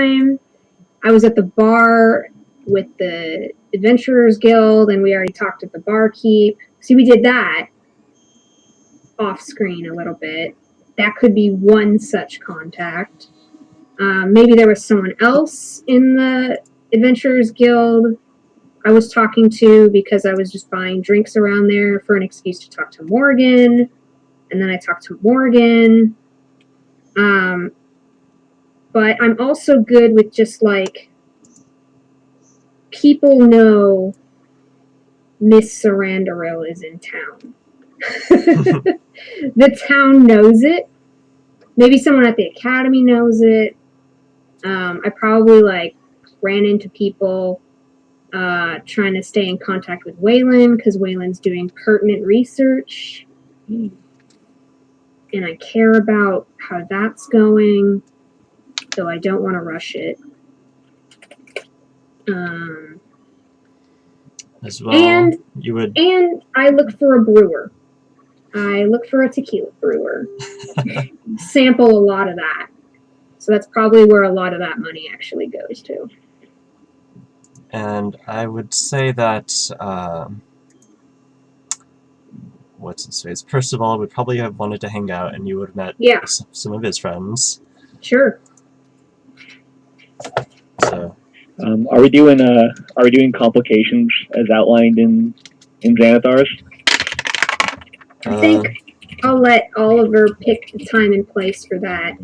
time, I was at the bar with the Adventurers Guild, and we already talked at the barkeep. See, we did that off screen a little bit. That could be one such contact. Maybe there was someone else in the Adventurers Guild I was talking to because I was just buying drinks around there for an excuse to talk to Morgan. And then I talked to Morgan. But I'm also good with just like, people know Miss Sarandarill is in town. The town knows it. Maybe someone at the academy knows it. I probably like ran into people trying to stay in contact with Waylon because Waylon's doing pertinent research. And I care about how that's going, though I don't want to rush it. As well, and I look for a brewer. I look for a tequila brewer. Sample a lot of that. So that's probably where a lot of that money actually goes to. And I would say that, what's his face? Percival would probably have wanted to hang out, and you would have met some of his friends. Sure. So. Are we doing complications as outlined in Xanathar's? I think I'll let Oliver pick the time and place for that.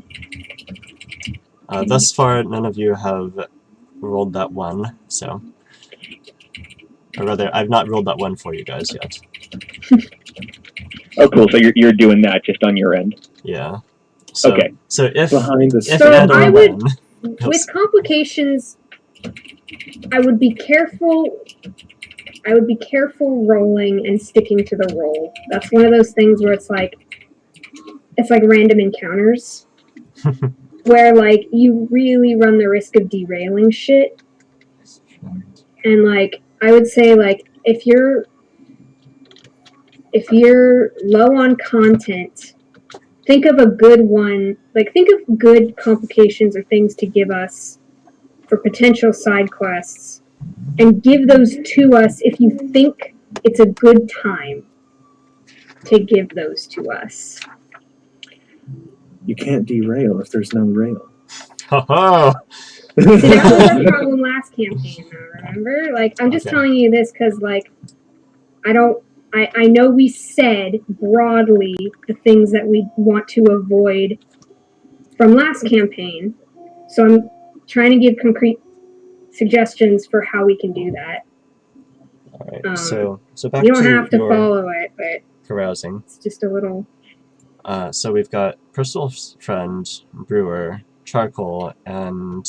Thus far, none of you have rolled that one, so... Or rather, I've not rolled that one for you guys yet. Oh, cool. So you're doing that just on your end. Yeah. So, okay. So if behind the so I would, with complications, I would be careful. I would be careful rolling and sticking to the roll. That's one of those things where it's like random encounters, where like you really run the risk of derailing shit. And like I would say, like if you're low on content, think of a good one. Like think of good complications or things to give us for potential side quests, and give those to us if you think it's a good time to give those to us. You can't derail if there's no rail. Oh. See, that was our problem last campaign, though, remember? Like, I'm just telling you this because, like, I know we said broadly the things that we want to avoid from last campaign, so I'm trying to give concrete suggestions for how we can do that. All right. So back to you don't have to follow it, but carousing. It's just a little. So we've got Percival's friend, Brewer, Charcoal, and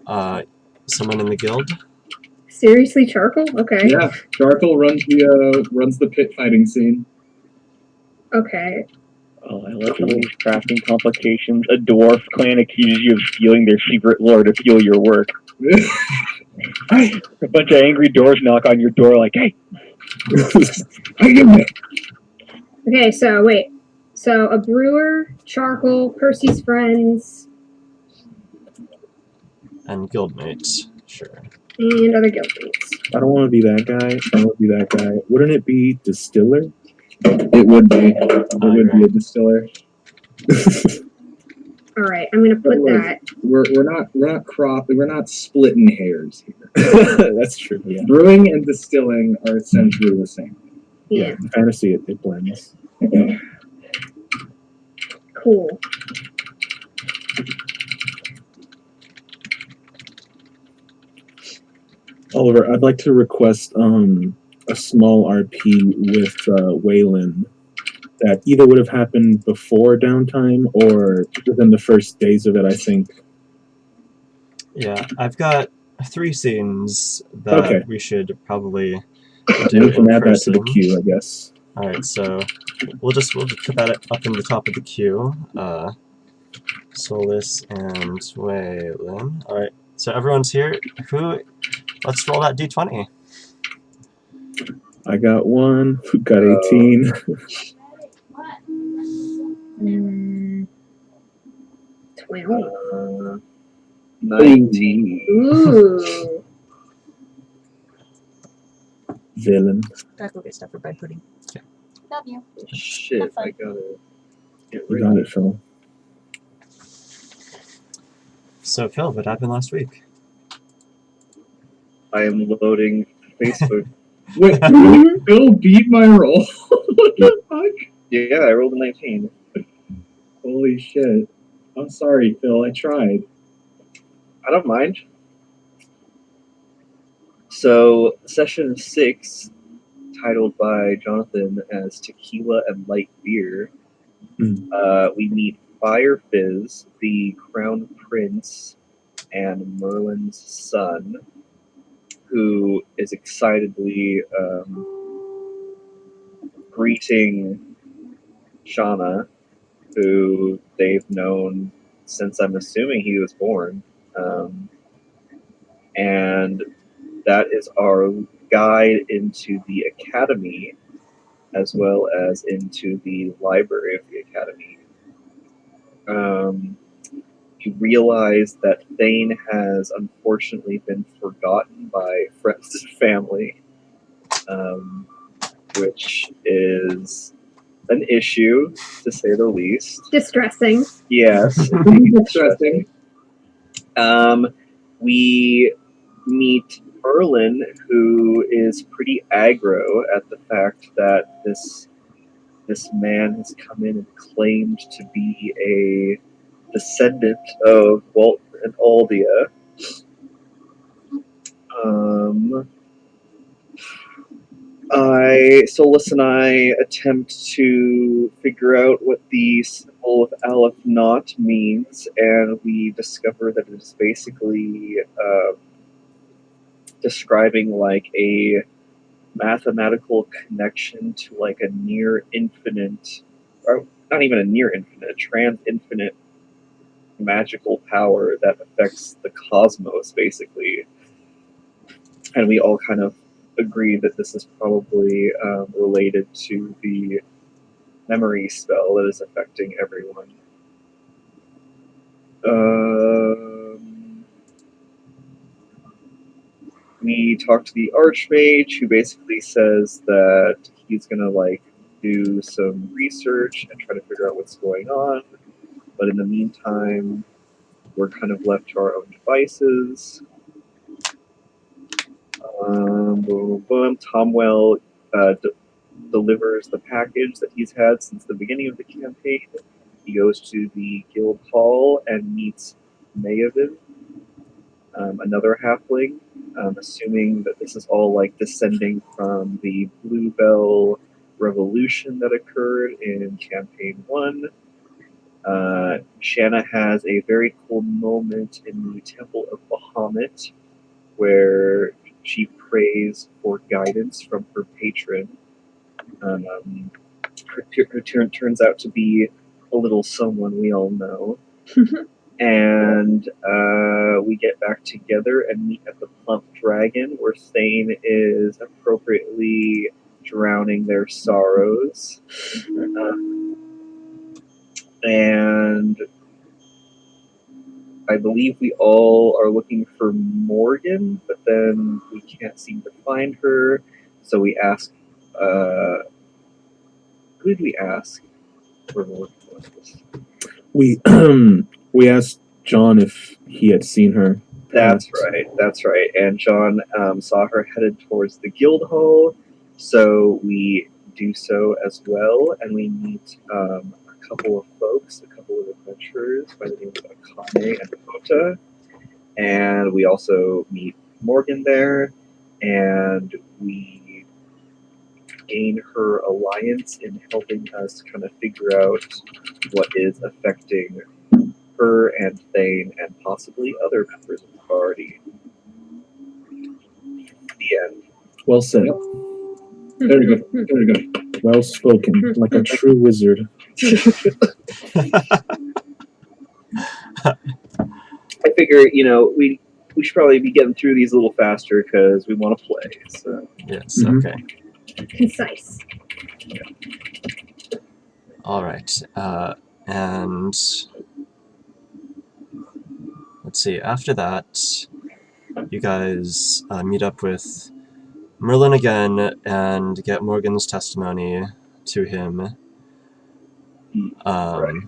someone in the guild. Seriously, Charcoal? Okay. Yeah, Charcoal runs the pit fighting scene. Okay. Oh, I love these crafting complications. A dwarf clan accuses you of stealing their secret lore to fuel your work. A bunch of angry dwarves knock on your door like, hey! Okay, so wait. So a brewer, Charcoal, Percy's friends. And guildmates, sure. And other guildmates. I don't want to be that guy. I don't want to be that guy. Wouldn't it be Distiller? It would be. It would be a distiller. All right, I'm gonna put that. We're not splitting hairs here. That's true. Yeah. Brewing and distilling are essentially the same. Yeah. Fantasy, it blends. Cool. Oliver, I'd like to request a small RP with Waylon that either would have happened before downtime or within the first days of it, I think. Yeah, I've got 3 scenes that we should probably do. We can add that to the queue, I guess. Alright, so we'll just put that up in the top of the queue. Solus and Waylon. Alright, so everyone's here. Let's roll that d20. I got 1. Who got 18? 12. 19. Ooh. Villain. Gotta go get stuff for bread pudding. Love you. Shit, Have fun. I gotta get You rid got of it, Phil. So, Phil, what happened last week? I am loading Facebook. Wait, Bill beat my roll? What the fuck? Yeah, I rolled a 19. Holy shit. I'm sorry, Phil. I tried. I don't mind. So, session 6, titled by Jonathan as Tequila and Light Beer, we meet Fire Fizz, the Crown Prince, and Merlin's son, who is excitedly greeting Shauna, who they've known since I'm assuming he was born. And that is our guide into the academy as well as into the library of the academy. You realize that Thane has unfortunately been forgotten by friends and family, which is an issue, to say the least. Distressing. Yes, Distressing. We meet Merlin, who is pretty aggro at the fact that this man has come in and claimed to be a descendant of Walt and Aldia. Solus and I attempt to figure out what the symbol of Aleph Not means, and we discover that it is basically describing like a mathematical connection to like a near infinite, or not even a near infinite, a trans infinite magical power that affects the cosmos, basically. And we all kind of agree that this is probably related to the memory spell that is affecting everyone. We talk to the Archmage, who basically says that he's gonna like do some research and try to figure out what's going on. But in the meantime, we're kind of left to our own devices. Boom, boom, boom. Tomwell delivers the package that he's had since the beginning of the campaign. He goes to the guild hall and meets Mayavin, another halfling, assuming that this is all like descending from the Bluebell revolution that occurred in campaign 1. Shanna has a very cool moment in the Temple of Bahamut where she prays for guidance from her patron. Her turns out to be a little someone we all know. And we get back together and meet at the Plump Dragon, where Thane is appropriately drowning their sorrows. And I believe we all are looking for Morgan, but then we can't seem to find her. So we ask, who did we ask for Morgan? We we asked John if he had seen her. That's right. And John saw her headed towards the guild hall, so we do so as well, and we meet a couple of folks, a couple of adventurers by the name of Akane and Kota, and we also meet Morgan there, and we gain her alliance in helping us kind of figure out what is affecting her and Thane and possibly other members of the party. The end. Well said. Very good. Very good. Well spoken. Like a true wizard. I figure, we should probably be getting through these a little faster because we want to play. So. Yes, Mhm. okay. Concise. All right. And let's see, after that, you guys meet up with Merlin again and get Morgan's testimony to him. Right.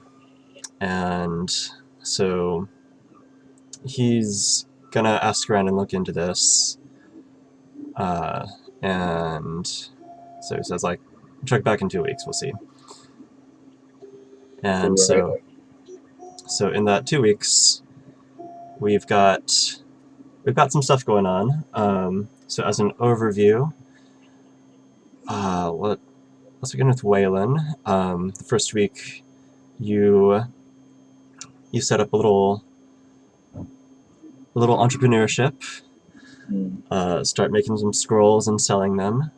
And so he's gonna ask around and look into this. And so he says, like, check back in 2 weeks, we'll see. And so in that 2 weeks, we've got some stuff going on. So as an overview, let's begin with Waylon. The first week, you set up a little entrepreneurship. Start making some scrolls and selling them.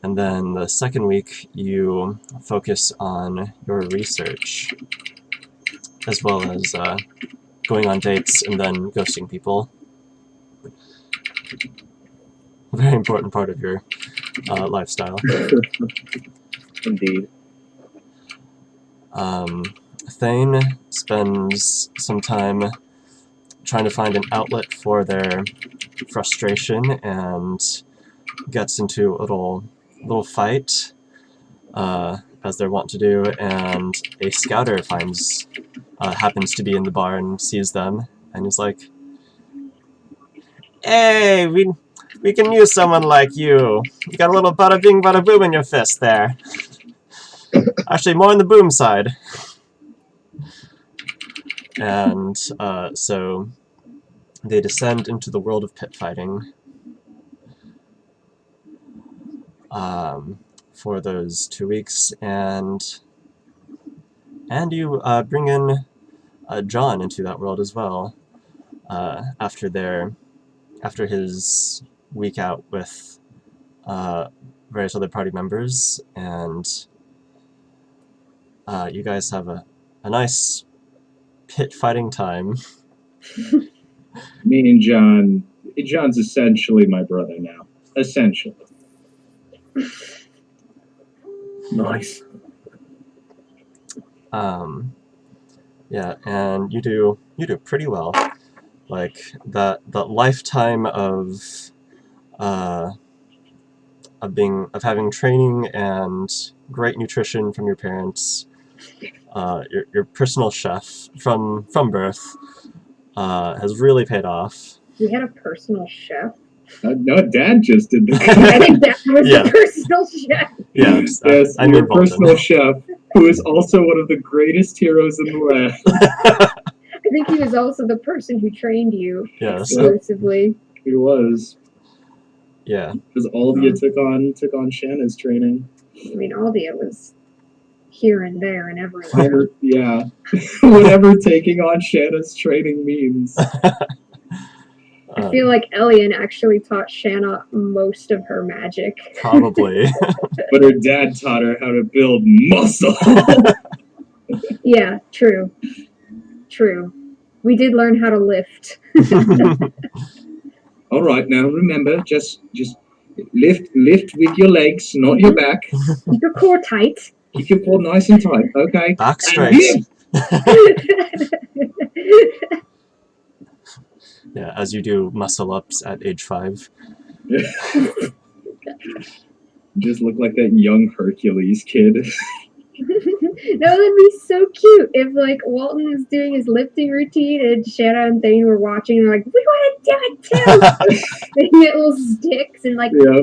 And then the second week, you focus on your research, as well as going on dates and then ghosting people. A very important part of your lifestyle. Indeed. Thane spends some time trying to find an outlet for their frustration and gets into a little fight, as they're wont to do, and a scouter happens to be in the bar and sees them, and is like, "Hey, we can use someone like you. You got a little bada bing bada boom in your fist there. Actually, more on the boom side." And so they descend into the world of pit fighting for those 2 weeks, and you bring in John into that world as well after his week out with various other party members, and you guys have a nice pit fighting time. Me and John's essentially my brother now. Essentially. Nice. Yeah, and you do pretty well. Like that lifetime of having training and great nutrition from your parents, your personal chef from birth, has really paid off. We had a personal chef. No, Dad just did that. I think that was the personal chef. Yeah, Yes, your personal chef, who is also one of the greatest heroes in the land. I think he was also the person who trained you exclusively. He was. Yeah. Because Aldia took on Shanna's training. I mean, Aldia was here and there and everywhere. Yeah. Whatever taking on Shanna's training means. I feel like Elian actually taught Shanna most of her magic. Probably. But her dad taught her how to build muscle. Yeah, true. We did learn how to lift. All right, now remember, just lift with your legs, not your back. Keep your core tight. Keep your core nice and tight, okay? Back straight. Yeah, as you do muscle ups at age 5. Just look like that young Hercules kid. That would be so cute if, like, Walton was doing his lifting routine and Shanna and Thane were watching and they're like, we want to do it too! They get little sticks and like, yeah!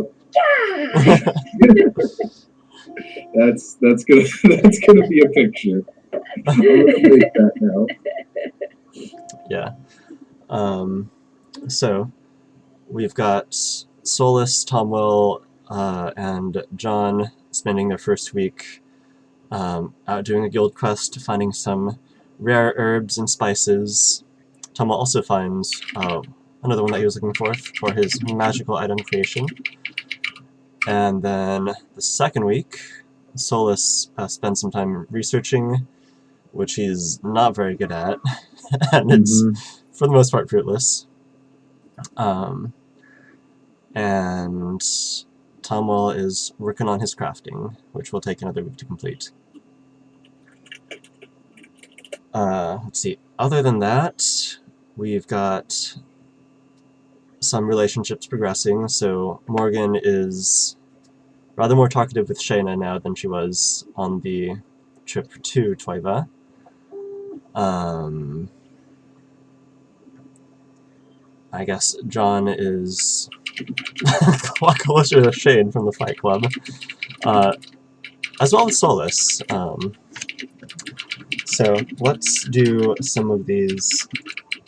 That's gonna be a picture. I'll take that now. Yeah. So we've got Solus, Tomwell, and John spending their first week out doing a guild quest, finding some rare herbs and spices. Tomwell also finds another one that he was looking for his magical item creation. And then the second week, Solus spends some time researching, which he's not very good at, and it's for the most part fruitless. And Tomwell is working on his crafting, which will take another week to complete. Let's see. Other than that, we've got some relationships progressing. So Morgan is rather more talkative with Shayna now than she was on the trip to Toiva. I guess John is a lot closer to Shane from the Fight Club, as well as Solus. So let's do some of these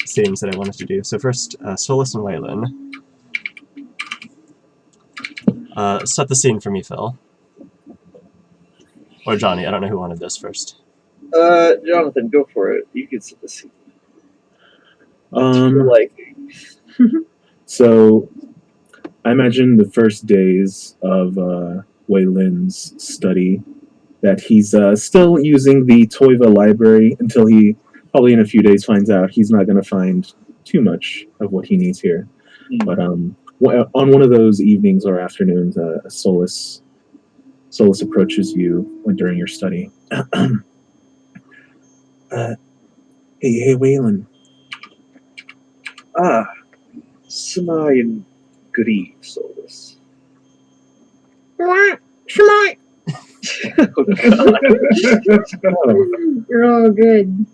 scenes that I wanted to do. So first, Solus and Waylon. Set the scene for me, Phil. Or Johnny, I don't know who wanted this first. Jonathan, go for it. You can set the scene. Um, Like, so I imagine the first days of Wei Lin's study that he's still using the Toiva library until he probably in a few days finds out he's not going to find too much of what he needs here. But on one of those evenings or afternoons, Solus approaches you during your study. Hey, Waylon. Samai and good eve, Solus. Shemai! Oh, God. You're all good.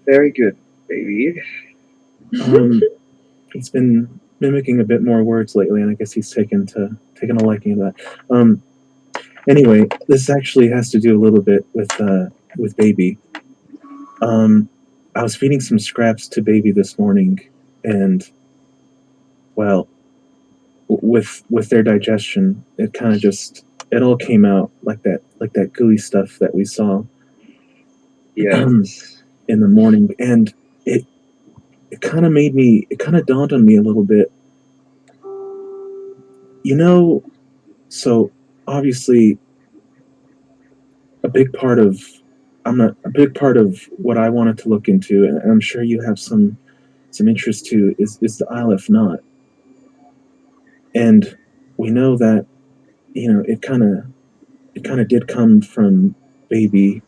Very good, baby. He's been mimicking a bit more words lately, and I guess he's taken a liking to that. Anyway, this actually has to do a little bit with Baby. I was feeding some scraps to Baby this morning, and well, with their digestion, it kind of it all came out like that gooey stuff that we saw. Yes. In the morning, and it kind of dawned on me a little bit. So obviously a big part of what I wanted to look into, and I'm sure you have some interest too, is the Aleph Knot. And we know that, it kind of did come from Baby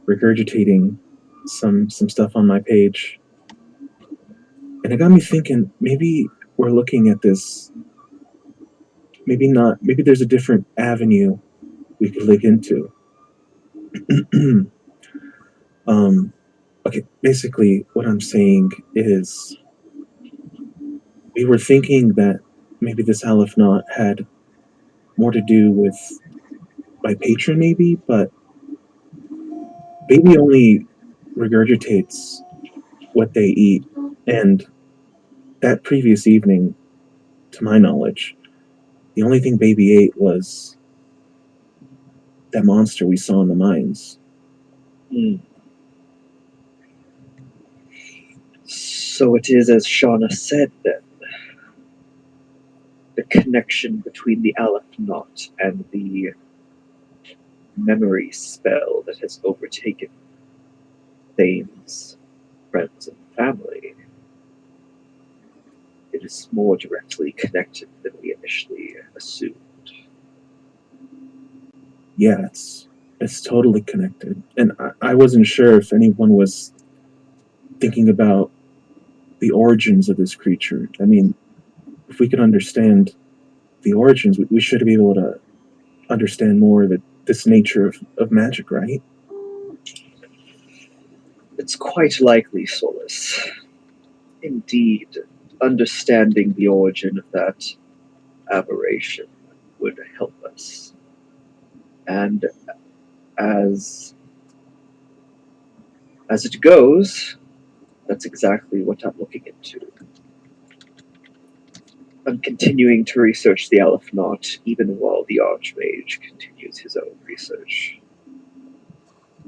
regurgitating some stuff on my page. And it got me thinking, maybe we're looking at this, maybe not, maybe there's a different avenue we could look into. Okay, basically what I'm saying is we were thinking that maybe this Aleph Knot had more to do with my patron, maybe, but Baby only regurgitates what they eat. And that previous evening, to my knowledge, the only thing Baby ate was that monster we saw in the mines. So it is as Shauna said then. The connection between the Aleph Knot and the memory spell that has overtaken Thane's friends and family. It is more directly connected than we initially assumed. Yeah, it's totally connected. And I wasn't sure if anyone was thinking about the origins of this creature. I mean, if we could understand the origins, we should be able to understand more of this nature of magic, right? It's quite likely, Solus. Indeed, understanding the origin of that aberration would help us. And as it goes, that's exactly what I'm looking into. I'm continuing to research the Aleph Knot, even while the Archmage continues his own research.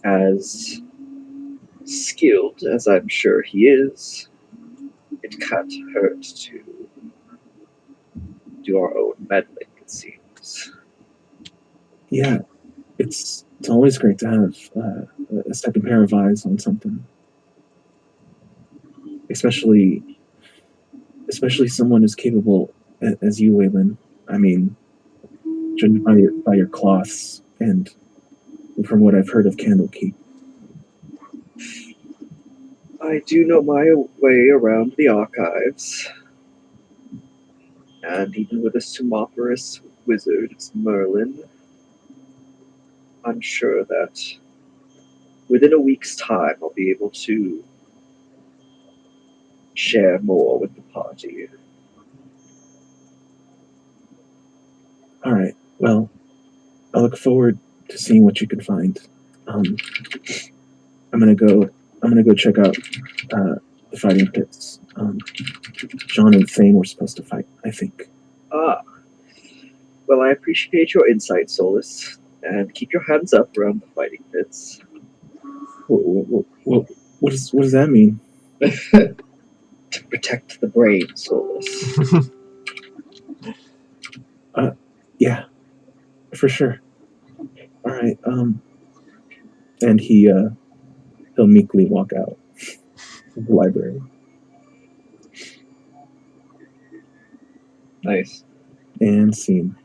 As skilled as I'm sure he is, it can't hurt to do our own meddling, it seems. Yeah, it's always great to have a second pair of eyes on something, especially someone as capable as you, Waylon. I mean, judged by your cloths and from what I've heard of Candlekeep. I do know my way around the archives. And even with this tumultuous wizard, Merlin, I'm sure that within a week's time I'll be able to share more with the party. All right. Well, I look forward to seeing what you can find. I'm gonna go check out the fighting pits. John and Thane were supposed to fight, I think. Ah, well, I appreciate your insight, Solus, and keep your hands up around the fighting pits. What does that mean? To protect the brain, Solus. Yeah, for sure. All right. And he'll meekly walk out of the library. Nice. And scene.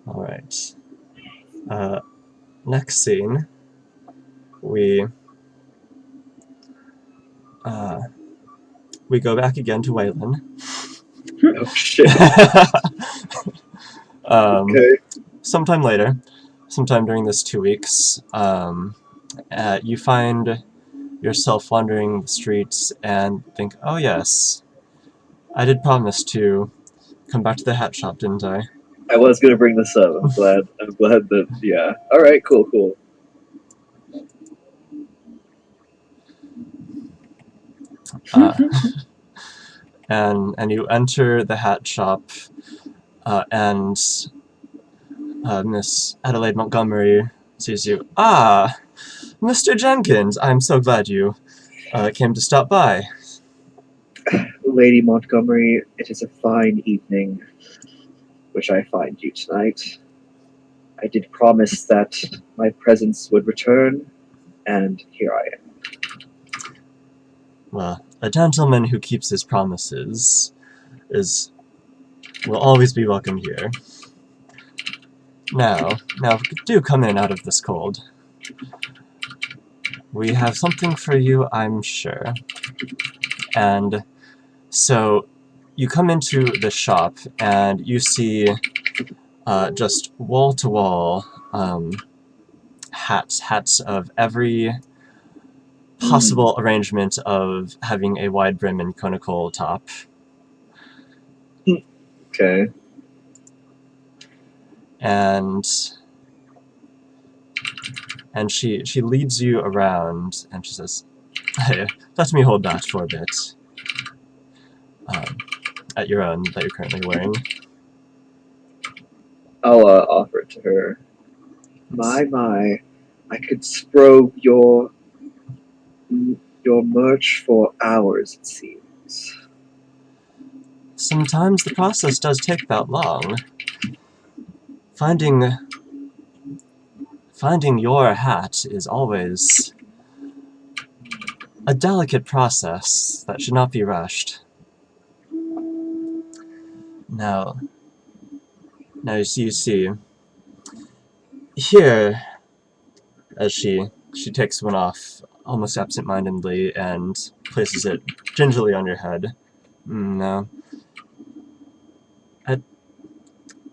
All right. Next scene, we go back again to Waylon. Oh shit. Okay. Sometime later, sometime during this 2 weeks, you find yourself wandering the streets and think, oh yes, I did promise to come back to the hat shop, didn't I? I was gonna bring this up. I'm glad that yeah. Alright, cool. And you enter the hat shop, and Miss Adelaide Montgomery sees you. Ah, Mr. Jenkins, I'm so glad you came to stop by. Lady Montgomery, it is a fine evening which I find you tonight. I did promise that my presence would return, and here I am. Well, a gentleman who keeps his promises will always be welcome here. Now, do come in out of this cold. We have something for you, I'm sure. And so, you come into the shop, and you see just wall-to-wall hats of every possible arrangement of having a wide brim and conical top. Okay. And she leads you around, and she says, hey, let me hold that for a bit. At your own that you're currently wearing. I'll offer it to her. My, I could spro your merch for hours, it seems. Sometimes the process does take that long. Finding your hat is always a delicate process that should not be rushed. Now you see, here, as she takes one off almost absent-mindedly and places it gingerly on your head. No.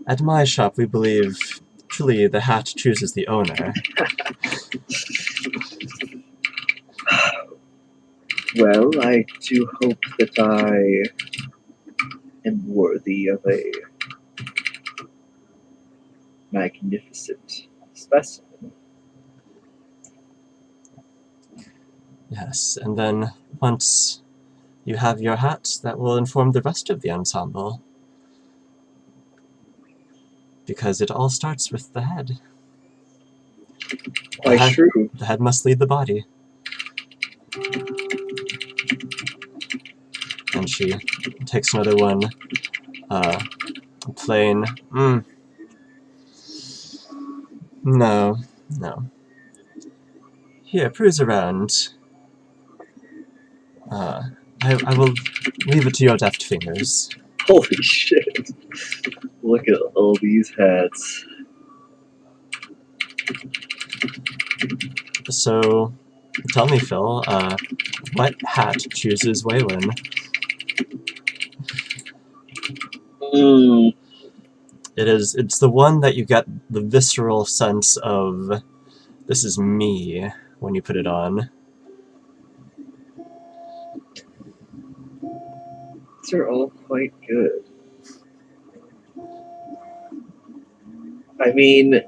At my shop, we believe truly the hat chooses the owner. Well, I do hope that I am worthy of a magnificent specimen. Yes, and then once you have your hat, that will inform the rest of the ensemble. Because it all starts with the head. Quite true. The head must lead the body. And she takes another one. Plain. No. Here, peruse around. I will leave it to your deft fingers. Holy shit. Look at all these hats. So, tell me, Phil, what hat chooses Waylon? It's the one that you get the visceral sense of, this is me, when you put it on. These are all quite good. I mean,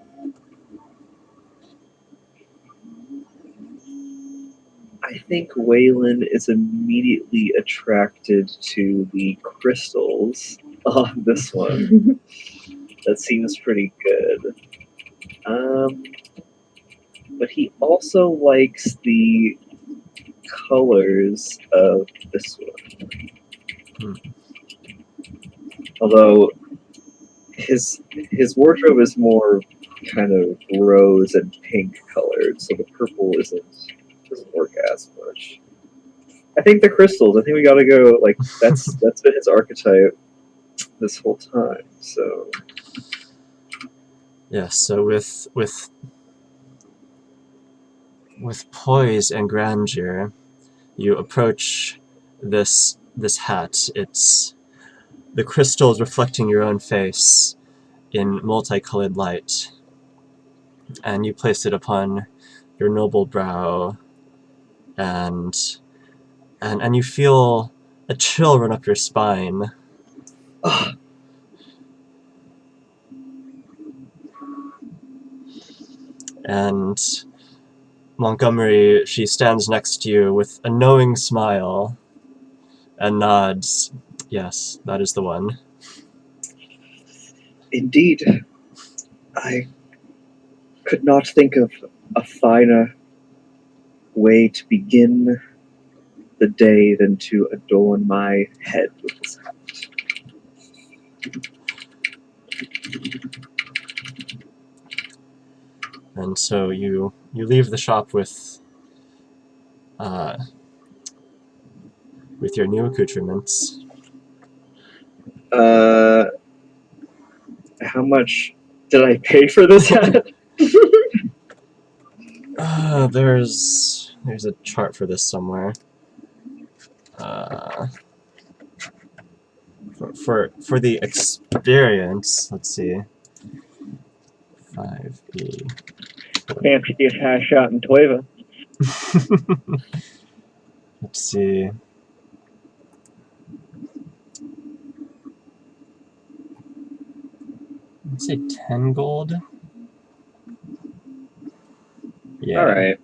I think Waylon is immediately attracted to the crystals on this one. That seems pretty good. But he also likes the colors of this one. Although his wardrobe is more kind of rose and pink colored, so the purple doesn't work as much. I think the crystals. I think we gotta go. Like that's been his archetype this whole time. So yeah. So with poise and grandeur, you approach this hat. It's the crystals reflecting your own face in multicolored light, and you place it upon your noble brow, and you feel a chill run up your spine. And Montgomery, she stands next to you with a knowing smile and nods. Yes, that is the one. indeed, I could not think of a finer way to begin the day than to adorn my head with this hat. And so you leave the shop with your new accoutrements. How much did I pay for this hat? There's a chart for this somewhere. For the experience, let's see. 5E. Fanciest hat shot in Toiva. Let's see. Let's say 10 gold. Yeah. All right.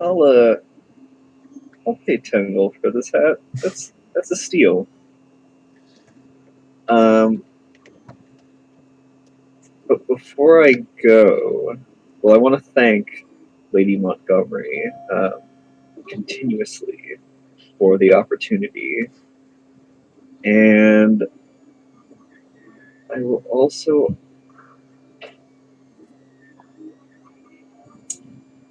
I'll pay 10 gold for this hat. That's a steal. But before I go, well, I want to thank Lady Montgomery continuously for the opportunity, and I will also.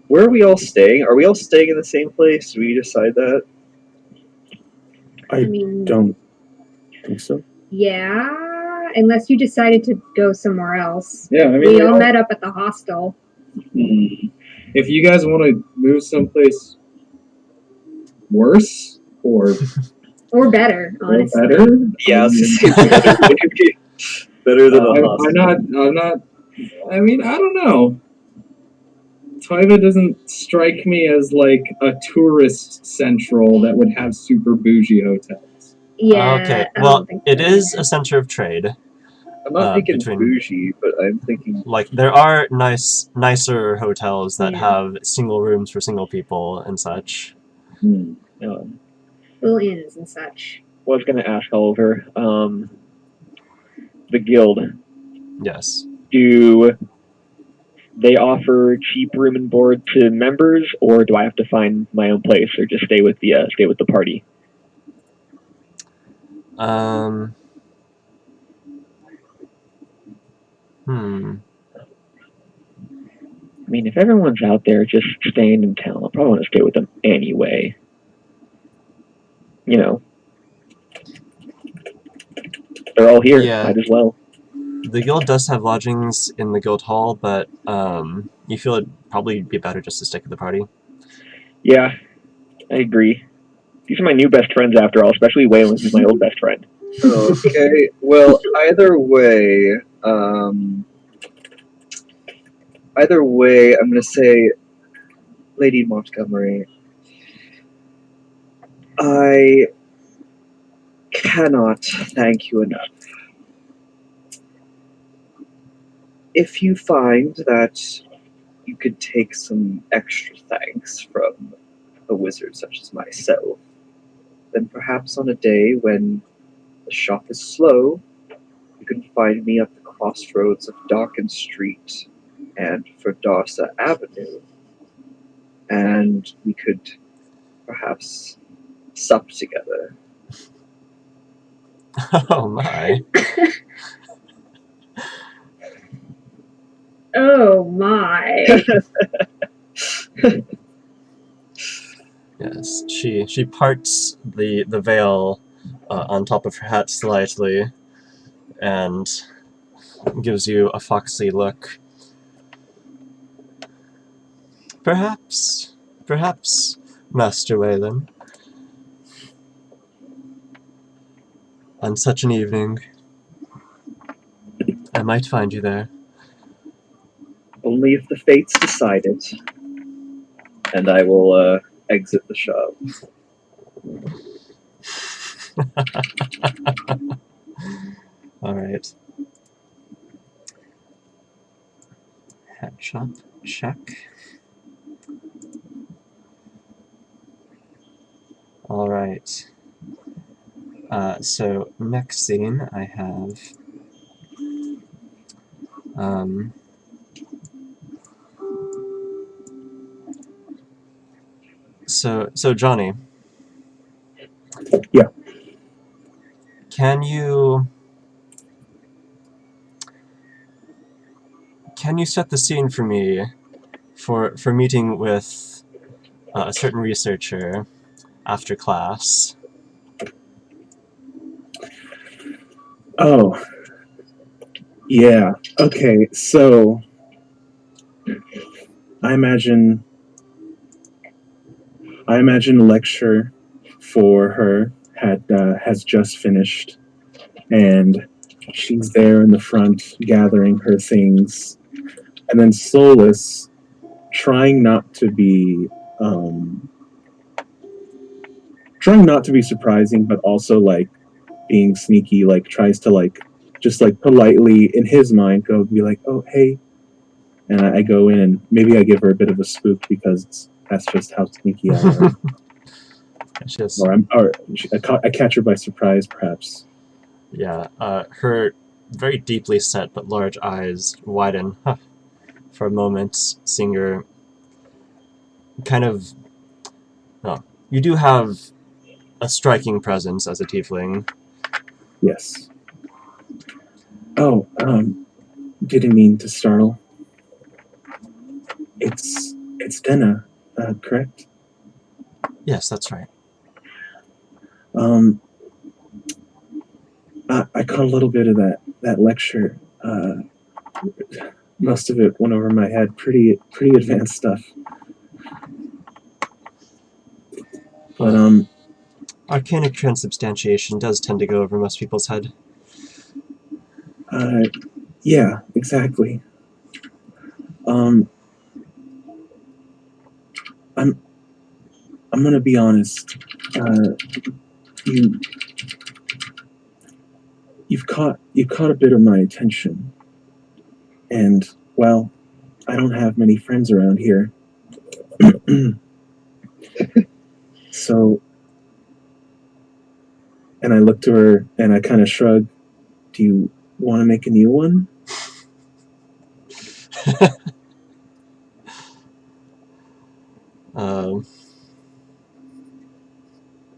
Where are we all staying? Are we all staying in the same place? Did we decide that? I mean, don't think so. yeah, unless you decided to go somewhere else. Yeah, I mean, We all met up at the hostel. If you guys want to move someplace worse or better, honestly. better, Yeah, better than a hospital. I'm not. I mean, I don't know. Toiva doesn't strike me as like a tourist central that would have super bougie hotels. Yeah. Okay. I Well, don't think it so is either. a center of trade. I'm not thinking between- bougie, but I'm thinking Like, there are nicer hotels that Yeah. have single rooms for single people and such. Little inns and such. Was going to ask Oliver, the guild, Yes. do they offer cheap room and board to members, or do I have to find my own place, or just stay with the party? I mean, if everyone's out there just staying in town, I'll probably want to stay with them anyway. You know, they're all here. Yeah. Might as well. The guild does have lodgings in the guild hall, but you feel it'd probably be better just to stick with the party. Yeah, I agree. These are my new best friends after all, especially Waylon, who's my old best friend. Okay. Well, either way, I'm going to say, Lady Montgomery, I cannot thank you enough. If you find that you could take some extra thanks from a wizard such as myself, then perhaps on a day when the shop is slow, you can find me at the crossroads of Darken Street and Ferdarsa Avenue, and we could perhaps sup together. Oh my. Oh my. Yes, she parts the veil on top of her hat slightly and gives you a foxy look. Perhaps, Master Waylon, on such an evening, I might find you there. Only if the fates decide it. And I will exit the shop. Alright. Hat shop, check. Alright. So, next scene I have... So Johnny. Yeah. Can you set the scene for me for meeting with a certain researcher after class? Oh. Yeah. Okay. So I imagine a lecture for her has just finished, and she's there in the front gathering her things, and then Solus, trying not to be surprising, but also like being sneaky, like tries to like just like politely in his mind be like, oh hey, and I go in and maybe I give her a bit of a spook because that's just how sneaky I am. I catch her by surprise, perhaps. Yeah, her very deeply set but large eyes widen for a moment, seeing her kind of... No, you do have a striking presence as a tiefling. Yes. Oh, didn't mean to startle. It's Denna, correct? Yes, that's right. I caught a little bit of that lecture. Most of it went over my head. Pretty advanced stuff. But Arcanic transubstantiation does tend to go over most people's head. Yeah, exactly. I'm gonna be honest. You've caught a bit of my attention, and well, I don't have many friends around here. So, and I look to her and I kind of shrug. Do you want to make a new one?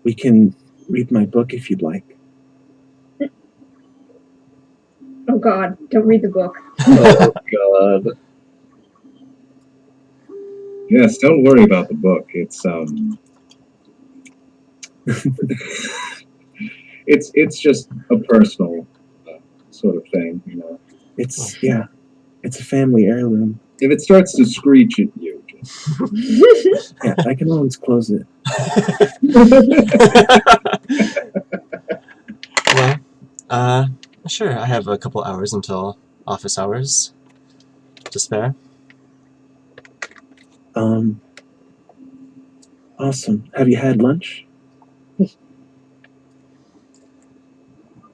We can read my book if you'd like. Oh God, don't read the book. Oh God. Yes, don't worry about the book. It's it's just a personal sort of thing, you know. It's it's a family heirloom. If it starts to screech at you, just Yeah, I can always close it. Well, sure. I have a couple hours until office hours to spare. Awesome. Have you had lunch?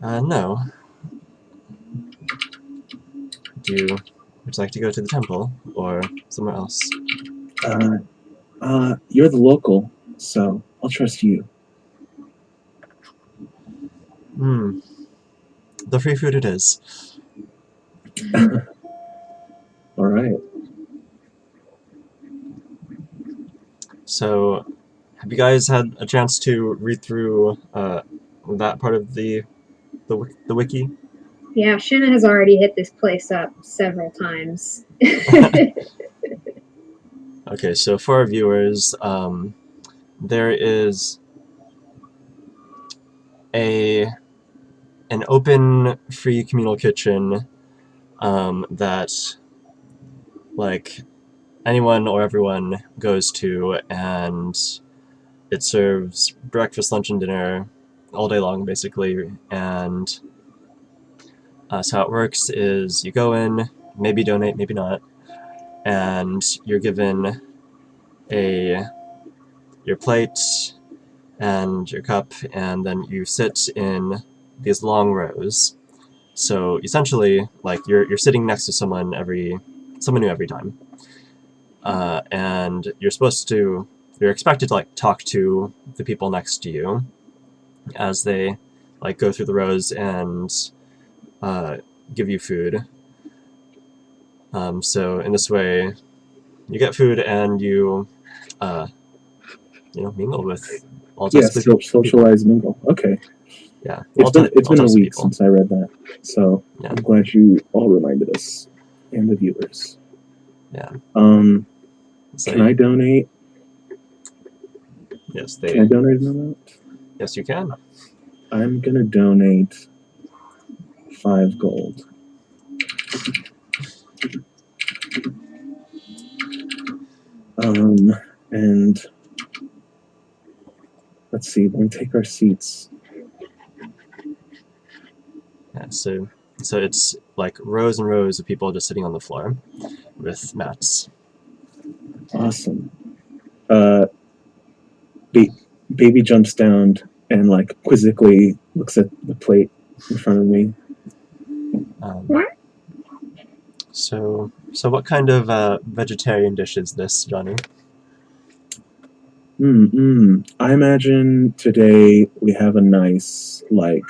No. Would you like to go to the temple or somewhere else? You're the local, so I'll trust you. The free food it is. All right. So, have you guys had a chance to read through that part of the wiki? Yeah, Shanna has already hit this place up several times. Okay, so for our viewers, there is an open free communal kitchen that like anyone or everyone goes to, and it serves breakfast, lunch, and dinner all day long, basically. And so how it works is you go in, maybe donate, maybe not, and you're given your plate and your cup, and then you sit in these long rows. So essentially, like you're sitting next to someone new every time, and you're expected to like talk to the people next to you as they like go through the rows and give you food. So in this way, you get food and you mingle with all types of people. Socialize, mingle. Okay. Yeah, It's been a week since I read that, so yeah. I'm glad you all reminded us and the viewers. Yeah. So can I donate? Yes, Can I donate an amount? Yes, you can. I'm gonna donate 5 gold. And let's see. Let me take our seats. Yeah, so it's like rows and rows of people just sitting on the floor with mats. Awesome. Baby jumps down and like quizzically looks at the plate in front of me. So what kind of vegetarian dish is this, Johnny? I imagine today we have a nice like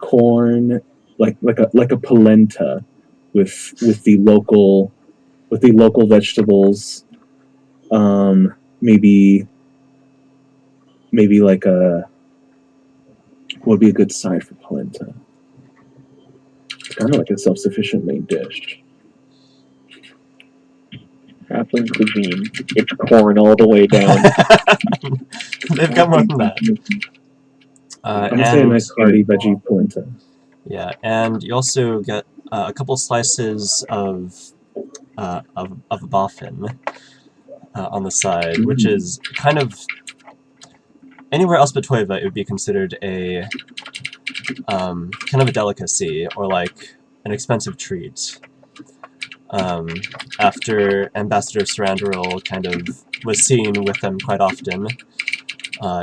corn, like a polenta with the local vegetables. Maybe like what would be a good side for polenta? Kind of like a self-sufficient main dish. Halfling cuisine. It's corn all the way down. They've got more than that. I'm gonna say a nice hearty veggie polenta. Yeah, and you also get a couple slices of a boffin on the side, which is kind of anywhere else but Toiva, it would be considered a kind of a delicacy or like an expensive treat. After Ambassador Sarandoril kind of was seen with them quite often,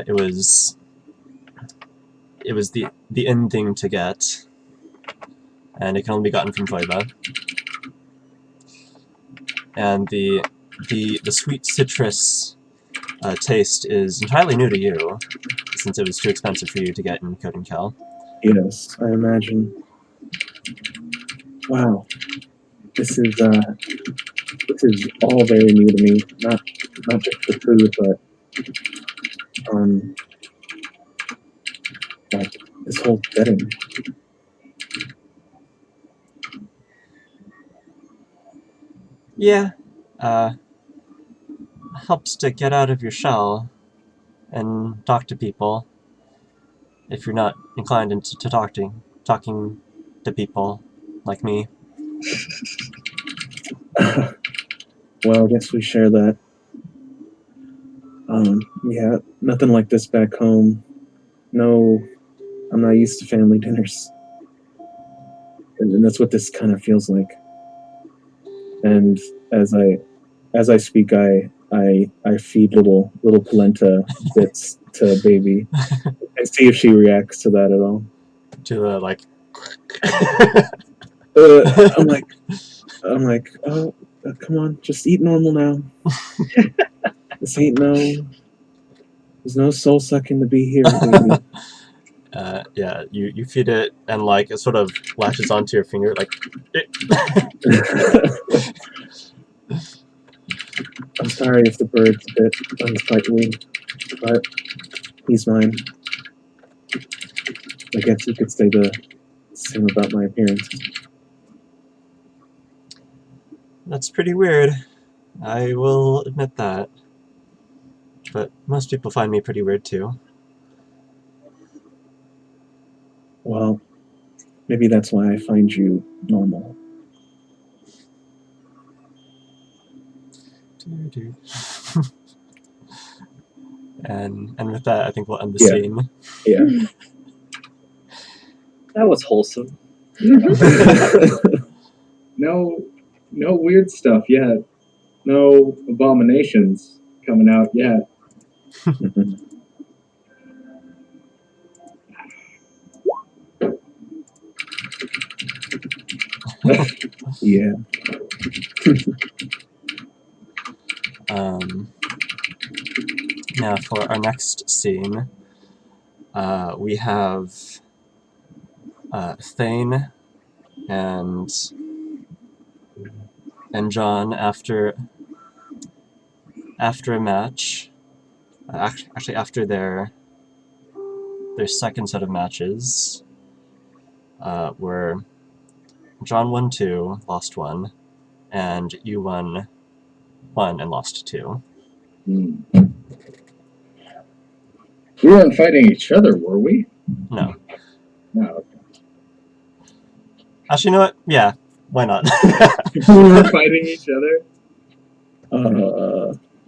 it was the in thing to get, and it can only be gotten from Toiva. And the sweet citrus taste is entirely new to you, since it was too expensive for you to get in Code & Cal. Yes, I imagine. Wow, this is all very new to me. Not just the food, but like this whole setting. Yeah, helps to get out of your shell and talk to people if you're not inclined to talking to people like me. Well, I guess we share that. Yeah, nothing like this back home. No, I'm not used to family dinners. And that's what this kind of feels like. And as I speak, I feed little polenta bits to baby and see if she reacts to that at all. To the like. I'm like, oh, come on, just eat normal now. This ain't there's no soul sucking to be here, baby. Yeah, you feed it, and like it sort of latches onto your finger, like. I'm sorry if the bird's a bit unsightly, but he's mine. I guess you could say the same about my appearance. That's pretty weird. I will admit that. But most people find me pretty weird too. Well, maybe that's why I find you normal. And with that, I think we'll end the Yeah. scene. Yeah. That was wholesome. No weird stuff yet. No abominations coming out yet. Yeah. Now for our next scene, we have Thane and John after a match. Actually, after their second set of matches, where John won 2, lost 1, and you won 1 and lost 2. We weren't fighting each other, were we? No. No. Actually, you know what? Yeah, why not? We were fighting each other?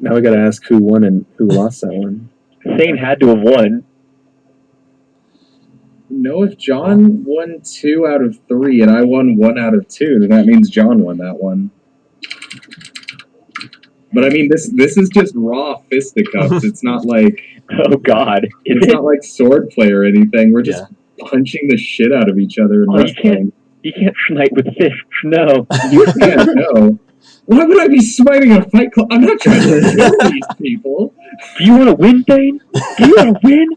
Now we gotta ask who won and who lost that one. Thane had to have won. No, if John won 2 out of 3 and I won 1 out of 2, then that means John won that one. But I mean, this is just raw fisticuffs. It's not like Oh God! it's not like swordplay or anything. We're just punching the shit out of each other and wrestling. You can't smite with fists. No. You can't. No. Why would I be smiting a fight club? I'm not trying to kill these people. Do you want to win, Thane? Do you want to win?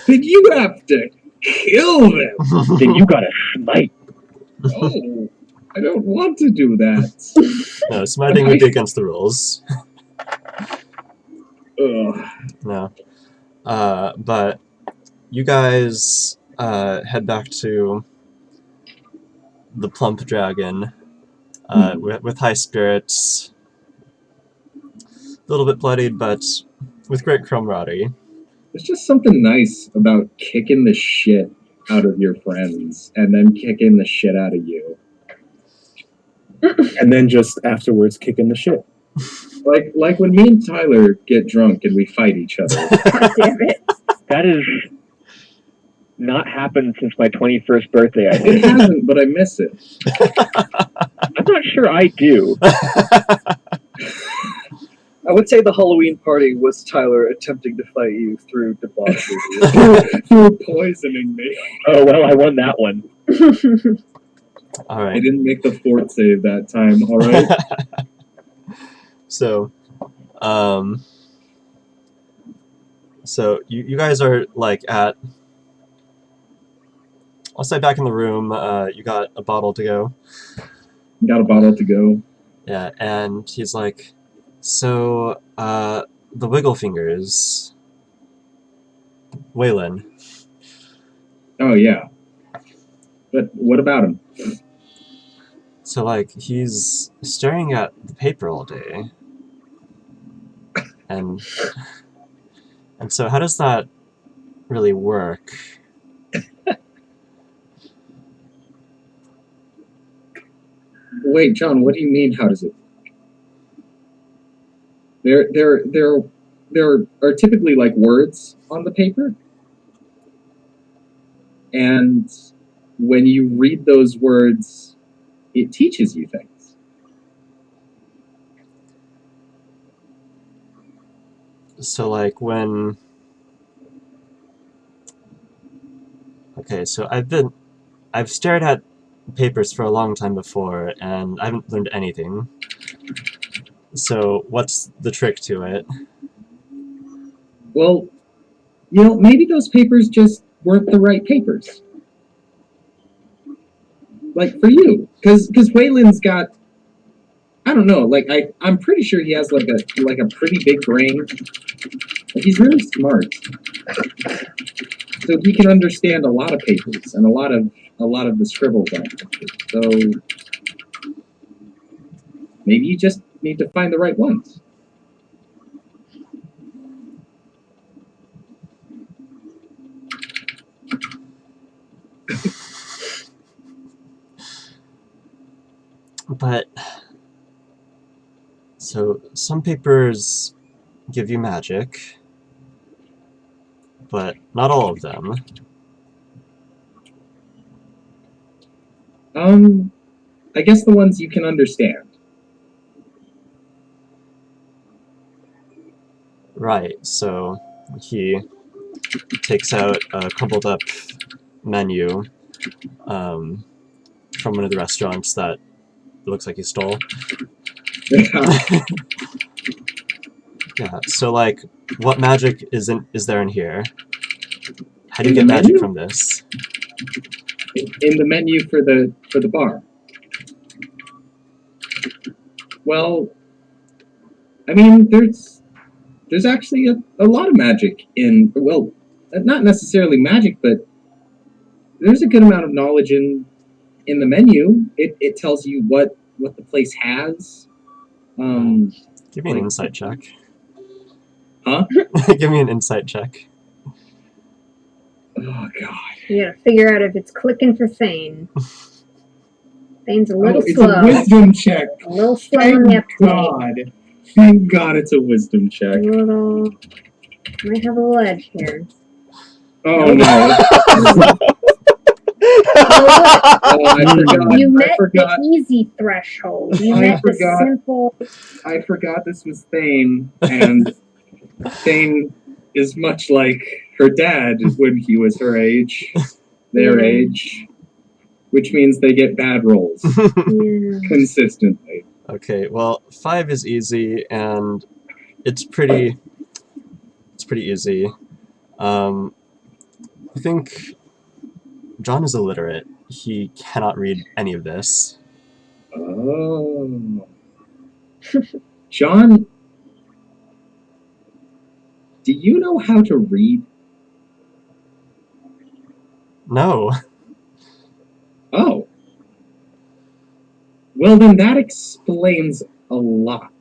Then you have to kill them. Then you gotta smite. Oh, I don't want to do that. No, smiting would be against the rules. Ugh. No. But you guys head back to the Plump Dragon with high spirits. A little bit bloodied, but with great camaraderie. There's just something nice about kicking the shit out of your friends and then kicking the shit out of you. And then just afterwards kicking the shit. Like when me and Tyler get drunk and we fight each other. God damn it. That has not happened since my 21st birthday, I It think. hasn't, but I miss it. I'm not sure I do. I would say the Halloween party was Tyler attempting to fight you through debauchery. Through poisoning me. Oh, well, I won that one. All I right. didn't make the fort save that time, alright? So you guys are like at, I'll say back in the room. You got a bottle to go. Got a bottle to go. Yeah, and he's like, so the Wiggle Fingers, Waylon. Oh, yeah. But what about him? So like he's staring at the paper all day, and so how does that really work? Wait, John, what do you mean? How does it work? There are typically like words on the paper, and when you read those words, it teaches you things. So like when... Okay, so I've stared at papers for a long time before, and I haven't learned anything. So what's the trick to it? Well, maybe those papers just weren't the right papers. Like for you, because Waylon's got, I don't know, like I'm pretty sure he has like a pretty big brain. Like, he's really smart, so he can understand a lot of papers and a lot of the scribbles on papers. So maybe you just need to find the right ones. But... So some papers give you magic, but not all of them. I guess the ones you can understand. Right, so he takes out a crumpled up menu from one of the restaurants that it looks like he stole. Yeah, so like, what magic is there in here? How do you get magic from this? In the menu for the bar. Well, I mean, there's actually a lot of magic in, well, not necessarily magic, but there's a good amount of knowledge in the menu. It tells you what the place has. Give me an insight check. Huh? Give me an insight check. Oh god. You gotta figure out if it's clicking for Thane. Thane's a little It's slow. a wisdom check. A little slow on the uptake. Thank God it's a wisdom check. A little... Might have a little edge here. Oh no. You met the easy threshold. You met the simple... I forgot this was Thane, and Thane is much like her dad when he was her age, their age, which means they get bad rolls consistently. Okay, well, 5 is easy, and it's pretty easy. I think John is illiterate. He cannot read any of this. Oh. John, do you know how to read? No. Oh. Well, then that explains a lot.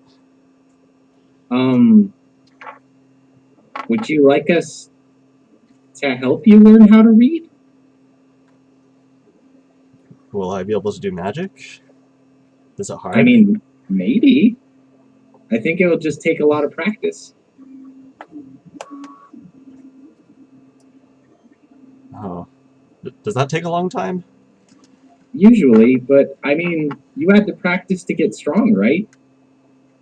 Would you like us to help you learn how to read? Will I be able to do magic? Is it hard? I mean, maybe. I think it will just take a lot of practice. Oh. Does that take a long time? Usually, but I mean, you had to practice to get strong, right?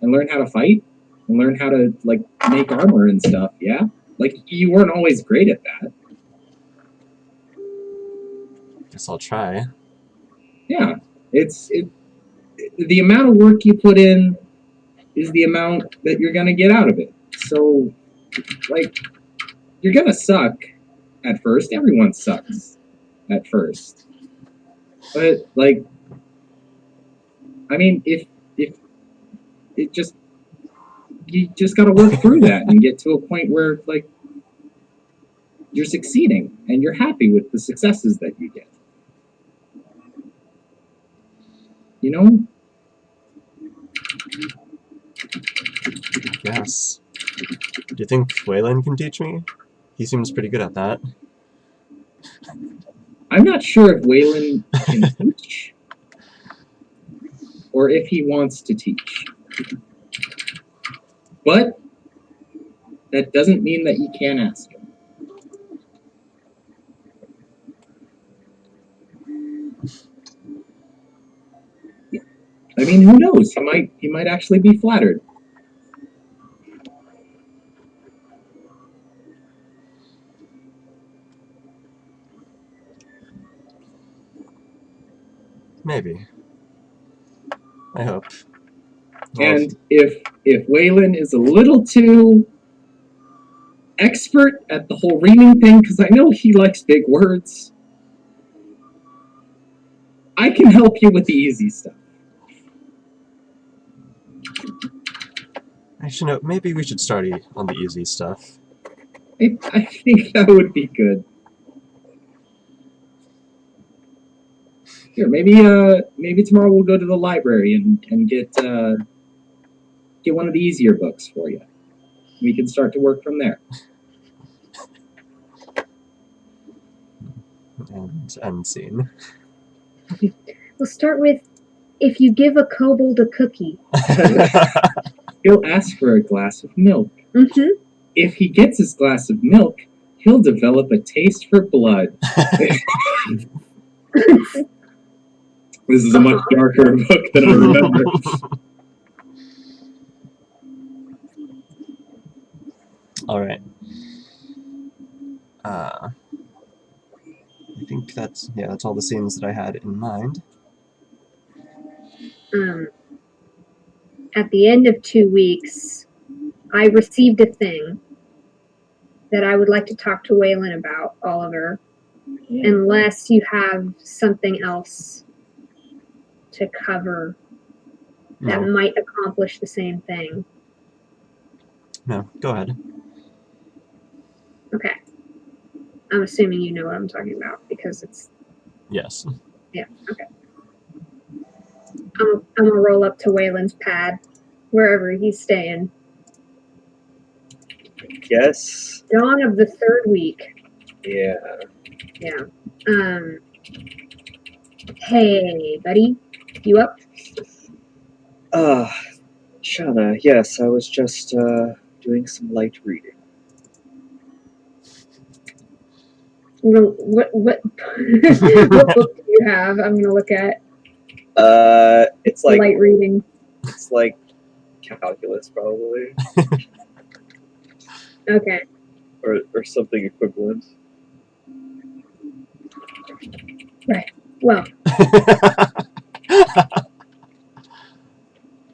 And learn how to fight? And learn how to, like, make armor and stuff, yeah? Like, you weren't always great at that. Guess I'll try. Yeah. The amount of work you put in is the amount that you're gonna get out of it. So, like, you're gonna suck at first. Everyone sucks at first. But, like, I mean, if it just, you just gotta work through that and get to a point where, like, you're succeeding and you're happy with the successes that you get. You know? Yes. Do you think Waylon can teach me? He seems pretty good at that. I'm not sure if Waylon can teach. or if he wants to teach. But that doesn't mean that you can't ask him. I mean, who knows? He might actually be flattered. Maybe. I hope. Well, And if Waylon is a little too expert at the whole reading thing, because I know he likes big words, I can help you with the easy stuff. actually, no, maybe we should start on the easy stuff. I think that would be good. Here, maybe tomorrow we'll go to the library and get one of the easier books for you. We can start to work from there. And end scene. We'll start with if you give a kobold a cookie. He'll ask for a glass of milk. Mm-hmm. If he gets his glass of milk, he'll develop a taste for blood. This is a much darker book than I remember. All right. I think that's all the scenes that I had in mind. At the end of 2 weeks, I received a thing that I would like to talk to Waylon about, Oliver, unless you have something else to cover that No, might accomplish the same thing. no, go ahead. Okay. I'm assuming you know what I'm talking about because it's... Yes. Yeah, okay. I'm gonna roll up to Waylon's pad, wherever he's staying. Yes. Dawn of the 3rd week. Yeah. Yeah. Hey, buddy. You up? Shauna, yes, I was just doing some light reading. What what book do you have? I'm gonna look at It's like light reading. it's like calculus probably, Okay. or something equivalent. Well,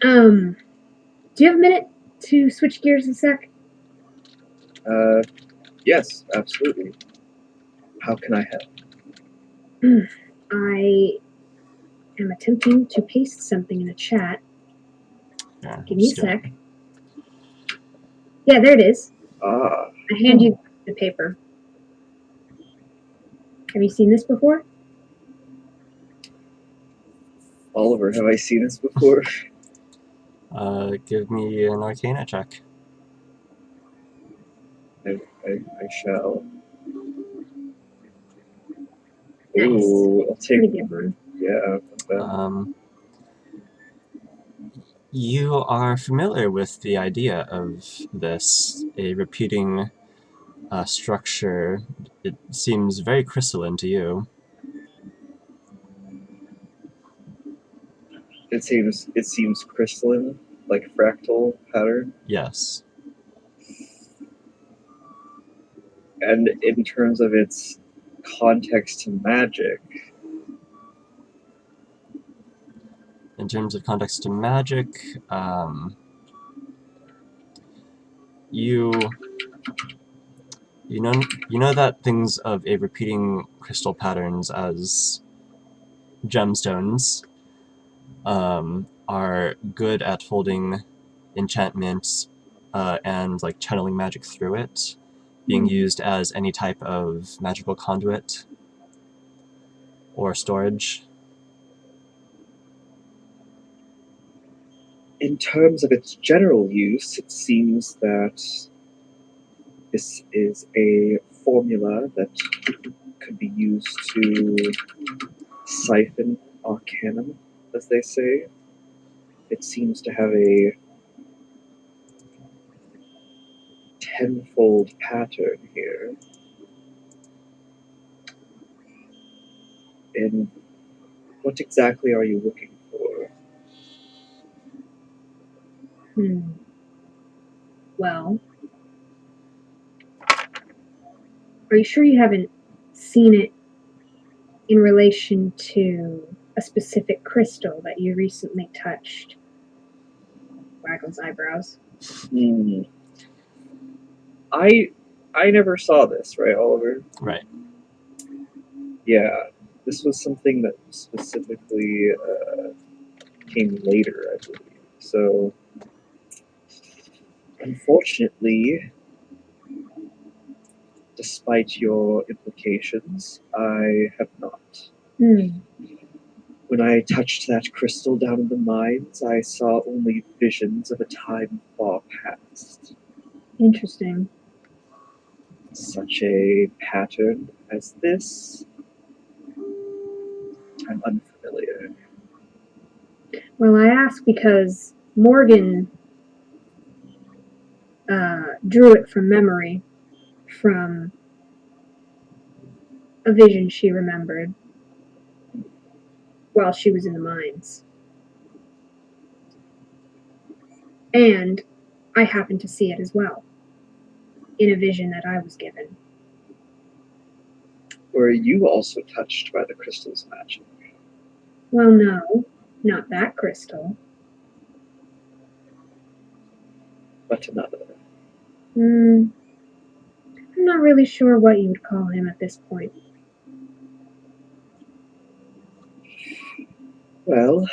do you have a minute to switch gears a sec? Yes, absolutely. How can I help? I am attempting to paste something in the chat. Yeah, Give me a just do it. sec. Yeah, there it is. Ah, I hand you the paper. Have you seen this before? Oliver, have I seen this before? Give me an Arcana check. I shall. Nice. Ooh, I'll take. Pretty good one. Yeah. not bad. You are familiar with the idea of this, a repeating structure. It seems very crystalline to you. It seems crystalline, like fractal pattern. Yes. And in terms of its context to magic, In terms of context to magic, you know that things of a repeating crystal patterns as gemstones are good at holding enchantments and like channeling magic through it, being used as any type of magical conduit or storage. in terms of its general use, it seems that this is a formula that could be used to siphon arcanum, as they say. It seems to have a tenfold pattern here. And what exactly are you looking for? Well, are you sure you haven't seen it in relation to a specific crystal that you recently touched? Waggles eyebrows. Hmm. I never saw this, right, Oliver? Right. Yeah, this was something that specifically came later, I believe. So, unfortunately, despite your implications, I have not. Hmm. When I touched that crystal down in the mines, I saw only visions of a time far past. Interesting. Such a pattern as this, I'm unfamiliar. Well, I ask because Morgan drew it from memory, from a vision she remembered while she was in the mines. And I happened to see it as well, in a vision that I was given. Were you also touched by the crystal's magic? Well, no, not that crystal. But another. I'm not really sure what you would call him at this point. Well,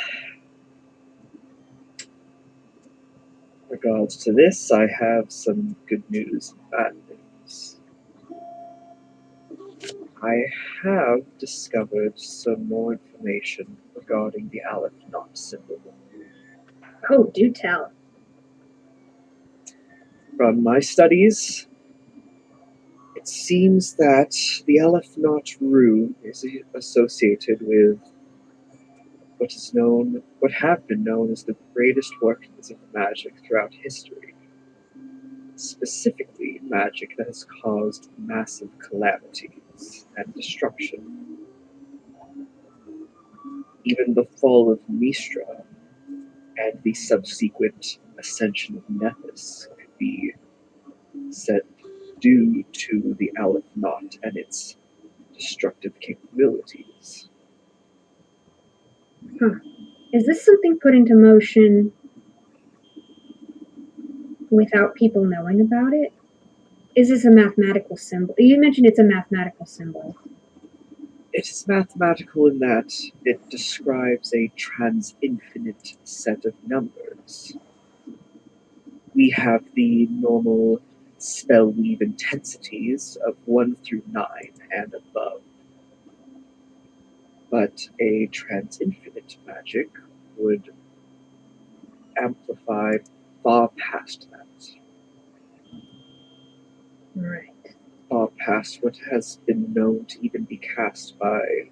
regards to this, I have some good news and bad news. I have discovered some more information regarding the Aleph Knot symbol. Oh, do tell. From my studies, it seems that the Aleph Knot rune is associated with what have been known as the greatest workings of magic throughout history. Specifically, magic that has caused massive calamities and destruction. Even the fall of Mistra and the subsequent ascension of Nephis could be said due to the Aleph Knot and its destructive capabilities. Is this something put into motion without people knowing about it? Is this a mathematical symbol? You mentioned it's a mathematical symbol. It is mathematical in that it describes a trans-infinite set of numbers. We have the normal spell weave intensities of 1 through 9 and above. But a trans-infinite magic would amplify far past that. Right. Far past what has been known to even be cast by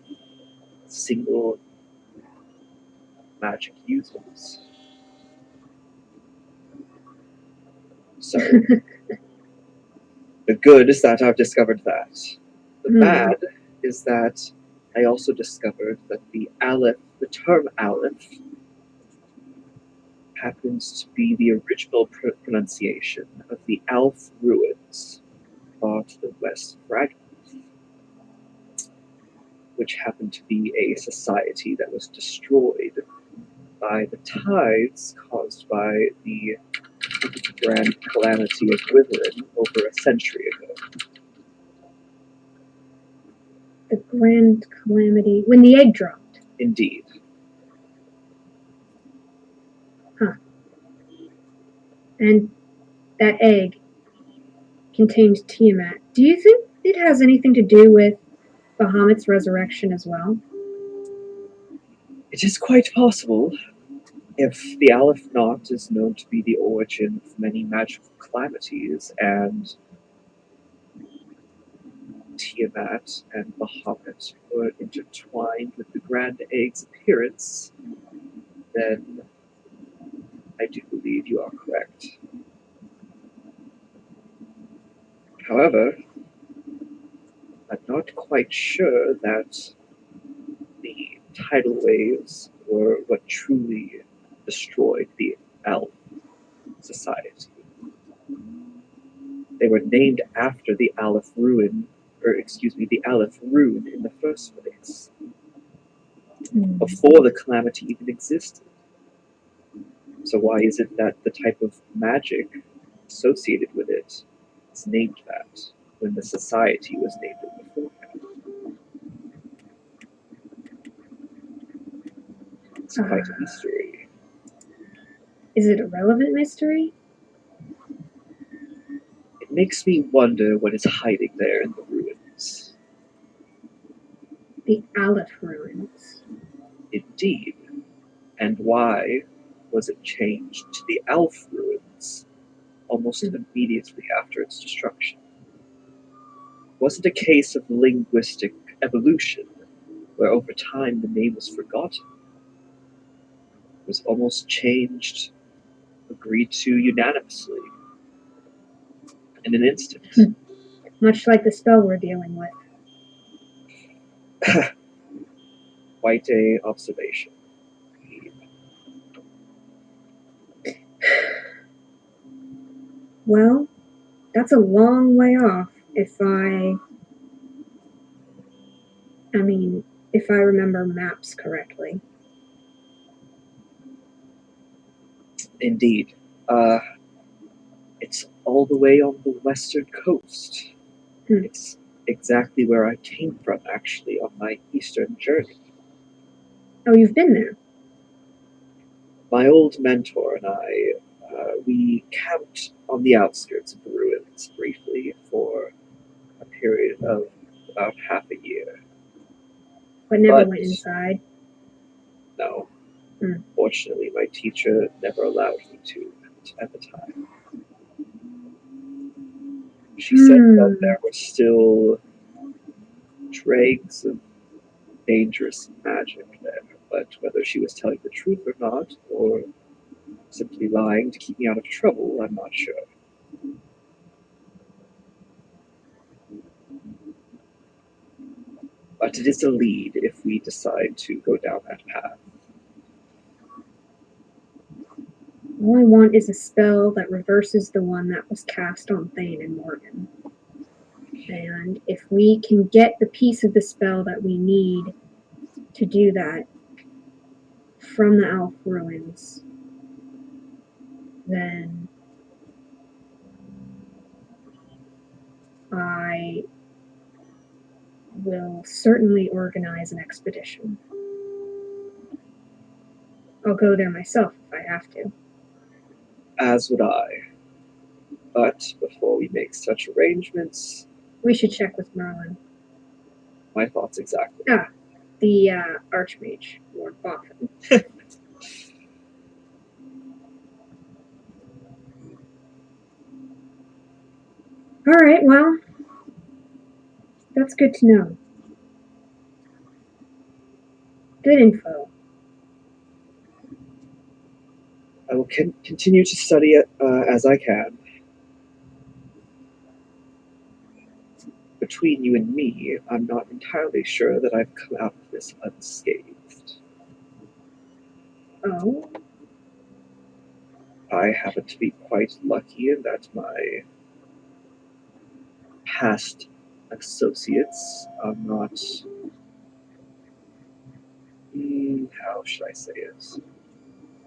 single magic users. So, the good is that I've discovered that. The bad is that I also discovered that the term Aleph, happens to be the original pronunciation of the Alf ruins far to the west of Ragnoth, which happened to be a society that was destroyed by the tides caused by the grand calamity of Wyvern over a century ago. The grand calamity. When the egg dropped. Indeed. And that egg contained Tiamat. Do you think it has anything to do with Bahamut's resurrection as well? It is quite possible. If the Aleph Knot is known to be the origin of many magical calamities, and Tiamat and Bahamut were intertwined with the Grand Egg's appearance, then believe you are correct. However, I'm not quite sure that the tidal waves were what truly destroyed the Elf society. They were named after the Aleph Ruin, the Aleph Rune in the first place, before the calamity even existed. So why is it that the type of magic associated with it is named that, when the society was named it beforehand? It's quite a mystery. Is it a relevant mystery? It makes me wonder what is hiding there in the ruins. The Aleph ruins. Indeed. And why was it changed to the Elf ruins almost immediately after its destruction? Was it a case of linguistic evolution, where over time the name was forgotten? It was almost changed, agreed to unanimously, in an instant. Much like the spell we're dealing with. Quite a observation. Well, that's a long way off if I remember maps correctly. Indeed. It's all the way on the western coast. It's exactly where I came from, actually, on my eastern journey. Oh, you've been there? My old mentor and I, we camped on the outskirts of the ruins briefly for a period of about half a year. But never went inside? No. Fortunately, my teacher never allowed me to at the time. She said that there were still dregs of dangerous magic there, but whether she was telling the truth or not, or simply lying to keep me out of trouble, I'm not sure. But it is a lead if we decide to go down that path. All I want is a spell that reverses the one that was cast on Thane and Morgan. And if we can get the piece of the spell that we need to do that from the Elf Ruins, then I will certainly organize an expedition. I'll go there myself if I have to. As would I. But before we make such arrangements... We should check with Merlin. My thoughts exactly. The Archmage, Lord Boffin. Alright, well, that's good to know. Good info. I will continue to study it as I can. Between you and me, I'm not entirely sure that I've come out of this unscathed. Oh? I happen to be quite lucky in that my past associates are not... how should I say it?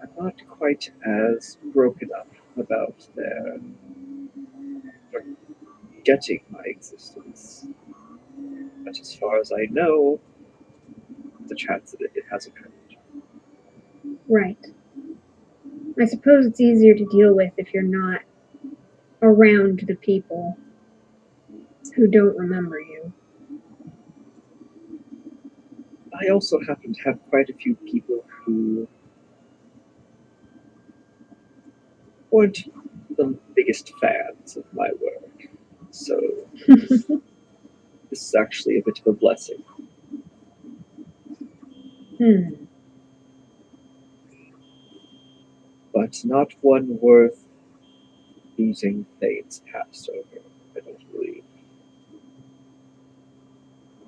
I'm not quite as broken up about their forgetting my existence. But as far as I know, the chance that it has occurred. Right. I suppose it's easier to deal with if you're not around the people who don't remember you. I also happen to have quite a few people who weren't the biggest fans of my work, so this is actually a bit of a blessing. but not one worth losing Thane's past over, I don't believe.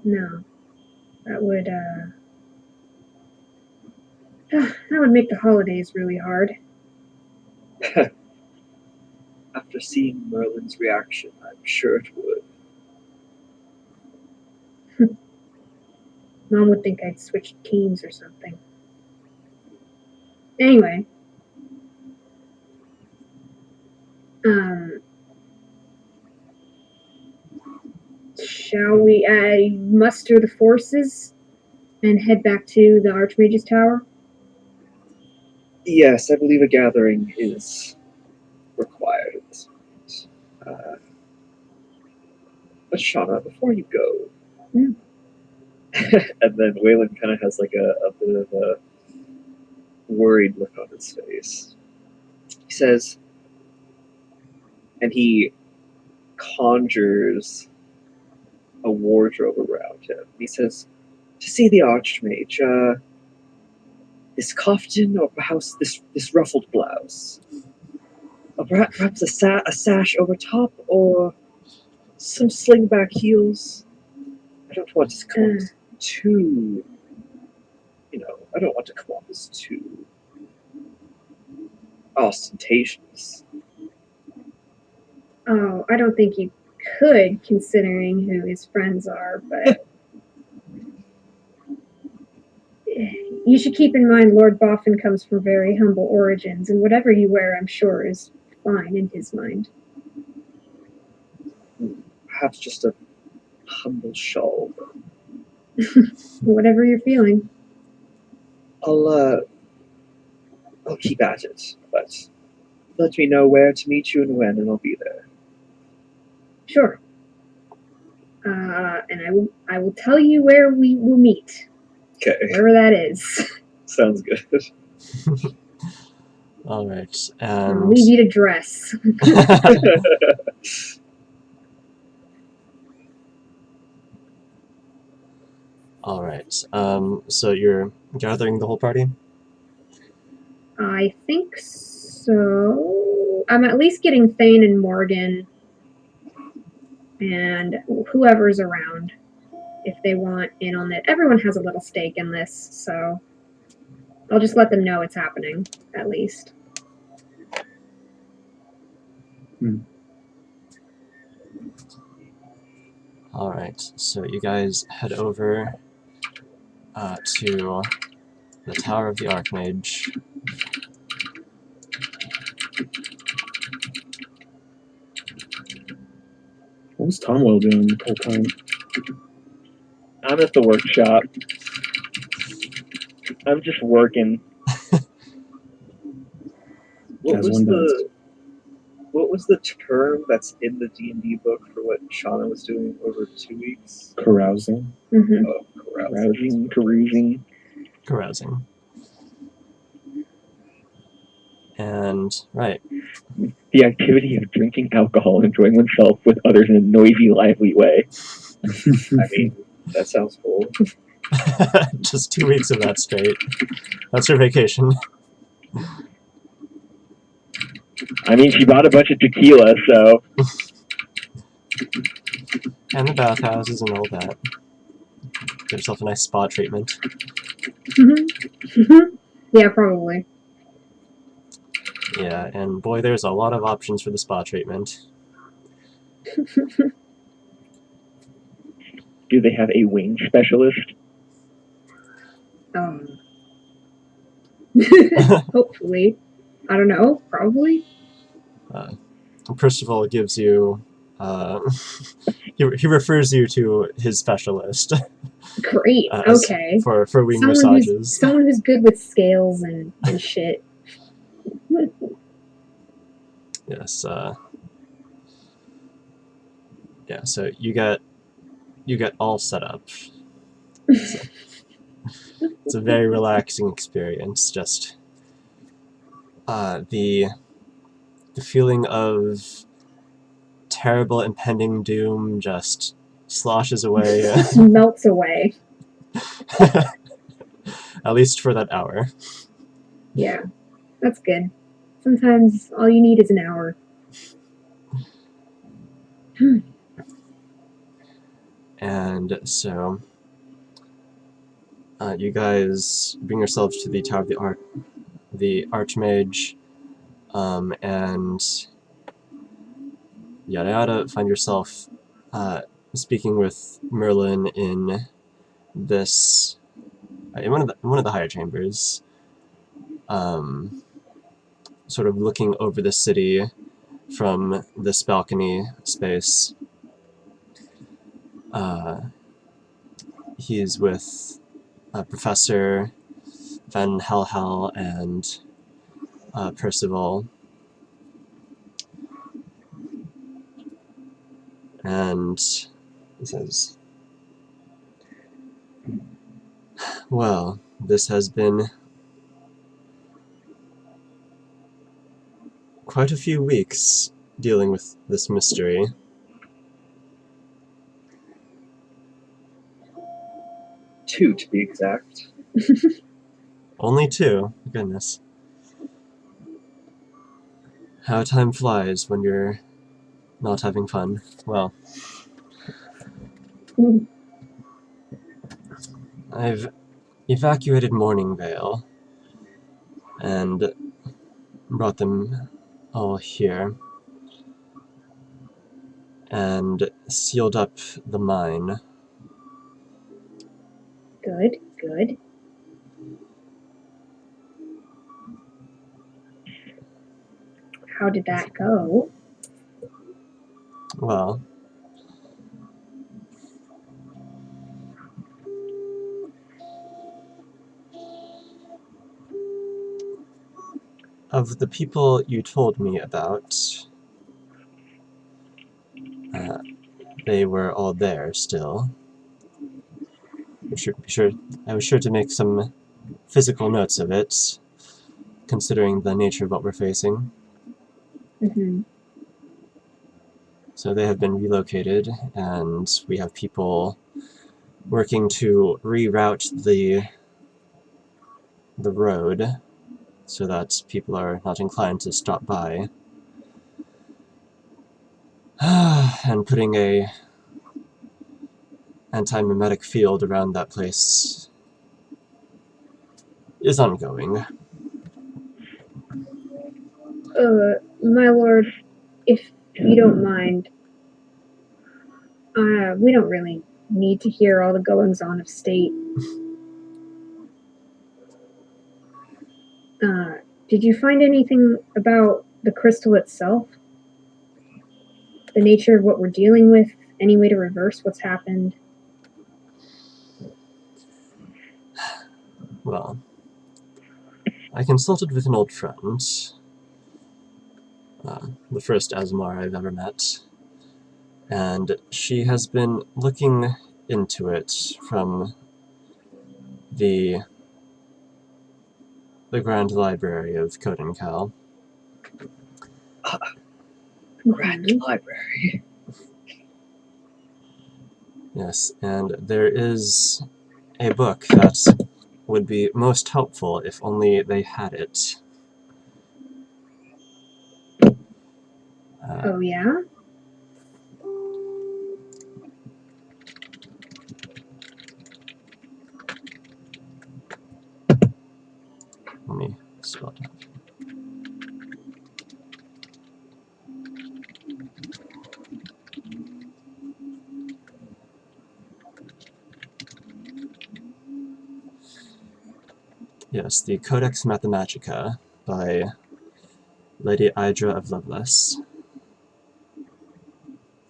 No. That would that would make the holidays really hard. After seeing Merlin's reaction, I'm sure it would. Mom would think I'd switched teams or something. Anyway. Shall we muster the forces and head back to the Archmage's Tower? Yes, I believe a gathering is required at this point. But Shauna, before you go, Hmm. and then Waylon kind of has like a bit of a worried look on his face. He says, and he conjures a wardrobe around him. He says, to see the Archmage, this kaftan, or perhaps this ruffled blouse, or perhaps a sash over top, or some slingback heels. I don't want to come off too, I don't want to come off as too ostentatious. Oh, I don't think you could, considering who his friends are, but you should keep in mind Lord Boffin comes from very humble origins, and whatever you wear, I'm sure, is fine in his mind. Perhaps just a humble shawl. Whatever you're feeling. I'll keep at it, but let me know where to meet you and when, and I'll be there. Sure. And I will tell you where we will meet. Okay, Wherever that is. sounds good. All right, I'll and leave you to dress. all right. So you're gathering the whole party. I think so. I'm at least getting Thane and Morgan and whoever's around if they want in on it. Everyone has a little stake in this, so I'll just let them know it's happening, at least. All right. So you guys head over to the Tower of the Archmage. What was Tomwell doing the whole time? I'm at the workshop. I'm just working. What As was one does. what was the term that's in the D&D book for what Shauna was doing over 2 weeks? Carousing. Mm-hmm. Oh, Carousing, carousing. Carousing. And right. The activity of drinking alcohol and enjoying oneself with others in a noisy, lively way. I mean, that sounds cool. Just 2 weeks of that straight. That's your vacation. I mean, she bought a bunch of tequila, so And the bathhouses and all that. Get yourself a nice spa treatment. Yeah, probably. Yeah, and boy, there's a lot of options for the spa treatment. do they have a wing specialist? Hopefully. I don't know. Probably. Percival gives you... he refers you to his specialist. Great. Okay. For wing Someone massages. someone who's good with scales and shit. Yes. Yeah. So you get all set up. It's a very relaxing experience. Just the feeling of terrible impending doom just sloshes away. Melts away. At least for that hour. Yeah. That's good. Sometimes all you need is an hour. And so, you guys bring yourselves to the Tower of the Archmage, and yada yada. Find yourself speaking with Merlin in this in one of the higher chambers, sort of looking over the city from this balcony space. He's with Professor Van Helhel and Percival, and he says, "Well, this has been quite a few weeks dealing with this mystery." 2 to be exact. Only 2? Goodness. How time flies when you're not having fun. Well, I've evacuated Morningvale and brought them all here and sealed up the mine. Good, good. How did that go? Well, of the people you told me about, they were all there still. I was sure to make some physical notes of it, considering the nature of what we're facing. Mm-hmm. So they have been relocated, and we have people working to reroute the road so that people are not inclined to stop by. And putting a anti-mimetic field around that place is ongoing. My lord, if you don't mind, we don't really need to hear all the goings-on of state. Did you find anything about the crystal itself? The nature of what we're dealing with? Any way to reverse what's happened? Well, I consulted with an old friend, the first Asmar I've ever met, and she has been looking into it from the Grand Library of Codencal. Grand Library. Yes, and there is a book that would be most helpful if only they had it. Oh, yeah? Let me spell it out. Yes, the Codex Mathematica by Lady Idra of Lovelace.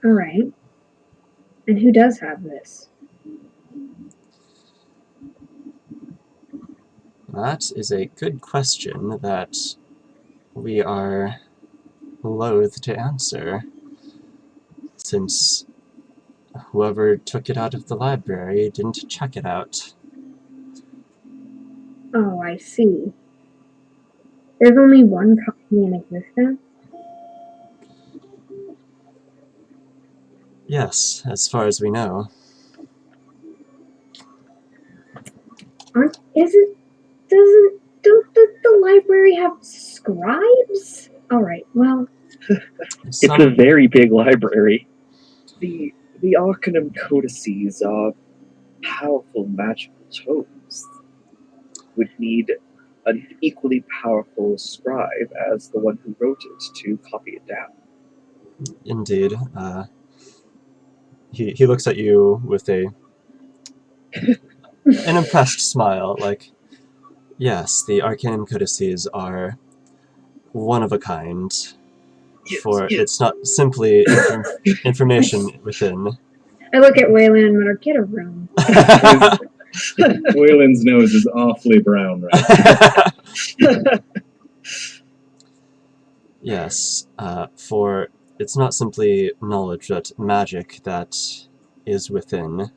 Alright. And who does have this? That is a good question that we are loath to answer, since whoever took it out of the library didn't check it out. Oh, I see. There's only one copy in existence? Yes, as far as we know. Don't the library have Scribes? Alright, well, It's a very big library. The Arcanum codices are powerful magical tomes. Would need an equally powerful scribe as the one who wrote it to copy it down. Indeed. He looks at you with an impressed smile, like, yes, the Arcanum codices are one of a kind, for it's not simply information within. I look at Waylon and mutter, get a room. Waylon's nose is awfully brown, right? Yes, for it's not simply knowledge, but magic that is within.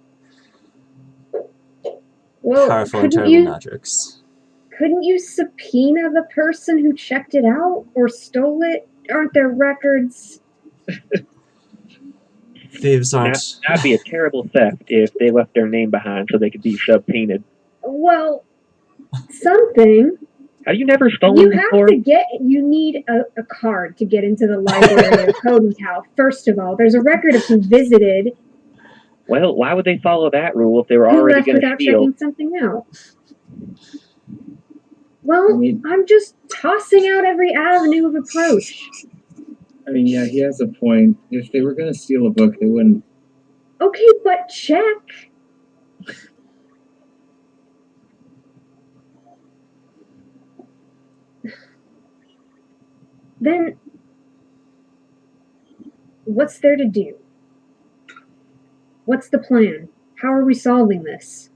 Well, Powerful and couldn't terrible magics. couldn't you subpoena the person who checked it out or stole it? Aren't there records? Thieves aren't. That'd be a terrible theft if they left their name behind so they could be subpoenaed. Well, something. Have you never stolen You before? have to you need a card to get into the library of Codencal. First of all, there's a record of who visited, Well, why would they follow that rule if they were who already left going to without steal? checking something out. Well, I mean- I'm just tossing out every avenue of approach. I mean, yeah, he has a point. If they were going to steal a book, they wouldn't. Okay, but check. Then, what's there to do? What's the plan? How are we solving this?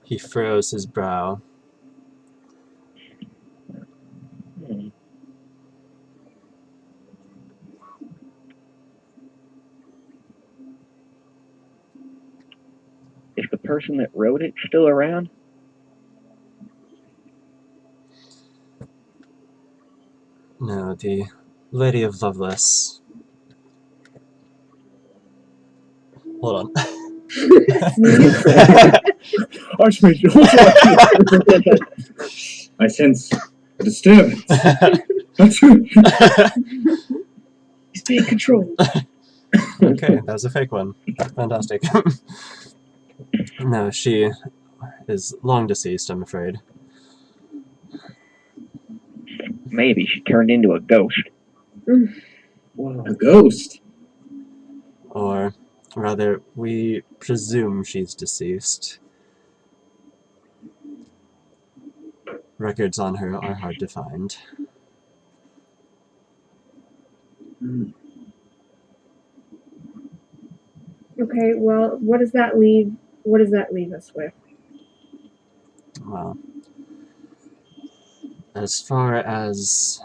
He furrows his brow. Hmm. Is the person that wrote it still around? No, the Lady of Loveless. Hold on. Archmage, I sense a disturbance. He's being controlled. Okay, that was a fake one. Fantastic. No, she is long deceased, I'm afraid. Maybe she turned into a ghost. A ghost. Or rather, we presume she's deceased. Records on her are hard to find. Okay, well, what does that leave us with? Well, as far as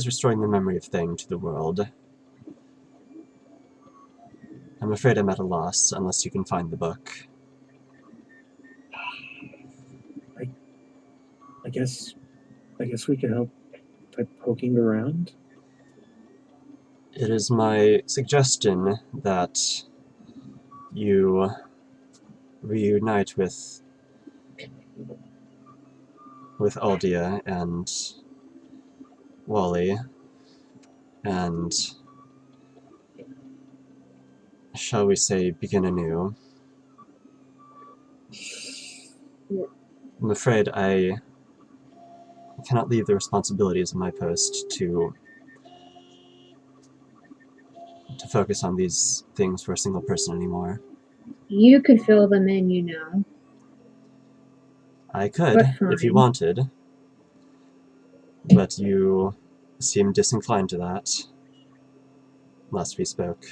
restoring the memory of Thing to the world, I'm afraid I'm at a loss unless you can find the book. I guess we can help by poking around. It is my suggestion that you reunite with Aldia and Wally, and shall we say, begin anew. I'm afraid I cannot leave the responsibilities of my post to focus on these things for a single person anymore. You could fill them in, you know. I could, But if you fine. wanted, but you seem disinclined to that last we spoke.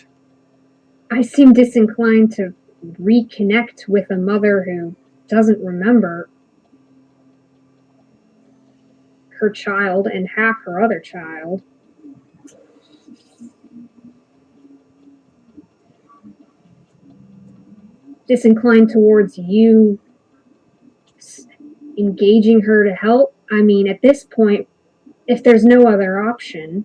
I seem disinclined to reconnect with a mother who doesn't remember her child and half her other child. Disinclined towards you engaging her to help. I mean, at this point, if there's no other option.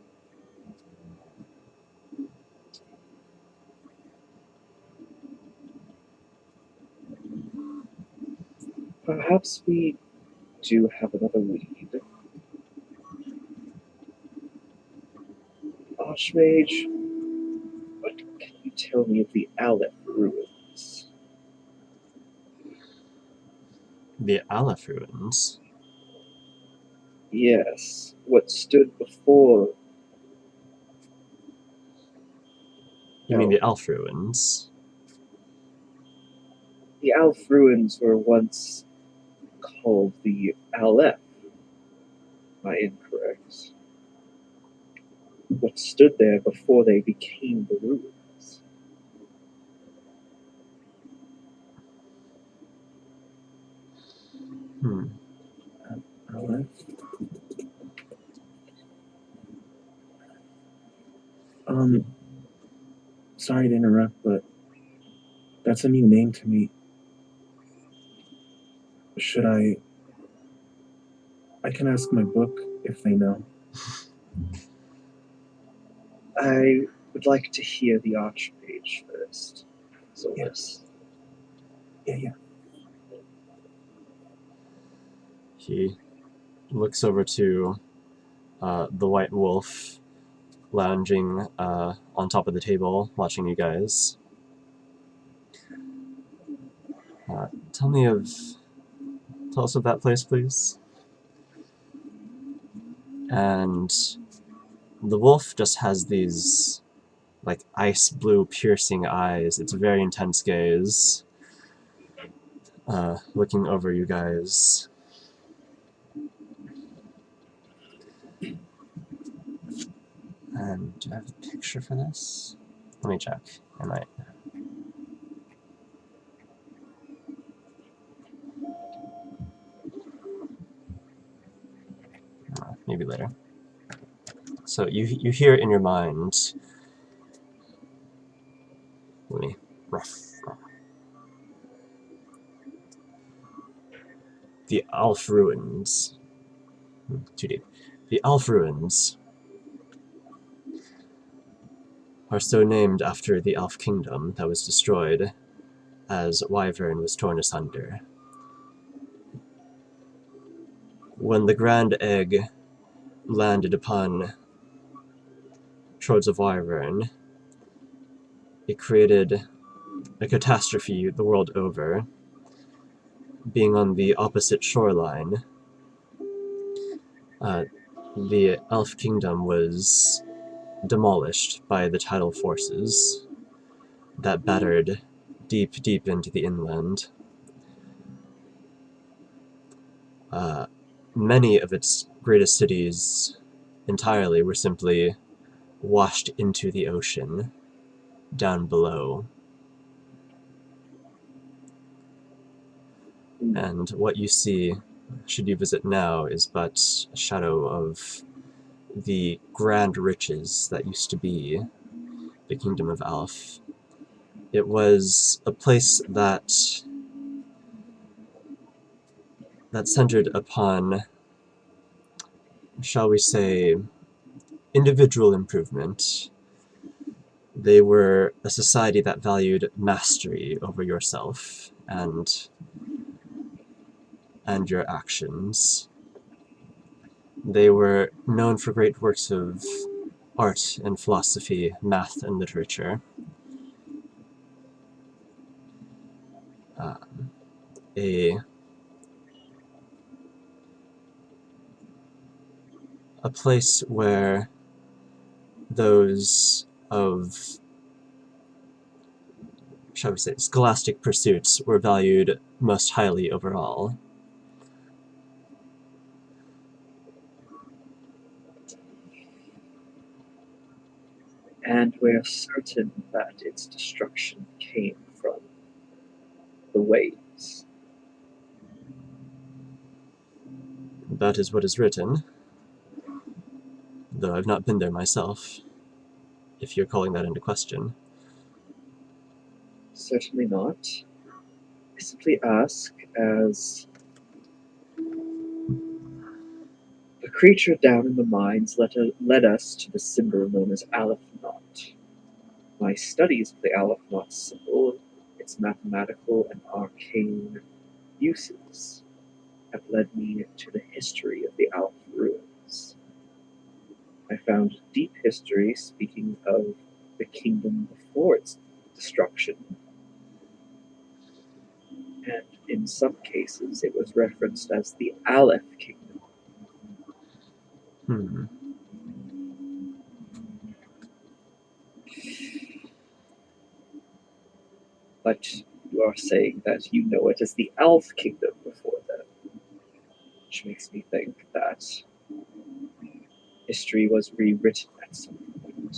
Perhaps we do have another lead. Archmage, what can you tell me of the Aleph ruins? The Aleph ruins? Yes, what stood before. You mean the Elf ruins? The Aleph ruins were once called the Aleph. Am I incorrect? What stood there before they became the ruins? Hmm. Alright. Sorry to interrupt, but that's a new name to me. Should I can ask my book if they know. I would like to hear the Archmage first. Solus. Yeah. He looks over to the White Wolf lounging on top of the table, watching you guys. Tell us of that place, please. And the wolf just has these, like, ice blue piercing eyes. It's a very intense gaze, looking over you guys. And do I have a picture for this? Let me check. I might. Maybe later. So you hear in your mind. Let me. The Alf Ruins. Too deep. The Alf Ruins are so named after the Elf Kingdom that was destroyed as Wyvern was torn asunder. When the Grand Egg landed upon Troads of Wyvern, it created a catastrophe the world over. Being on the opposite shoreline, the Elf Kingdom was demolished by the tidal forces that battered deep into the inland. Many of its greatest cities entirely were simply washed into the ocean down below. And what you see, should you visit now, is but a shadow of the grand riches that used to be the Kingdom of Alf. It was a place that centered upon, shall we say, individual improvement. They were a society that valued mastery over yourself and your actions. They were known for great works of art and philosophy, math and literature. A place where those of, shall we say, scholastic pursuits were valued most highly overall. And we're certain that its destruction came from the waves. That is what is written, though I've not been there myself, if you're calling that into question. Certainly not. I simply ask as the creature down in the mines led us to the symbol known as Alephnot. My studies of the Alephnot symbol, its mathematical and arcane uses, have led me to the history of the Alph ruins. I found deep history speaking of the kingdom before its destruction, and in some cases it was referenced as the Aleph kingdom. Hmm. But you are saying that you know it as the Alph kingdom before then, which makes me think that history was rewritten at some point.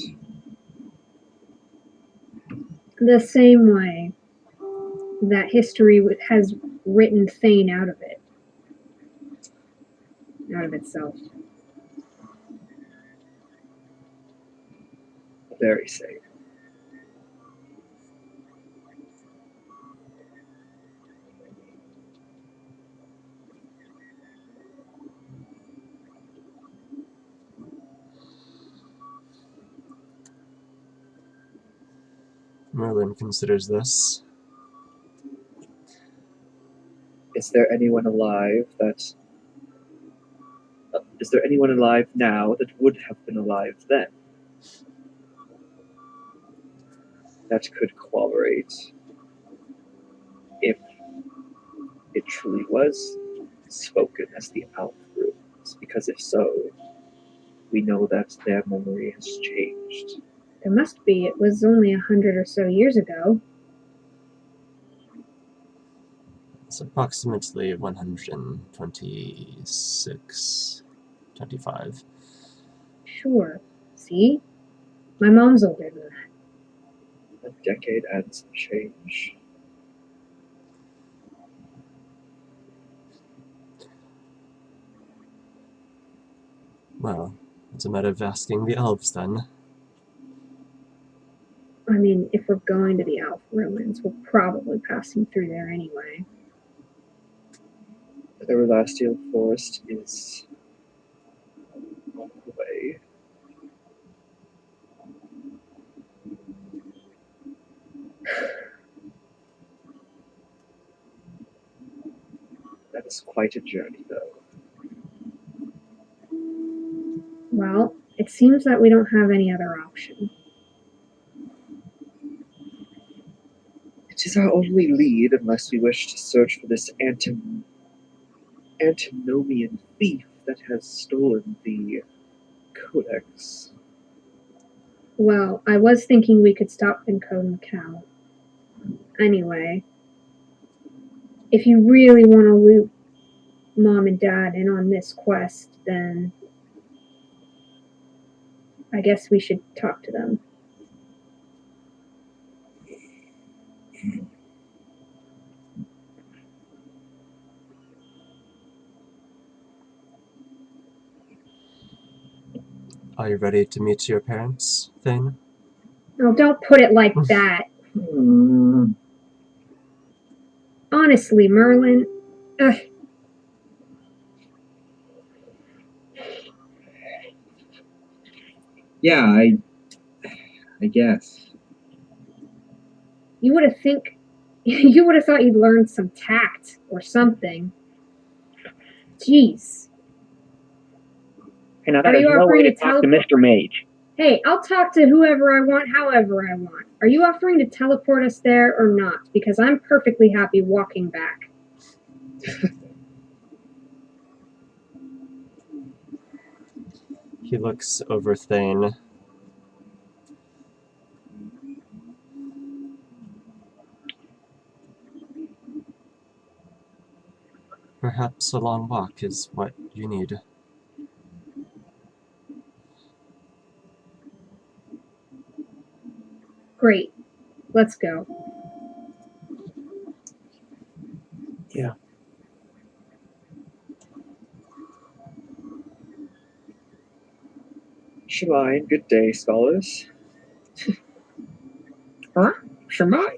The same way that history has written Thane out of it, out of itself. Very safe. Merlin considers this. Is there anyone alive now that would have been alive then? That could corroborate if it truly was spoken as the Alph ruins, because if so, we know that their memory has changed. There must be. It was only 100 or so years ago. It's approximately 126, 25. Sure. See? My mom's older than that. A decade and some change. Well, it's a matter of asking the elves then. I mean, if we're going to the Alph ruins, we're probably passing through there anyway. The Everlastial Forest is on the way. That is quite a journey, though. Well, it seems that we don't have any other option. It is our only lead unless we wish to search for this antinomian thief that has stolen the codex. Well, I was thinking we could stop in Code Macau. Anyway, if you really want to loop Mom and Dad in on this quest, then I guess we should talk to them. Are you ready to meet your parents, Thane? Oh, don't put it like that. Honestly, Merlin. Ugh. Yeah, I guess. You would have thought you'd learned some tact or something. Jeez. Hey, now Are that is you no way offering to to talk to teleport? Mr. Mage. Hey, I'll talk to whoever I want, however I want. Are you offering to teleport us there or not? Because I'm perfectly happy walking back. He looks over Thane. Perhaps a long walk is what you need. Great. Let's go. Yeah. Shemai, good day, scholars. Huh? Shemai?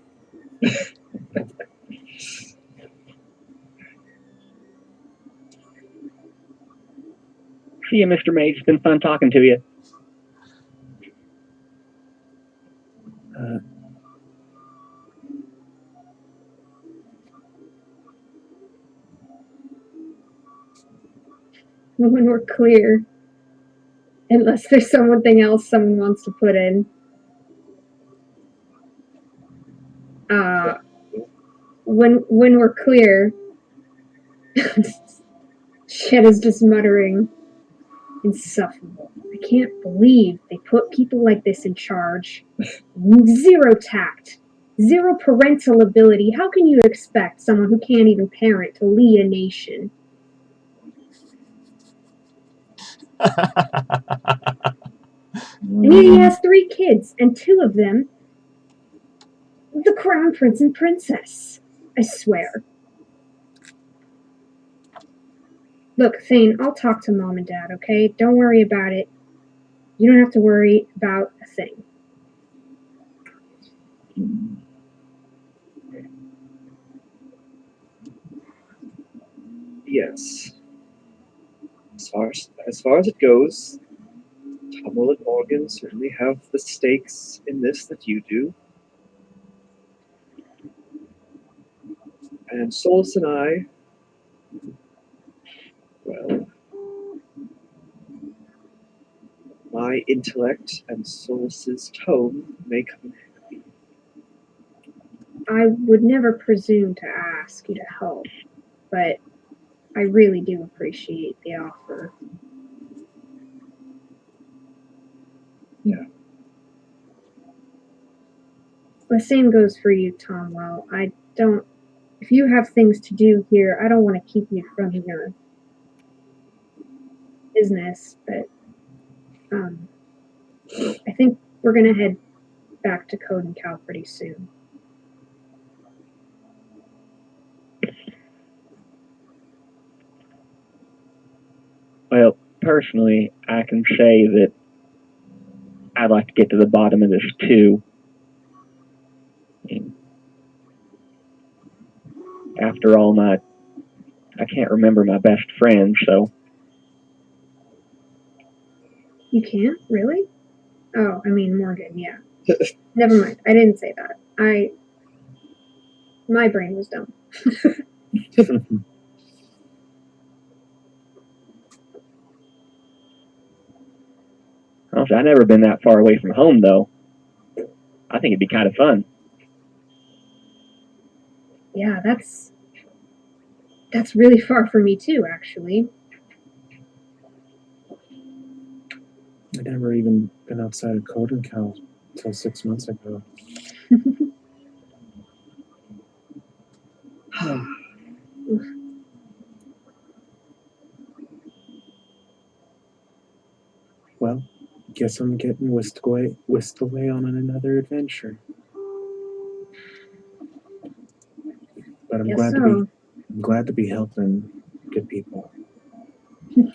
See you, Mr. Mage. It's been fun talking to you. When we're clear, unless there's something else someone wants to put in. When we're clear, Shed is just muttering, insufferable. I can't believe they put people like this in charge. Zero tact, zero parental ability. How can you expect someone who can't even parent to lead a nation? And he has 3 kids, and 2 of them, the crown prince and princess. I swear. Look, Thane, I'll talk to Mom and Dad, okay? Don't worry about it. You don't have to worry about a thing. Yes. As far as it goes, Tumble and Morgan certainly have the stakes in this that you do. And Solus and I, well, my intellect and Solus's tone may come in handy. I would never presume to ask you to help, but I really do appreciate the offer. Yeah. The same goes for you, Tomwell. If you have things to do here, I don't want to keep you from your business, but I think we're going to head back to Code and Cal pretty soon. Well, personally, I can say that I'd like to get to the bottom of this too. After all, I can't remember my best friend, so. You can't? Really? Oh, I mean, Morgan, yeah. Never mind. I didn't say that. My brain was dumb. Honestly, I've never been that far away from home, though. I think it'd be kind of fun. Yeah, that's really far for me too, actually. I'd never even been outside of Code and Cal until 6 months ago. Well, guess I'm getting whisked away on another adventure. But I'm glad to be helping good people.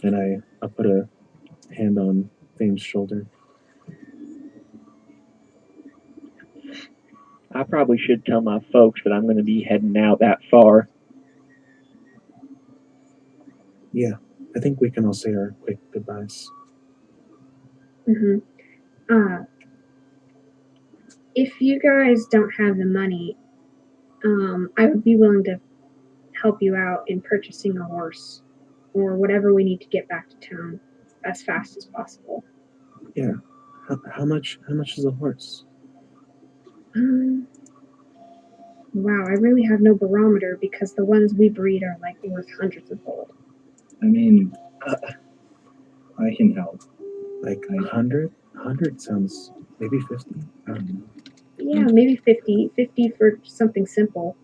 And I'll put a hand on Thane's shoulder. I probably should tell my folks that I'm going to be heading out that far. Yeah, I think we can all say our quick goodbyes. If you guys don't have the money, I would be willing to help you out in purchasing a horse or whatever we need to get back to town as fast as possible. Yeah. How much is a horse? Wow, I really have no barometer because the ones we breed are like worth hundreds of gold. I mean, I can help. Like 100? 100 sounds maybe 50. I don't know. Yeah, maybe 50. 50 for something simple.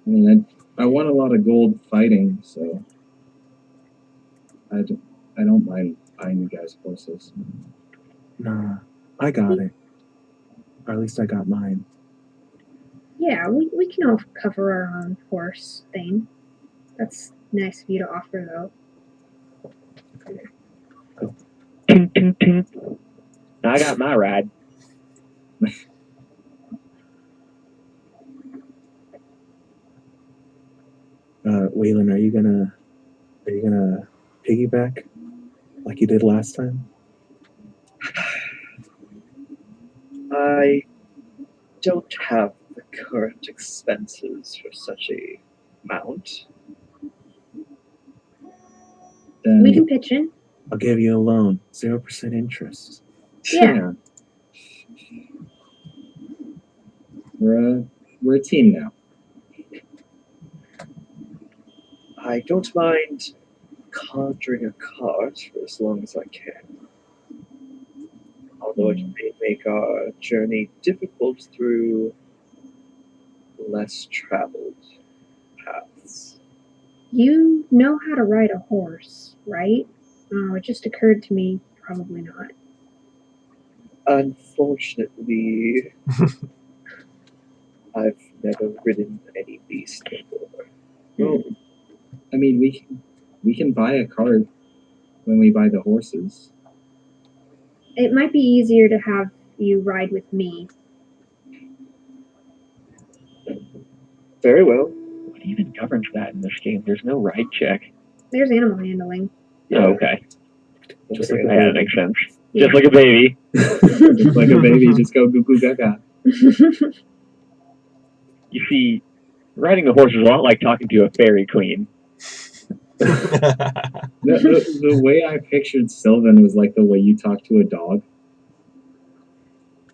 I mean, I want a lot of gold fighting, so I don't mind buying you guys horses. Nah, I got it. Or at least I got mine. Yeah, we can all cover our own horse thing. That's nice of you to offer, though. Tink, tink, tink. I got my ride. Waylon, are you gonna piggyback like you did last time? I don't have the current expenses for such a mount. Then We can pitch in. I'll give you a loan, 0% interest. Yeah. We're a team now. I don't mind conjuring a cart for as long as I can. Although it may make our journey difficult through less traveled paths. You know how to ride a horse, right? Oh, it just occurred to me, probably not. Unfortunately, I've never ridden any beast before. Well, I mean, we can buy a cart when we buy the horses. It might be easier to have you ride with me. Very well. What even governs that in this game? There's no ride check. There's animal handling. Oh, okay. Just like Yeah, that makes sense. Yeah. Just like a baby. Just like a baby, just go goo goo gaga. You see, riding a horse is a lot like talking to a fairy queen. The way I pictured Sylvan was like the way you talk to a dog.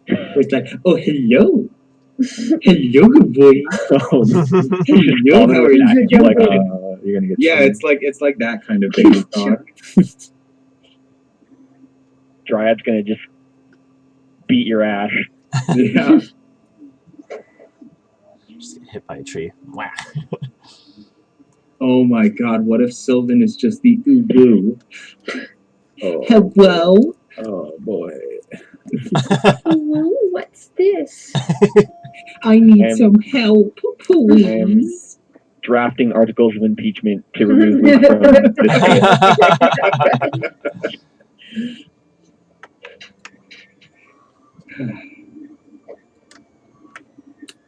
It's like, oh, hello. Hello, good boy. Oh, Hello, how are you? You're like, you're gonna get Yeah, trained. it's like that kind of baby talk. Dryad's gonna just beat your ass. Yeah. Just get hit by a tree. Whack. Oh my god, what if Sylvan is just the ubu? Oh, Hello? oh boy. Ooh, what's this? I need I'm- some help, please. Drafting articles of impeachment to remove me from this game.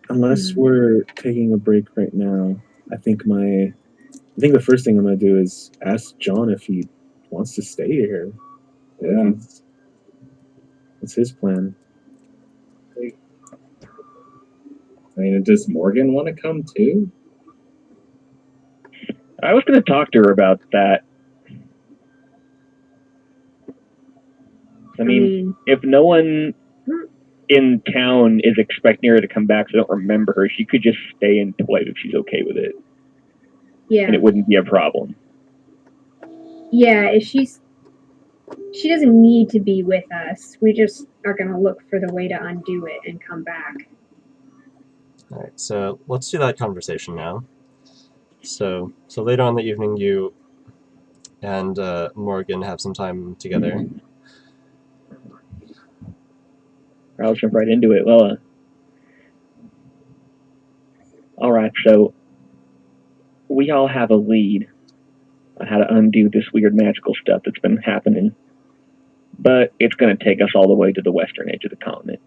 Unless we're taking a break right now, I think the first thing I'm gonna do is ask John if he wants to stay here. Yeah. What's his plan? I mean, does Morgan want to come too? I was going to talk to her about that. I mean, if no one in town is expecting her to come back, so I don't remember her, she could just stay in Twilight if she's okay with it, Yeah. and it wouldn't be a problem. Yeah, if she doesn't need to be with us. We just are going to look for the way to undo it and come back. Alright, so let's do that conversation now. So later on in the evening, you and Morgan have some time together. I'll jump right into it. Well, alright, so we all have a lead on how to undo this weird magical stuff that's been happening. But it's going to take us all the way to the western edge of the continent.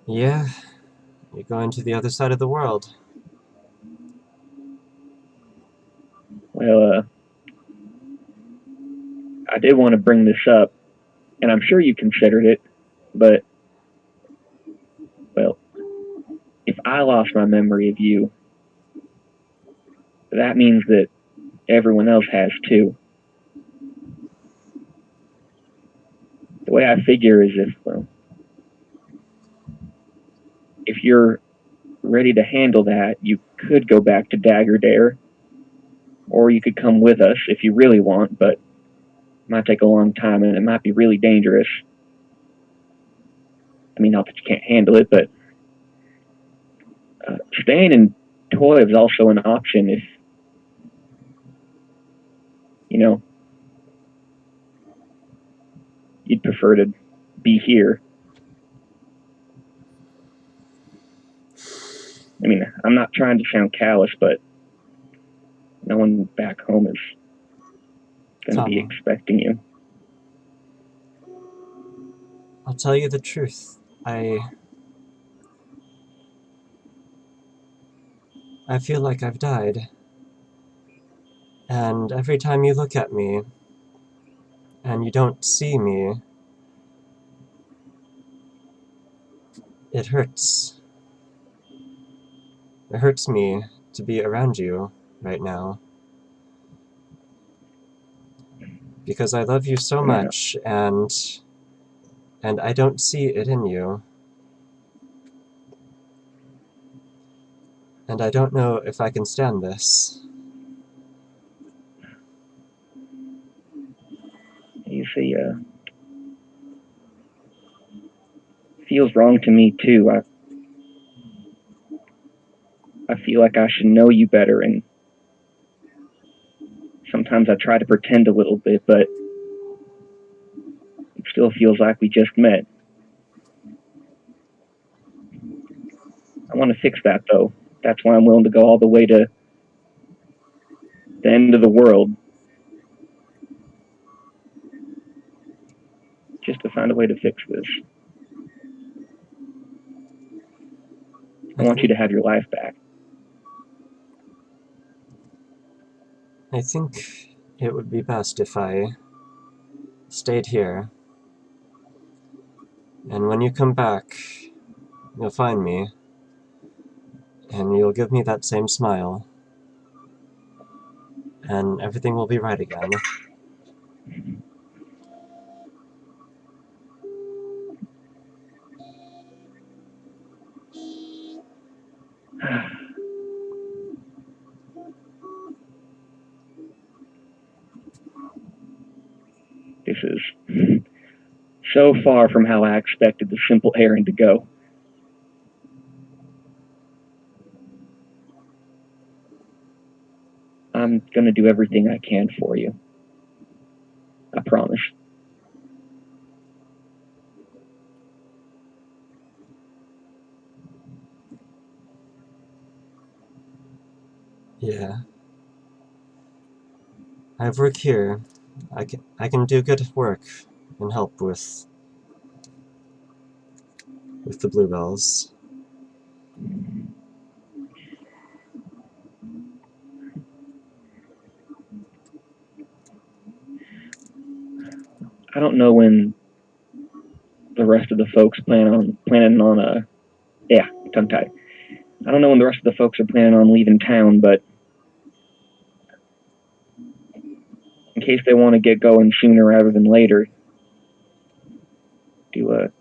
Yeah, you're going to the other side of the world. Well, I did want to bring this up, and I'm sure you considered it, but, well, if I lost my memory of you, that means that everyone else has too. The way I figure is if you're ready to handle that, you could go back to Dagger Dare, or you could come with us if you really want, but it might take a long time and it might be really dangerous. I mean, not that you can't handle it, but staying in Toy is also an option if, you'd prefer to be here. I mean, I'm not trying to sound callous, but no one back home is going to be Tom. expecting you. I'll tell you the truth. I I feel like I've died. And every time you look at me, and you don't see me, it hurts. It hurts me to be around you right now. Because I love you so much, and I don't see it in you. And I don't know if I can stand this. You see, feels wrong to me too. I feel like I should know you better, and sometimes I try to pretend a little bit, but it still feels like we just met. I want to fix that, though. That's why I'm willing to go all the way to the end of the world, just to find a way to fix this. I want you to have your life back. I think it would be best if I stayed here. And when you come back, you'll find me, and you'll give me that same smile, and everything will be right again. This is so far from how I expected the simple errand to go. I'm gonna do everything I can for you. I promise. Yeah. I work here. I can do good work and help with the bluebells. I don't know when the rest of the folks planning on tongue tied. I don't know when the rest of the folks are planning on leaving town, but in case they want to get going sooner rather than later, want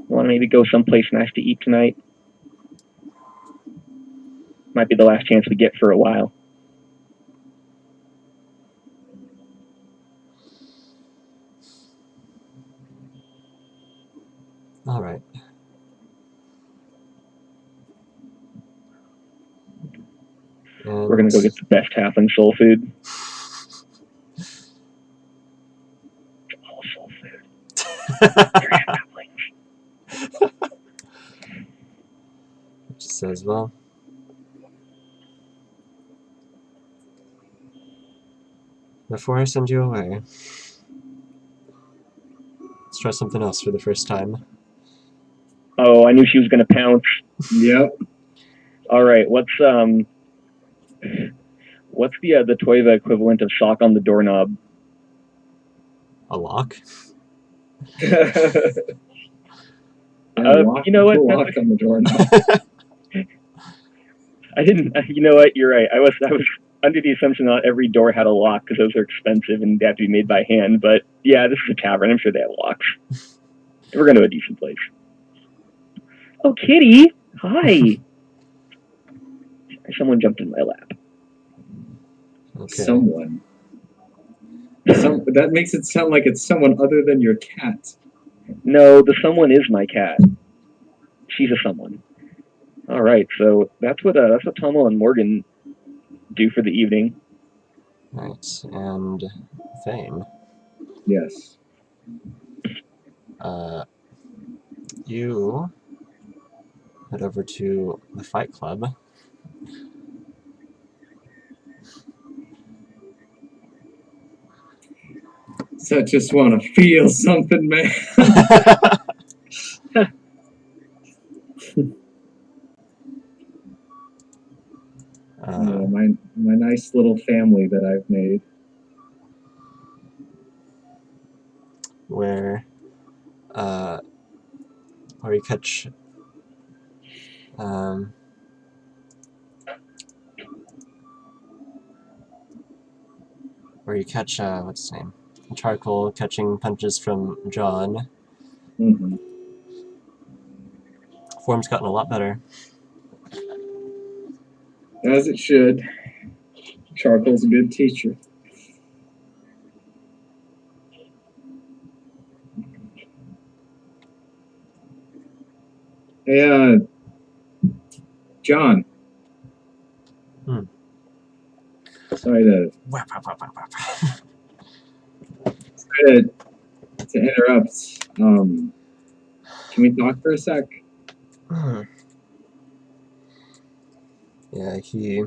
to maybe go someplace nice to eat tonight? Might be the last chance we get for a while. All right. And We're gonna go get the best halfling soul food. All soul food. She says, well, before I send you away, let's try something else for the first time. Oh, I knew she was gonna pounce. Yep. All right, what's the Toiva equivalent of sock on the doorknob? A lock? You know what? Lock on the doorknob. I didn't. You know what? You're right. I was under the assumption that every door had a lock because those are expensive and they have to be made by hand. But yeah, this is a tavern. I'm sure they have locks. We're going to a decent place. Oh, Kitty! Hi. Someone jumped in my lap. Okay. Someone. That makes it sound like it's someone other than your cat. No, the someone is my cat. She's a someone. All right, so that's what Tomo and Morgan do for the evening. Right, and Thane. Yes. You head over to the Fight Club. So I just want to feel something, man. nice little family that I've made. Where you catch what's his name? Charcoal catching punches from John. Mm-hmm. Form's gotten a lot better. As it should. Charcoal's a good teacher. Hey, John. Sorry to interrupt. Can we talk for a sec? Yeah, he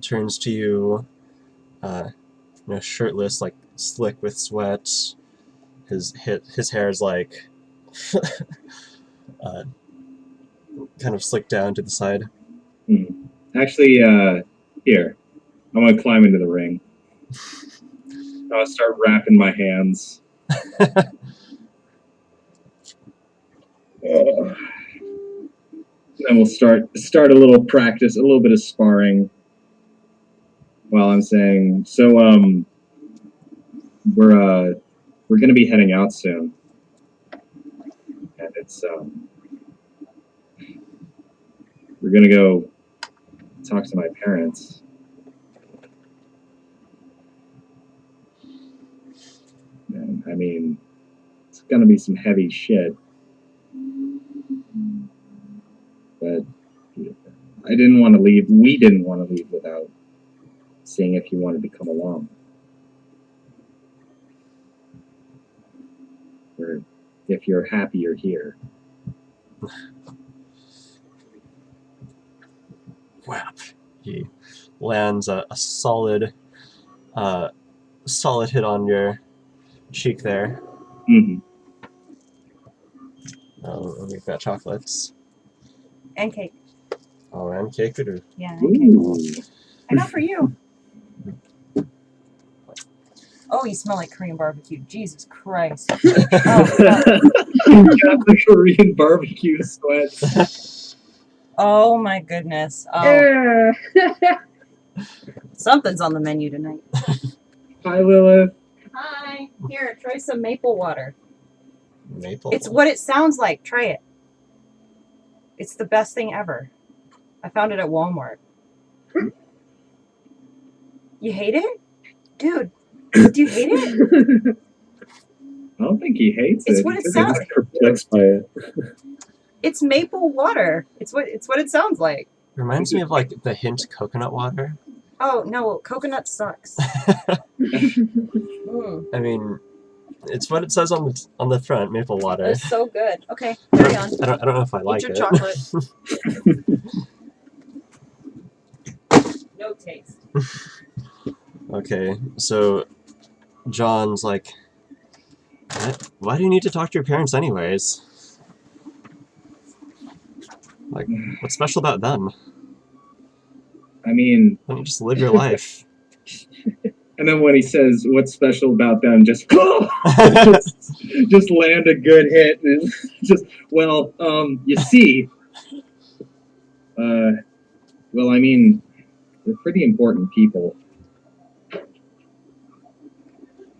turns to you, shirtless, like slick with sweat. His hair is like kind of slicked down to the side. Actually, here. I'm gonna climb into the ring. I'll start wrapping my hands. Then we'll start a little practice, a little bit of sparring. While I'm saying, so we're gonna be heading out soon, and it's we're gonna go talk to my parents. And I mean, it's gonna be some heavy shit. But I didn't want to leave. We didn't want to leave without seeing if you wanted to come along. Or if you're happy you're here. Whap! He lands a solid hit on your cheek there. Mm-hmm. We've got chocolates. And cake. Oh, and cake or Yeah, and cake. I know for you. Oh, you smell like Korean barbecue. Jesus Christ. Oh, You got the Korean barbecue sweats. oh my goodness. Oh, Ugh. something's on the menu tonight. Hi, Lilith. Hi. Here, try some maple water. maple. It's what it sounds like. Try it. It's the best thing ever. I found it at Walmart. You hate it? Dude, do you hate it? I don't think he hates it. It's what it sounds like. Perplexed by it. It's maple water. It's what it sounds like. Reminds me of like the hint coconut water. Oh no, coconut sucks. Mm, I mean, it's what it says on the front, maple water. it's so good. Okay, carry on. I don't know if I like Eat your it. chocolate. No taste. Okay, so John's like, why do you need to talk to your parents anyways? Like, what's special about them? I mean, Why don't you just live your life? and then when he says what's special about them, just just land a good hit and just you see, well, I mean, they're pretty important people,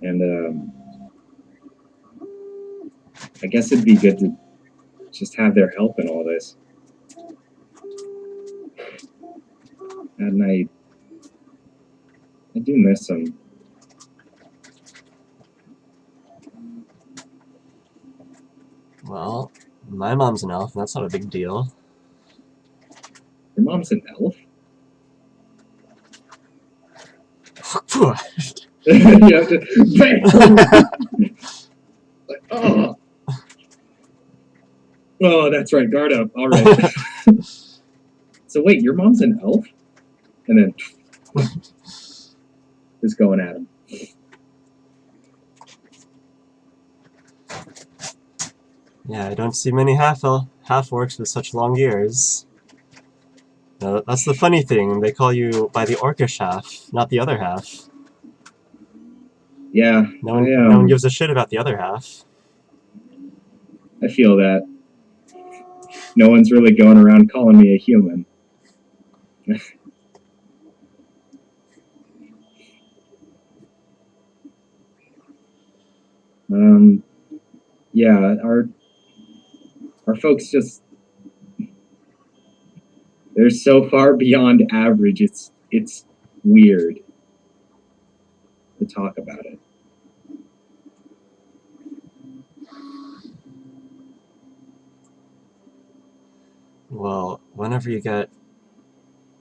and I guess it'd be good to just have their help in all this. And I do miss them. Well, my mom's an elf, and that's not a big deal. Your mom's an elf? You have to bam! Like, oh. Oh, that's right. Guard up. All right. So wait, your mom's an elf? And then just going at him. Yeah, I don't see many half-orcs with such long ears. That's the funny thing. They call you by the orcish half, not the other half. Yeah, No one gives a shit about the other half. I feel that. No one's really going around calling me a human. Yeah, our folks just, they're so far beyond average. It's weird to talk about it. Well, whenever you get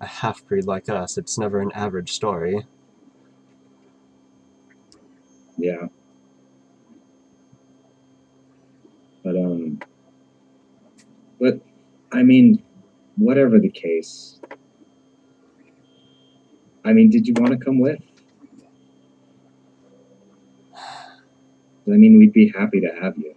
a half-breed like us, it's never an average story. Yeah. But I mean, whatever the case. I mean, did you want to come with? I mean, we'd be happy to have you.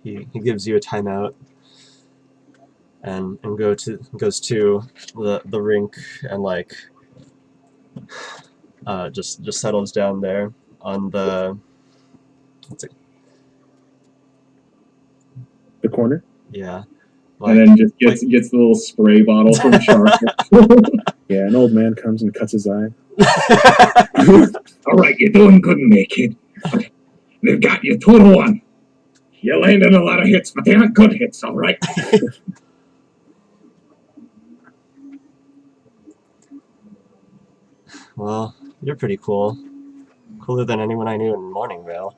He gives you a timeout and goes to the rink and like just settles down there on the The corner? yeah. And then just gets the little spray bottle from Charcoal. Yeah, an old man comes and cuts his eye. All right, you're doing good, naked. They've got you 2-1. You're landing a lot of hits, but they aren't good hits, all right? Well, you're pretty cool. Cooler than anyone I knew in Morningvale.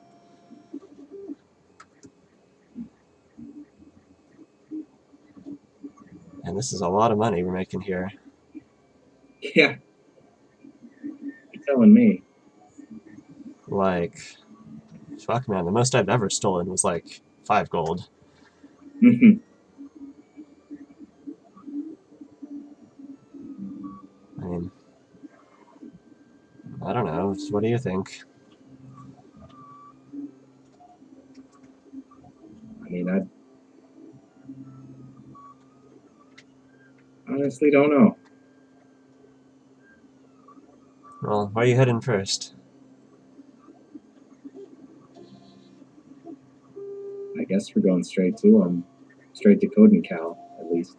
And this is a lot of money we're making here. Yeah. You're telling me. Like, fuck man, the most I've ever stolen was like 5 gold. Mm-hmm. I mean, I don't know. What do you think? I mean, I honestly don't know. Well, where are you heading first? I guess we're going straight to Code and Cal, at least.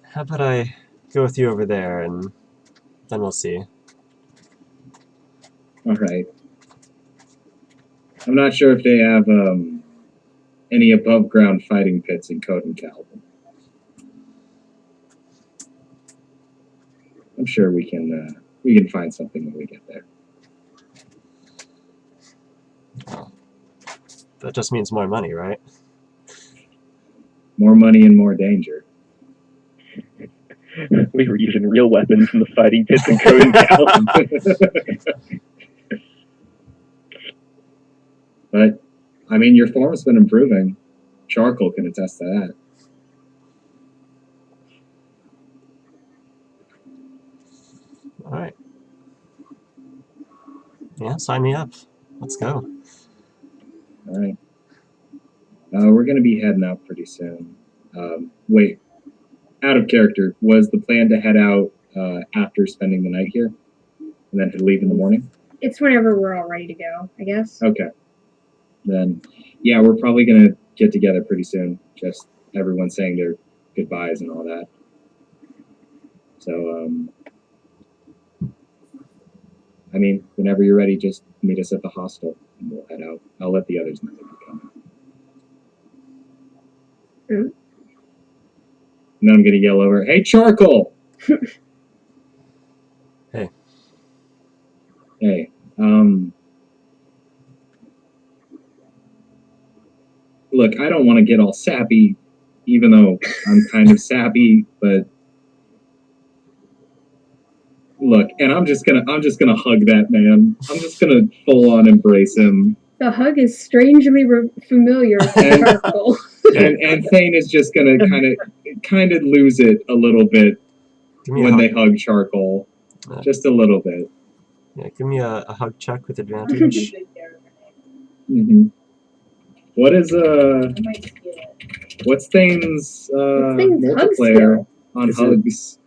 How about I go with you over there and then we'll see. All right. I'm not sure if they have any above ground fighting pits in Code and Cal. I'm sure we can find something when we get there. That just means more money, right? More money and more danger. We were using real weapons in the fighting pits in Code and Cal. But, I mean, your form's been improving. Charcoal can attest to that. Alright. Yeah, sign me up. Let's go. All right. We're going to be heading out pretty soon. Wait, out of character, was the plan to head out after spending the night here? And then to leave in the morning? It's whenever we're all ready to go, I guess. Okay. Then, yeah, we're probably going to get together pretty soon. Just everyone saying their goodbyes and all that. So, I mean, whenever you're ready, just meet us at the hostel and we'll head out. I'll let the others know that you're coming. Mm. And then I'm going to yell over, "Hey, Charcoal!" Hey. Hey, look, I don't want to get all sappy, even though I'm kind of sappy, but look, and I'm just gonna hug that man. I'm just gonna full on embrace him. The hug is strangely familiar to charcoal. and Thane is just gonna kind of lose it a little bit Give me when a they hug. hug charcoal, just a little bit. Yeah, give me a hug check with advantage. Mm-hmm. What is what's Thane's What's Thane's hug multiplayer skill? on Is it- hugs?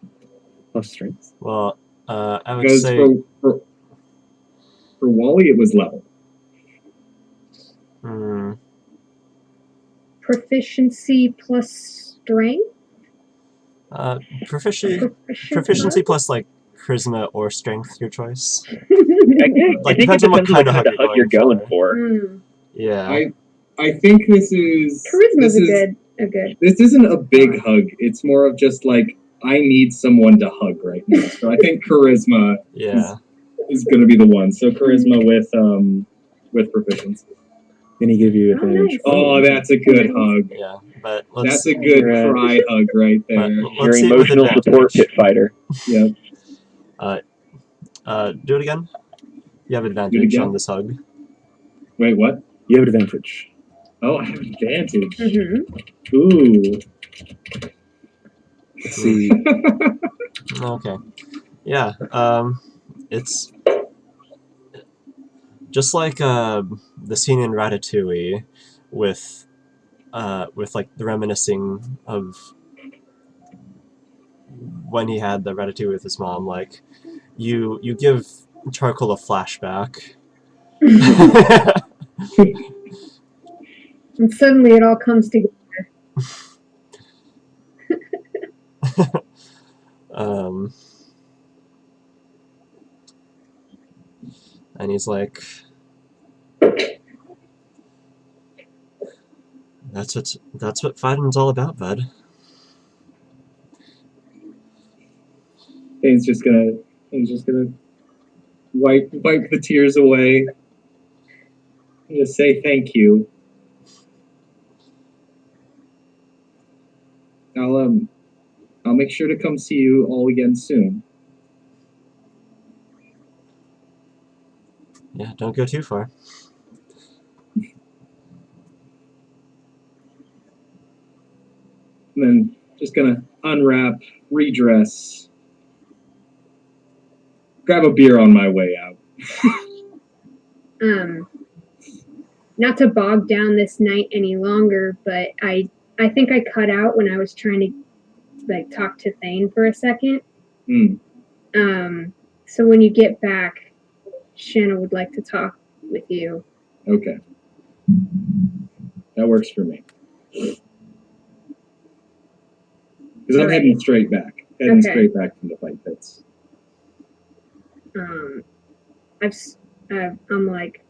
Plus strength. Well, I would Because say for Wally it was level. Proficiency plus strength? proficiency plus like charisma or strength, your choice. I think depends it on what depends on kind the of kind of hug you're going for. Hmm. Yeah. I think this is Charisma's a good. This isn't a big hug. It's more of just like I need someone to hug right now. So I think charisma Yeah. is going to be the one. So charisma with proficiency. Can he give you Oh, advantage? nice. Oh, that's a good hug. Yeah. But let's That's a good You're, cry hug right but there. Your let's see it with emotional support advantage. pit fighter. Yep. Do it again. You have Do it advantage again? on this hug. Wait, what? You have advantage. Oh, I have advantage. Mm-hmm. Ooh. Let's see. Okay. Yeah. It's just like the scene in Ratatouille with like the reminiscing of when he had the Ratatouille with his mom. Like you give charcoal a flashback. And suddenly it all comes together. And he's like, that's what fighting's all about, bud. He's just gonna wipe the tears away. And just say thank you. I'll make sure to come see you all again soon. Yeah, don't go too far. And then just gonna unwrap, redress, grab a beer on my way out. Not to bog down this night any longer, but I think I cut out when I was trying to like talk to Thane for a second. So when you get back, Shanna would like to talk with you. Okay. That works for me. Because I'm heading straight back. Straight back from the fight pits. I'm like,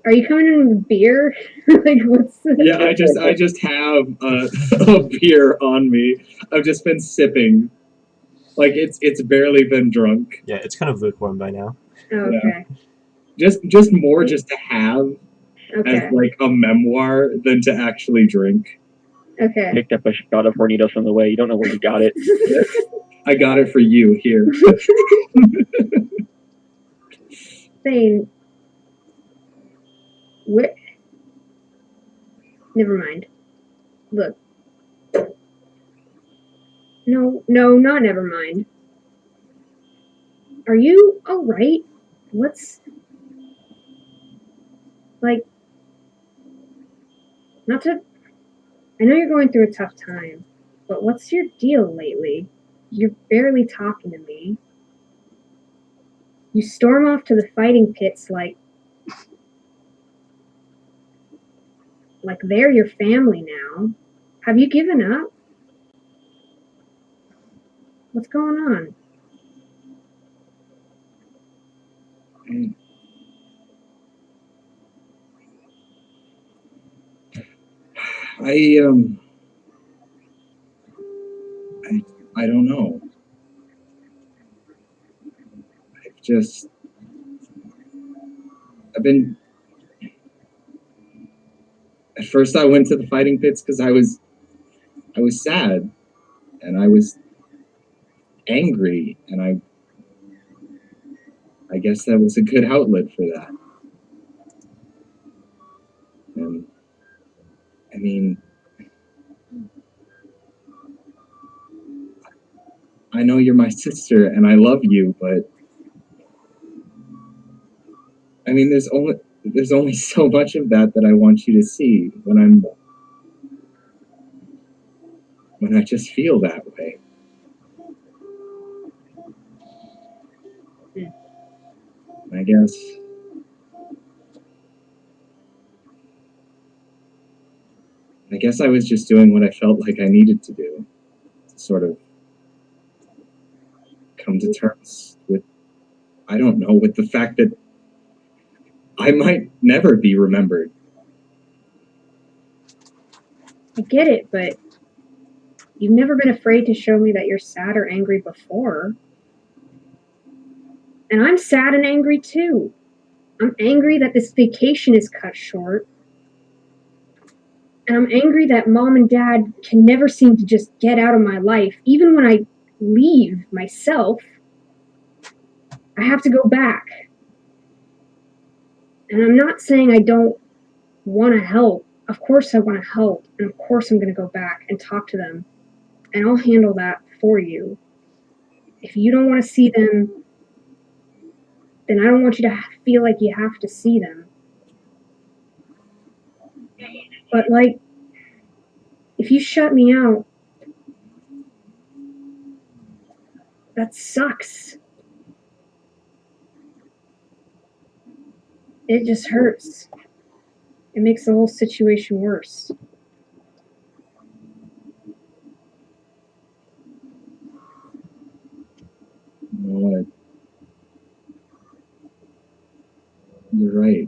are you coming in with beer? Like, what's the... Yeah, I just have a beer on me. I've just been sipping. Like it's barely been drunk. Yeah, it's kind of lukewarm by now. Oh, okay. Yeah. Just more just to have as like a memoir than to actually drink. Okay. Picked up a shot of Hornitos on the way. You don't know where you got it. I got it for you here. Thane, where? Never mind. Look. No, not never mind. Are you all right? What's like? Not to. I know you're going through a tough time, but what's your deal lately? You're barely talking to me. You storm off to the fighting pits like they're your family now. Have you given up? What's going on? I don't know. I've been. At first, I went to the fighting pits because I was sad, and I was angry, and I guess that was a good outlet for that. And I mean, I know you're my sister and I love you, but I mean, there's only so much of that I want you to see when I just feel that way. I guess I was just doing what I felt like I needed to do to sort of come to terms with, I don't know, with the fact that I might never be remembered. I get it, but you've never been afraid to show me that you're sad or angry before. And I'm sad and angry too. I'm angry that this vacation is cut short. And I'm angry that mom and dad can never seem to just get out of my life. Even when I leave myself, I have to go back. And I'm not saying I don't want to help. Of course I want to help. And of course I'm going to go back and talk to them. And I'll handle that for you. If you don't want to see them, then I don't want you to feel like you have to see them. But like, if you shut me out, that sucks. It just hurts. It makes the whole situation worse. You know what? You're right.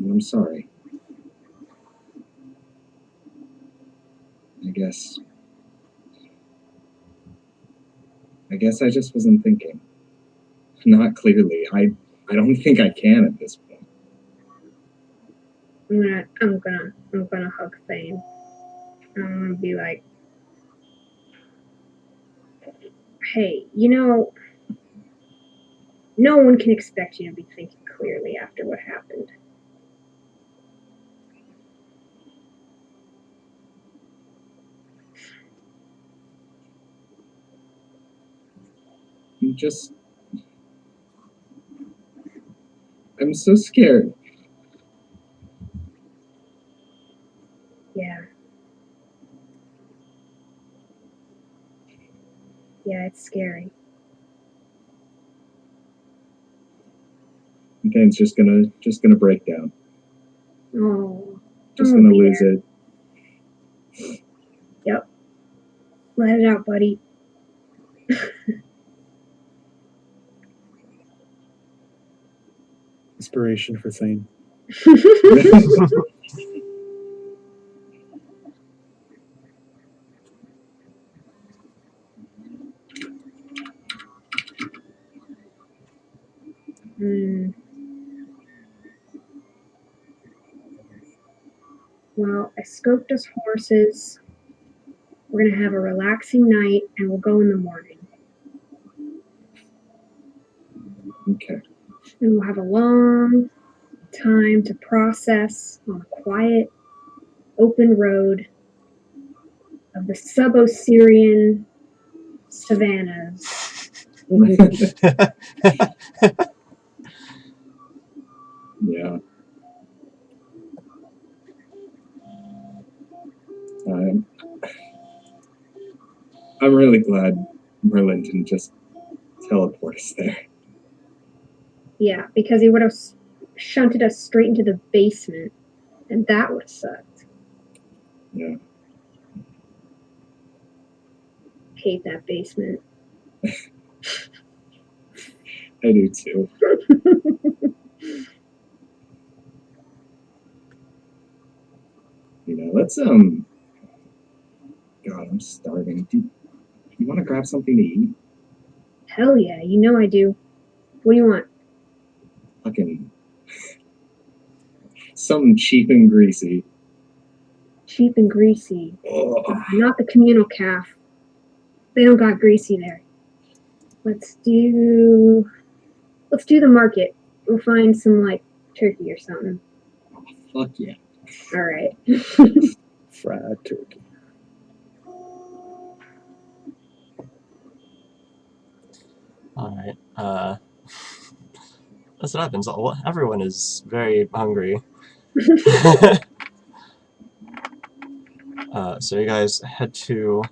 I'm sorry. I guess I just wasn't thinking. Not clearly. I don't think I can at this point. I'm gonna hug Thane. I'm gonna be like, hey, no one can expect you to be thinking clearly after what happened. I'm so scared. Yeah. Yeah, it's scary. And Thane's just gonna break down. Oh. Just gonna lose it. Yep. Let it out, buddy. Inspiration for Thane. Well, I scoped us horses. We're gonna have a relaxing night, and we'll go in the morning. Okay. And we'll have a long time to process on a quiet, open road of the sub-Osirian savannas. Yeah. I'm really glad Merlin didn't just teleport us there. Yeah, because he would have shunted us straight into the basement, and that would have sucked. Yeah. Hate that basement. I do too. Let's God, I'm starving. Do you want to grab something to eat? Hell yeah, I do. What do you want? Fucking something cheap and greasy. Cheap and greasy. Oh. Not the communal calf. They don't got greasy there. Let's do the market. We'll find some turkey or something. Fuck yeah. All right. Fried turkey. Alright. That's what happens. Everyone is very hungry. So you guys head to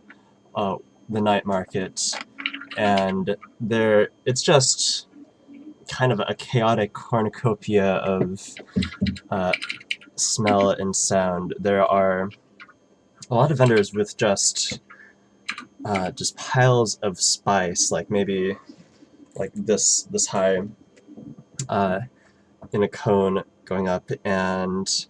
the night market, and it's just kind of a chaotic cornucopia of smell and sound. There are a lot of vendors with just piles of spice, like maybe like this high in a cone going up, and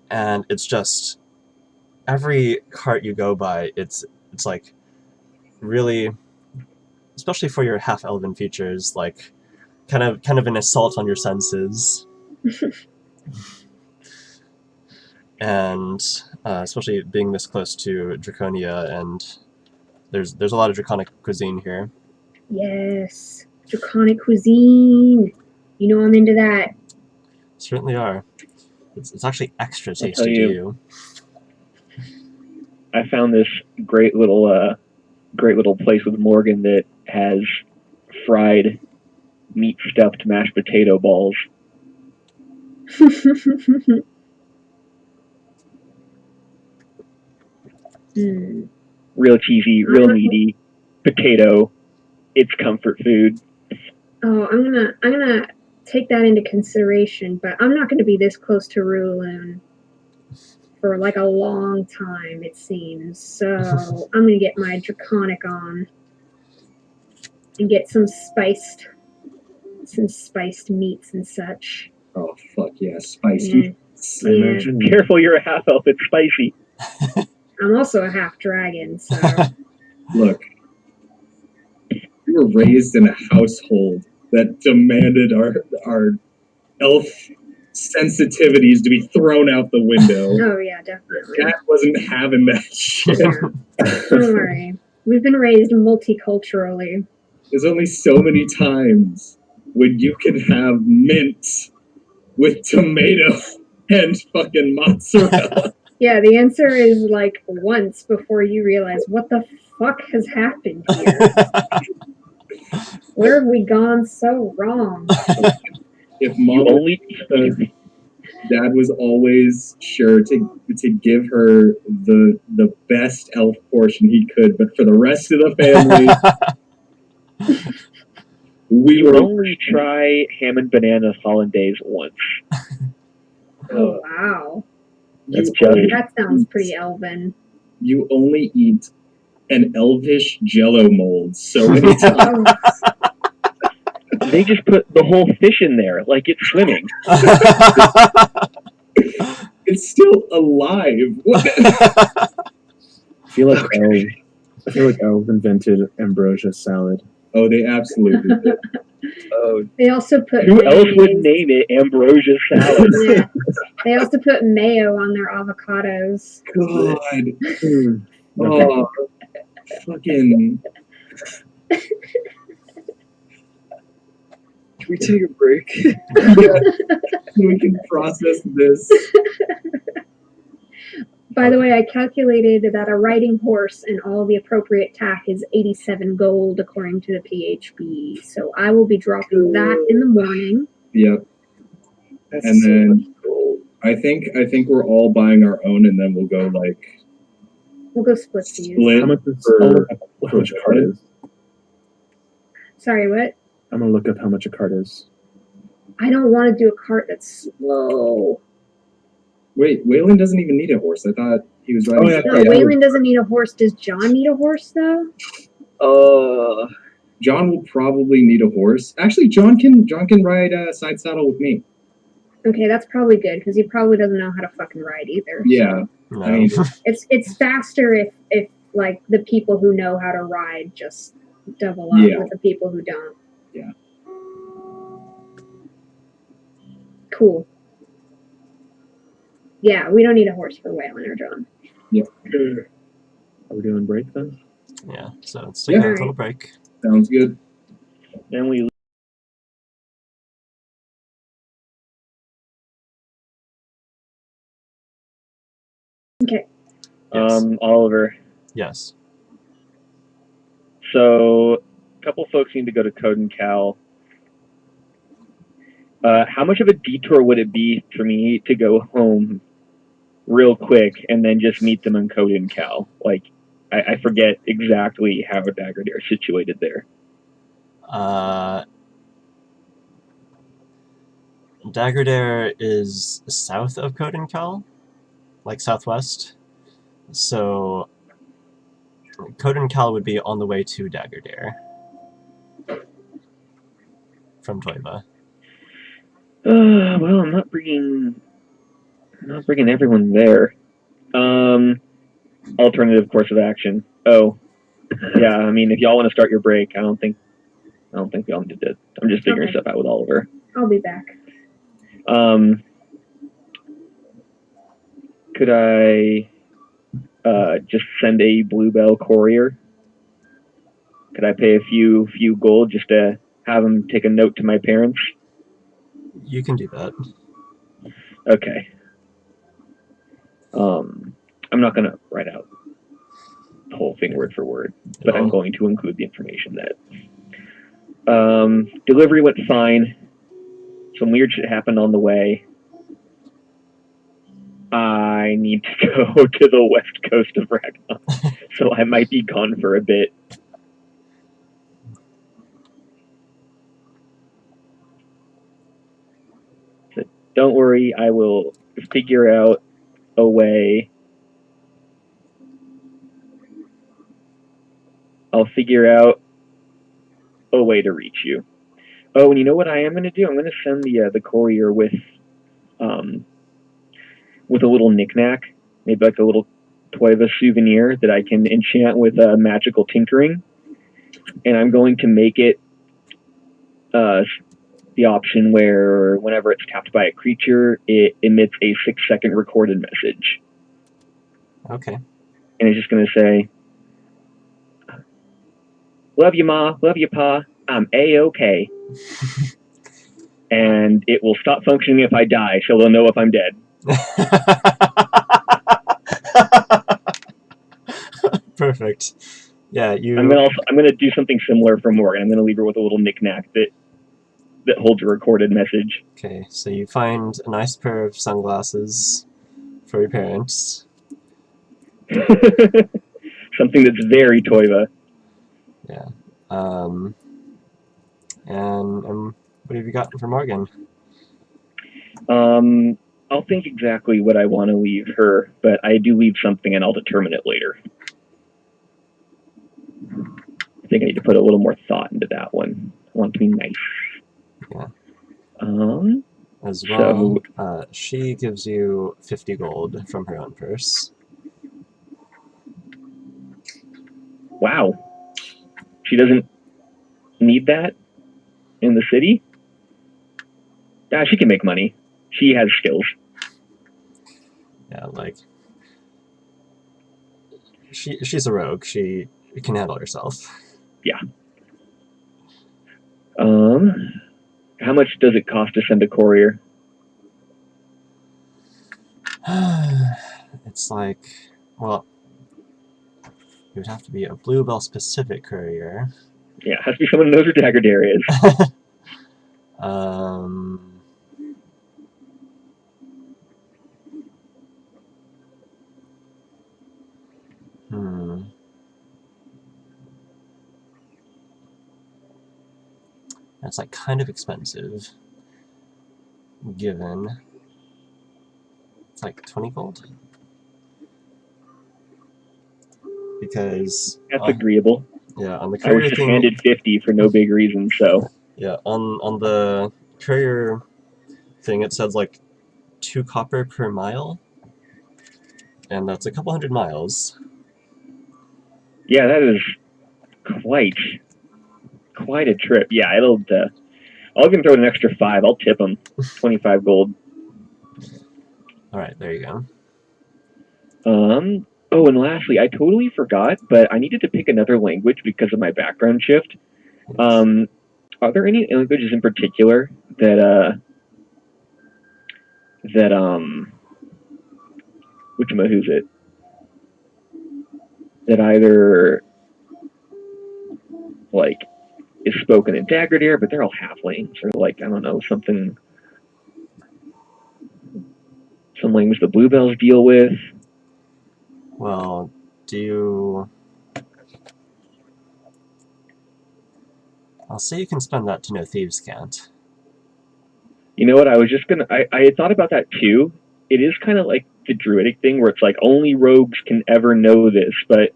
and it's just every cart you go by, it's like really, especially for your half elven features, like kind of an assault on your senses. And especially being this close to Draconia, and there's a lot of draconic cuisine here. Yes, draconic cuisine. You know I'm into that. Certainly are. It's actually extra tell tasty to you. you. I found this great little place with Morgan that has fried meat stuffed mashed potato balls. Mm. Real cheesy, real meaty potato. It's comfort food. Oh, I'm gonna take that into consideration, but I'm not gonna be this close to Rulun for like a long time, it seems. So I'm gonna get my draconic on and get some spiced meats and such. Oh fuck yeah, spicy. I Yeah. imagine. Careful, you're a half elf. It's spicy. I'm also a half dragon, so Look, we were raised in a household that demanded our elf sensitivities to be thrown out the window. oh yeah, definitely. Cat wasn't having that shit. Yeah. Don't worry. We've been raised multiculturally. There's only so many times when you can have mint with tomato and fucking mozzarella. Yeah, the answer is like once before you realize what the fuck has happened here. Where have we gone so wrong? If You mom only Dad was always sure to give her the best elf portion he could, but for the rest of the family, we you were only try ham and banana hollandaise once. Oh wow. you, That sounds pretty elven. you only eat an elvish jello mold so many times. Oh, They just put the whole fish in there like it's swimming. It's still alive. I feel like elves invented ambrosia salad. Oh, they absolutely did. Oh, they also put Who else would mayonnaise. name it ambrosia salad? Yeah. They also put mayo on their avocados. God. Oh, fucking. can we take a break? Yeah, we can process this. By the way, I calculated that a riding horse and all the appropriate tack is 87 gold according to the PHB. So I will be dropping that in the morning. Yep. That's And so then- much gold. I think we're all buying our own, and then we'll go like We'll go split these. split. How much is For- how much a cart is? Sorry, what? I'm gonna look up how much a cart is. I don't want to do a cart that's slow. Wait, Waylon doesn't even need a horse. I thought he was riding. Oh, yeah. No, Waylon doesn't need a horse. Does John need a horse though? John will probably need a horse. Actually, John can ride side saddle with me. Okay, that's probably good because he probably doesn't know how to fucking ride either. Yeah, No. I mean, It's faster if like the people who know how to ride just double up Yeah. with the people who don't. Yeah. Cool. Yeah, we don't need a horse for Waylon or John. Are we doing break then? Yeah, so let's take Yeah. a little break. Sounds good. Then we Okay. Yes. Oliver. Yes. So, a couple folks need to go to Code and Cal. How much of a detour would it be for me to go home real quick and then just meet them in Code and Cal? Like, I forget exactly how Dagger Dare is situated there. Dagger Dare is south of Coden Cal, like southwest. So Coden Cal would be on the way to Dagger Dare from Toiva. Well, I'm not bringing everyone there. Alternative course of action. Oh, yeah. I mean, if y'all want to start your break, I don't think y'all need to. I'm just figuring Okay. stuff out with Oliver. I'll be back. Could I just send a Bluebell courier? Could I pay a few gold just to have him take a note to my parents? You can do that. Okay. I'm not gonna write out the whole thing word for word, but I'm going to include the information that delivery went fine. Some weird shit happened on the way. I need to go to the west coast of Ragnoth, so I might be gone for a bit. So don't worry, I will figure out a way. I'll figure out a way to reach you. Oh, and you know what I am going to do? I'm going to send the courier with a little knickknack, maybe like a little Toiva souvenir that I can enchant with magical tinkering, and I'm going to make it the option where whenever it's tapped by a creature, it emits a 6-second recorded message. Okay. And it's just going to say, "Love you, Ma. Love you, Pa. I'm A-OK." And it will stop functioning if I die, so they'll know if I'm dead. Perfect. Yeah, you. I'm gonna do something similar for Morgan. I'm gonna leave her with a little knickknack that holds a recorded message. Okay, so you find a nice pair of sunglasses for your parents. Something that's very Toiva. Yeah. And what have you got for Morgan? I'll think exactly what I want to leave her, but I do leave something and I'll determine it later. I think I need to put a little more thought into that one. I want it to be nice. Yeah. As well, she gives you 50 gold from her own purse. Wow. She doesn't need that in the city? She can make money. She has skills. Yeah, like she's a rogue. She can handle herself. Yeah. How much does it cost to send a courier? It's like, well, it would have to be a Bluebell specific courier. Yeah, it has to be someone who knows where Dagger Dare is. That's like kind of expensive, given it's like 20 gold. Because that's agreeable. Yeah, on the I was courier just thing, handed 50 for no big reason, so. Yeah, on the courier thing, it says like 2 copper per mile, and that's a couple hundred miles. Yeah, that is quite a trip. Yeah, I'll give him throw an extra 5. I'll tip him 25 gold. All right, there you go. Oh, and lastly, I totally forgot, but I needed to pick another language because of my background shift. Are there any languages in particular that who's it? That either like is spoken in Daggerdair, but they're all halflings, or like I don't know some language the Bluebells deal with. Well, do you... I'll say you can spend that to know Thieves Can't. You know what? I was just gonna. I had thought about that too. It is kind of like the druidic thing where it's like only rogues can ever know this, but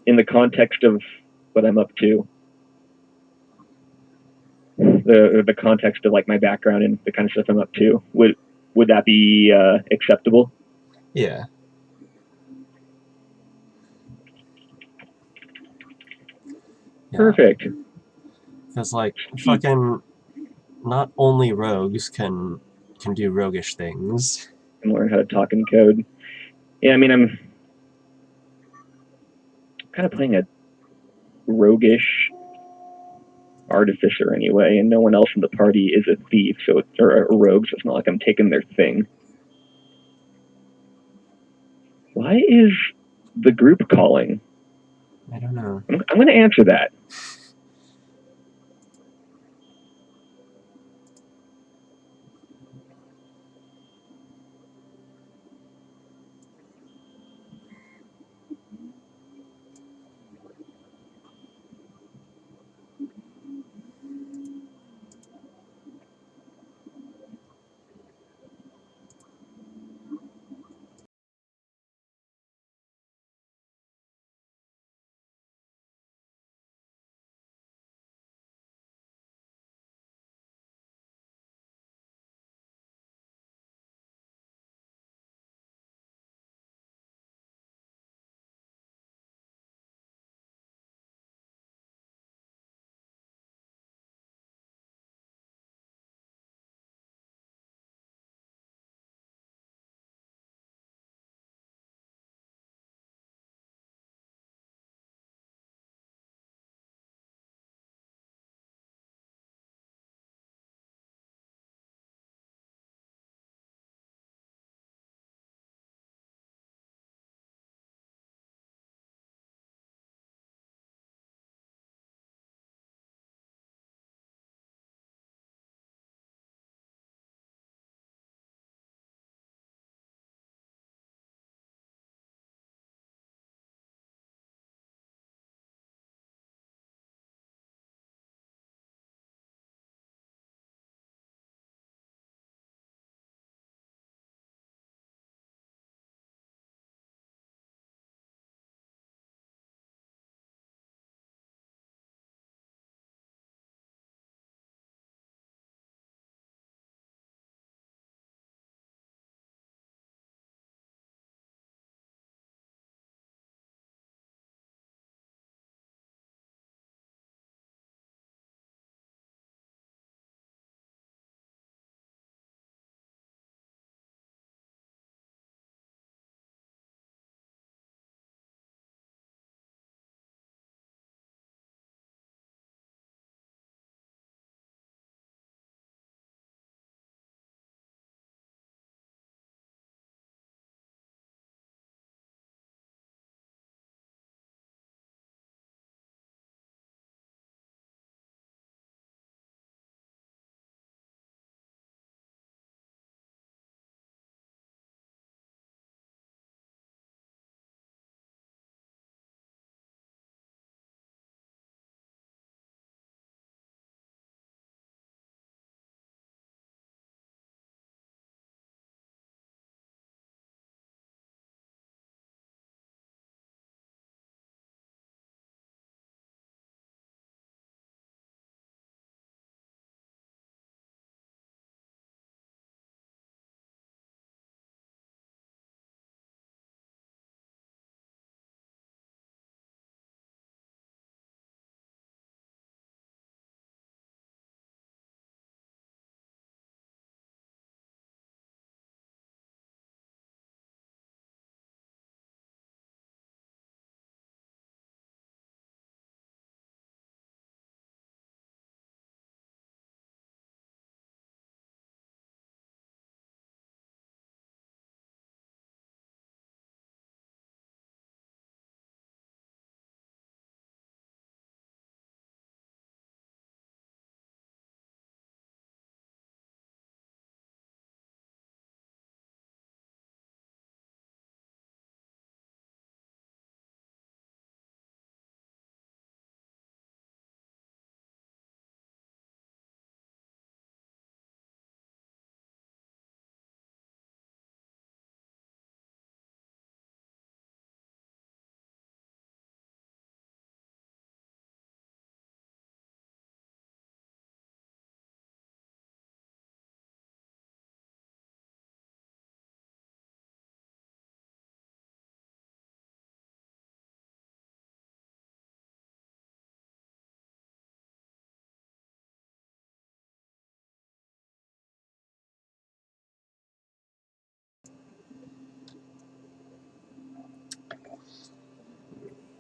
in the context of what I'm up to, the context of like my background and the kind of stuff I'm up to, would that be acceptable? Yeah. Yeah. Perfect. Because, like, fucking not only rogues can do roguish things. And learn how to talk in code. Yeah, I mean, I'm kind of playing a roguish artificer anyway, and no one else in the party is a thief, or a rogue, so it's not like I'm taking their thing. Why is the group calling? I don't know. I'm going to answer that.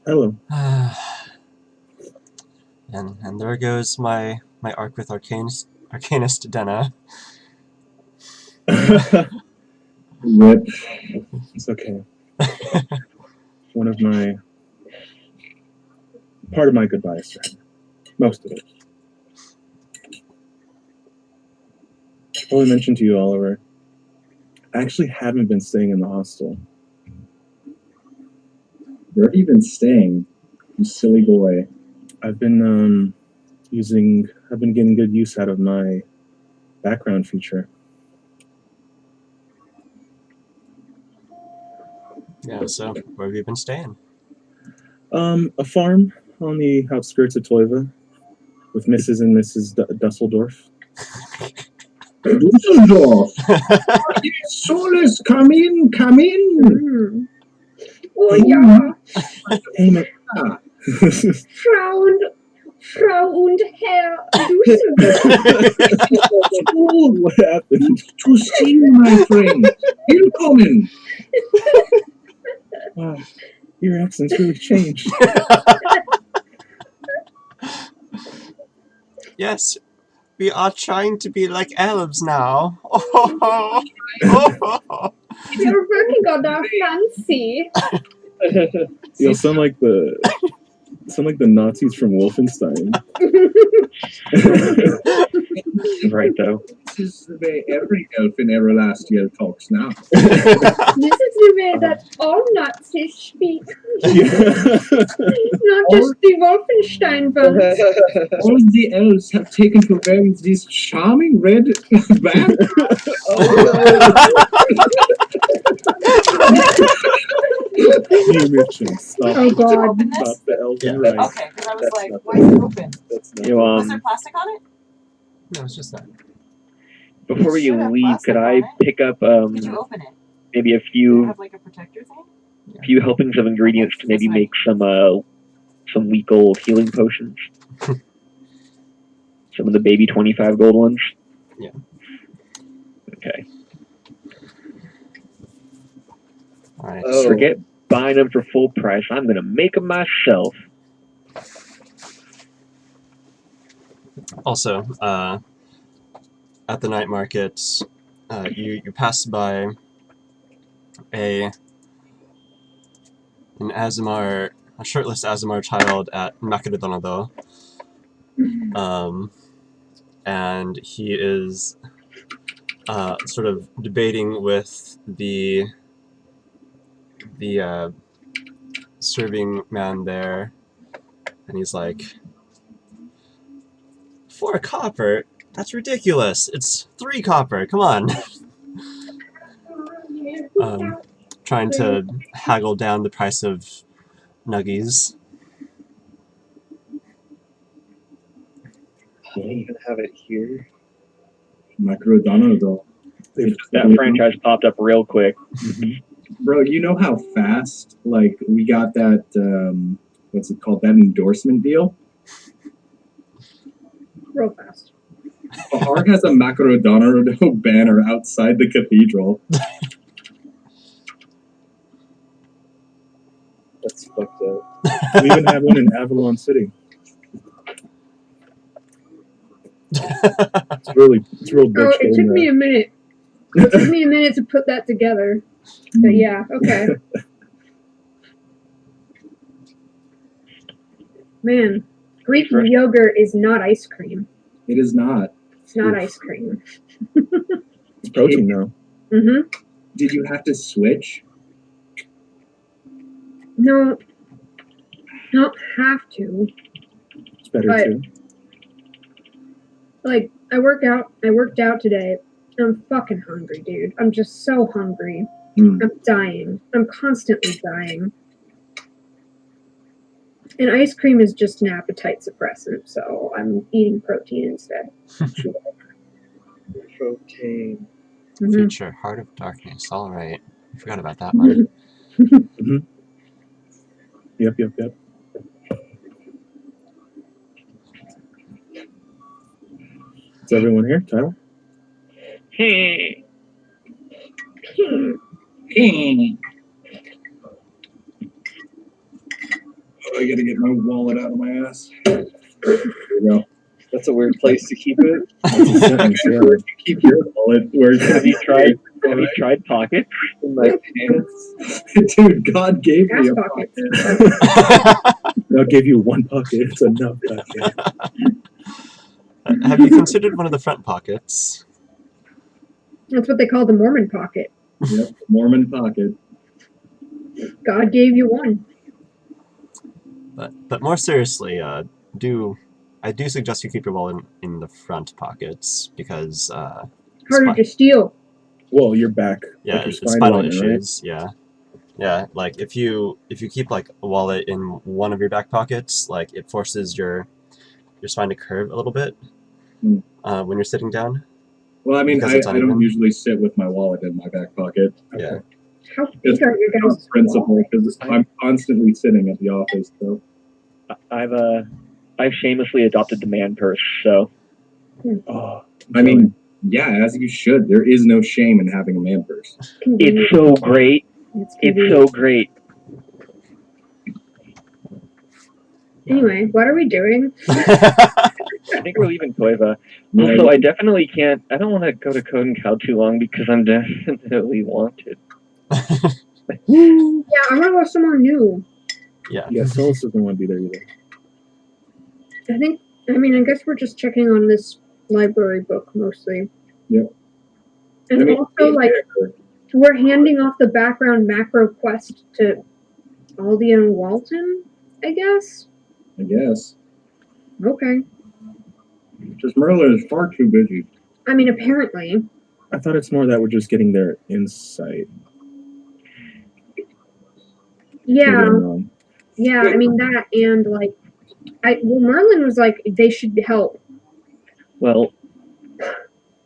Hello. And there goes my arc with Arcanist Denna. Rip. It's okay. Part of my goodbyes to her. Most of it. I probably mentioned to you, Oliver, I actually haven't been staying in the hostel. Where have you been staying, you silly boy? I've been getting good use out of my background feature. Yeah, so where have you been staying? A farm on the outskirts of Toiva with Mrs. and Mrs. Dusseldorf. Dusseldorf! Solus, come in, come in! Mm. Oh ja, Hey, man. Frau und Herr Dusseldorf. What happened? To see you, my friend. Willkommen! Wow, your accent's really changed. Yes, we are trying to be like elves now. You're working on our fancy. You sound like the Nazis from Wolfenstein. Right, though. This is the way every elf in Everlasting talks now. This is the way that all Nazis speak, not just the Wolfenstein ones. All the elves have taken to wearing these charming red bands. You mission. Stop. Oh God. Open this? Stop the elven Yeah. right. Okay, because I was That's like, not why is it open? That's not You, Was there plastic on it? No, it's just that. before Should you have leave, plastic could I on it. pick up Could you open it? maybe a Do you few have like a protector thing? helpings of ingredients to maybe That's make some weak old healing potions? Some of the baby 25 gold ones? Yeah. Okay. Alright. Oh. Forget buying them for full price. I'm going to make them myself. Also, at the night market, you pass by a shirtless Azamar child at Macarodonado. And he is sort of debating with the serving man there, and he's like, 4 copper? That's ridiculous. It's 3 copper. Come on. Trying to haggle down the price of nuggies. I don't even have it here. Macrodonald, though. That franchise popped up real quick. Bro, you know how fast, like, we got that, what's it called, that endorsement deal? Real fast. Art has a Macrodonado banner outside the cathedral. That's fucked up. We even have one in Avalon City. It's real Oh, bitch. it took me a minute. It took me a minute to put that together. But yeah, okay. Man, Greek yogurt is not ice cream. It is not. It's not ice cream. It's protein now. Mm-hmm. Did you have to switch? No, don't have to. It's better But- too. Like, I worked out today. I'm fucking hungry, dude. I'm just so hungry. I'm dying. I'm constantly dying. And ice cream is just an appetite suppressant, so I'm eating protein instead. Protein. Mhm. Future Heart of Darkness. Alright. I forgot about that one. Yep. Is everyone here, Tyler? I gotta get my wallet out of my ass. There you go. That's a weird place to keep it. Where you keep your wallet? Where Have you tried pockets? In my pants. Dude, God gave me Ass a pockets. pocket. I'll give you one pocket. It's enough. Goddamn. Have you considered one of the front pockets? That's what they call the Mormon pocket. Yep, Mormon pocket. God gave you one. But more seriously, I do suggest you keep your wallet in the front pockets because Harder to steal. Well, your back. yeah, like your spinal line, right? issues. Yeah. Like if you keep like a wallet in one of your back pockets, like it forces your spine to curve a little bit when you're sitting down. Well, I mean, Because I it's uneven. don't usually sit with my wallet in my back pocket. Yeah. How It's big are your guys' principle because I'm constantly sitting at the office. So I've shamelessly adopted the man purse, so Oh, I mean, yeah, as you should. There is no shame in having a man purse. it's so great. It's It's convenient. so great. Anyway, what are we doing? I think we're leaving Toiva. Also, I definitely can't. I don't want to go to Code and Cow too long because I'm definitely wanted. Yeah, I want to go somewhere new. Yeah. yeah, Solus doesn't want to be there either. I guess we're just checking on this library book mostly. Yep. And I mean, also, like, we're handing off the background macro quest to Aldi and Walton, I guess? I guess. Okay. Just Merlin is far too busy. I mean, apparently. I thought it's more that we're just getting their insight. Maybe Yeah. I'm wrong. Yeah, I mean, that and, like, Merlin was like, they should help. Well,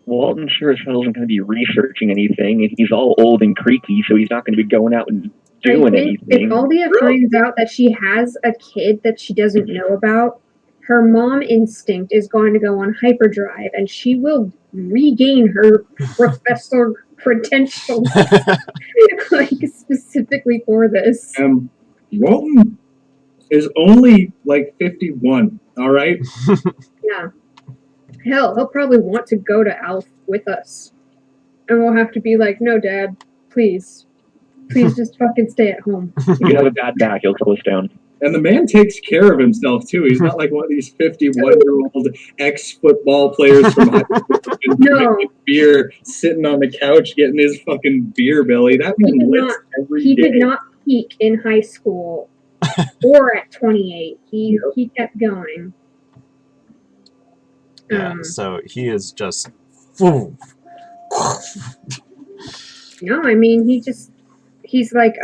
Walton sure as hell isn't going to be researching anything, and he's all old and creaky, so he's not going to be going out and doing I think anything. if Aldia finds out that she has a kid that she doesn't know about, her mom instinct is going to go on hyperdrive, and she will regain her professor credentials, like specifically for this. Walton is only like 51. All right. Yeah. Hell, he'll probably want to go to Alf with us, and we'll have to be like, "No, Dad, please just fucking stay at home." If you have a bad back, he'll slow us down. And the man takes care of himself too. He's not like one of these 51-year-old ex-football players from high school drinking beer, sitting on the couch getting his fucking beer belly. That man lives every day. He did not peak in high school or at 28. He kept going. Yeah, so he is just. No, I mean he's like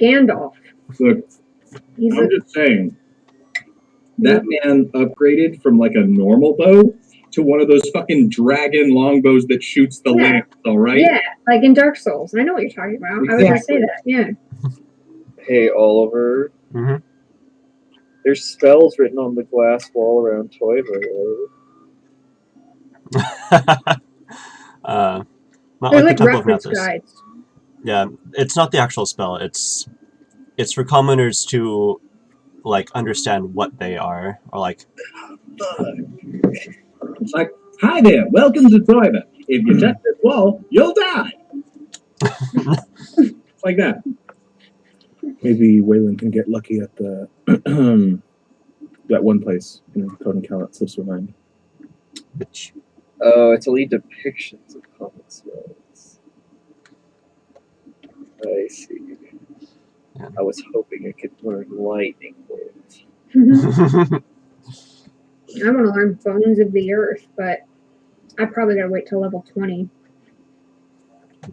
Gandalf. Look, I'm just saying, that man upgraded from like a normal bow to one of those fucking dragon longbows that shoots the lance, all right? Yeah, like in Dark Souls. I know what you're talking about. I was going to say that, yeah. Hey, Oliver. Mm-hmm. There's spells written on the glass wall around Toiva. Not They're like the Temple of reference Nethys. guides. Yeah, it's not the actual spell. It's for commoners to like understand what they are, or like. It's like, hi there, welcome to Toiva. If you touch this wall, you'll die. It's like that. Maybe Waylon can get lucky at the that one place in Code and Cal that slips my mind. Which? Oh, it's only depictions of common spells. I see. Yeah. I was hoping I could learn lightning bolt. I want to learn Bones of the Earth, but I probably gotta wait till level 20.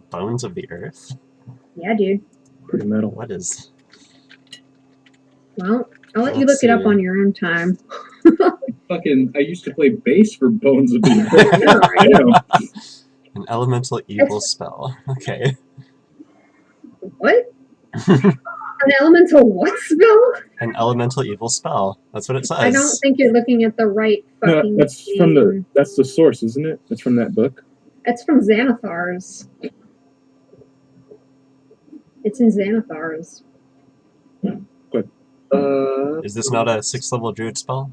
Bones of the Earth? Yeah, dude. Pretty metal. What is? Well, I'll let you look it up on your own time. I used to play bass for Bones of the Earth. I know. An elemental evil spell. Okay. What? An elemental what spell? An elemental evil spell. That's what it says. I don't think you're looking at the right fucking that's game. from that's the source, isn't it? It's from that book. It's from Xanathar's. It's in Xanathar's. Is this not a 6th level druid spell?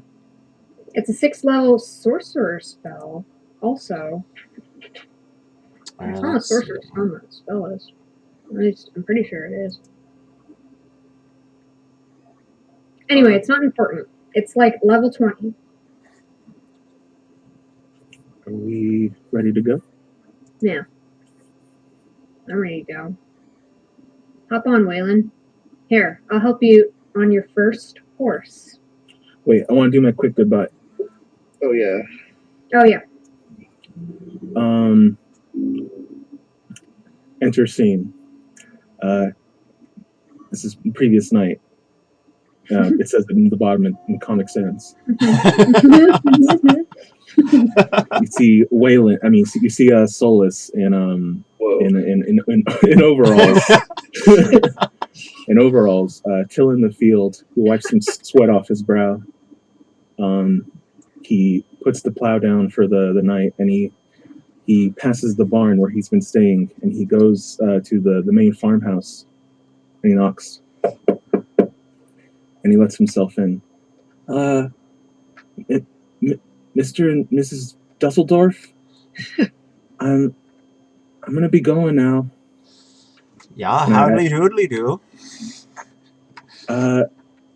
It's a 6th level sorcerer spell. Also, it's not a Let's see. sorcerer spell. That spell is. I'm pretty sure it is. Anyway, it's not important. It's like level 20. Are we ready to go? Yeah. I'm ready to go. Hop on, Waylon. Here, I'll help you on your first horse. Wait, I want to do my quick goodbye. Oh yeah. Oh, yeah. Enter scene. This is previous night. It says it in the bottom in Comic Sans. You see Waylon. I mean, you see Solus in overalls. In overalls, tilling the field. He wipes some sweat off his brow. He puts the plow down for the night, and he passes the barn where he's been staying, and he goes to the main farmhouse. And he knocks, and he lets himself in. Mr. and Mrs. Dusseldorf, I'm gonna be going now. Yeah, howdly doodly do. I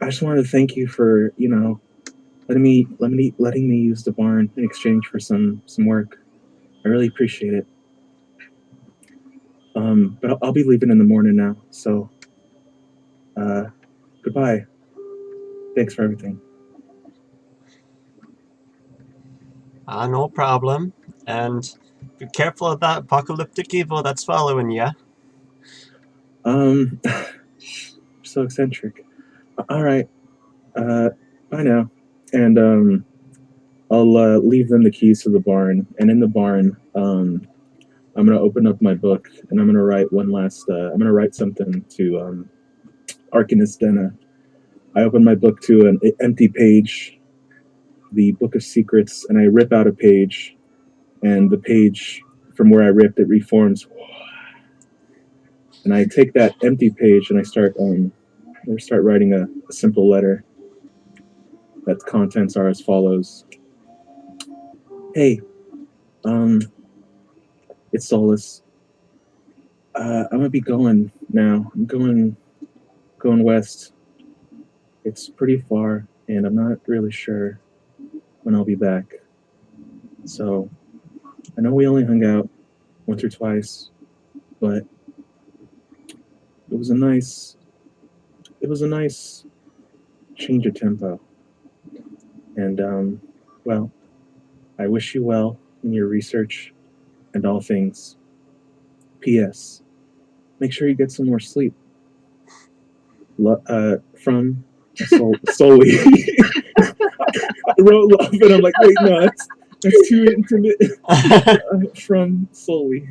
just wanted to thank you for letting me use the barn in exchange for some work. I really appreciate it. But I'll be leaving in the morning now. So, goodbye. Thanks for everything. No problem. And be careful of that apocalyptic evil that's following you. So eccentric. All right. Bye now. And I'll leave them the keys to the barn. And in the barn, I'm gonna open up my book and I'm gonna write one last. I'm gonna write something to Arcanist Denna. I open my book to an empty page, the Book of Secrets, and I rip out a page, and the page from where I ripped it reforms. And I take that empty page and I start writing a simple letter. That contents are as follows. Hey, it's Solus. I'm gonna be going now. I'm going west. It's pretty far, and I'm not really sure when I'll be back. So, I know we only hung out once or twice, but it was a nice change of tempo. And well, I wish you well in your research and all things. P.S. Make sure you get some more sleep. From Sully. I wrote love, and I'm like, wait, no, that's too intimate. From Sully.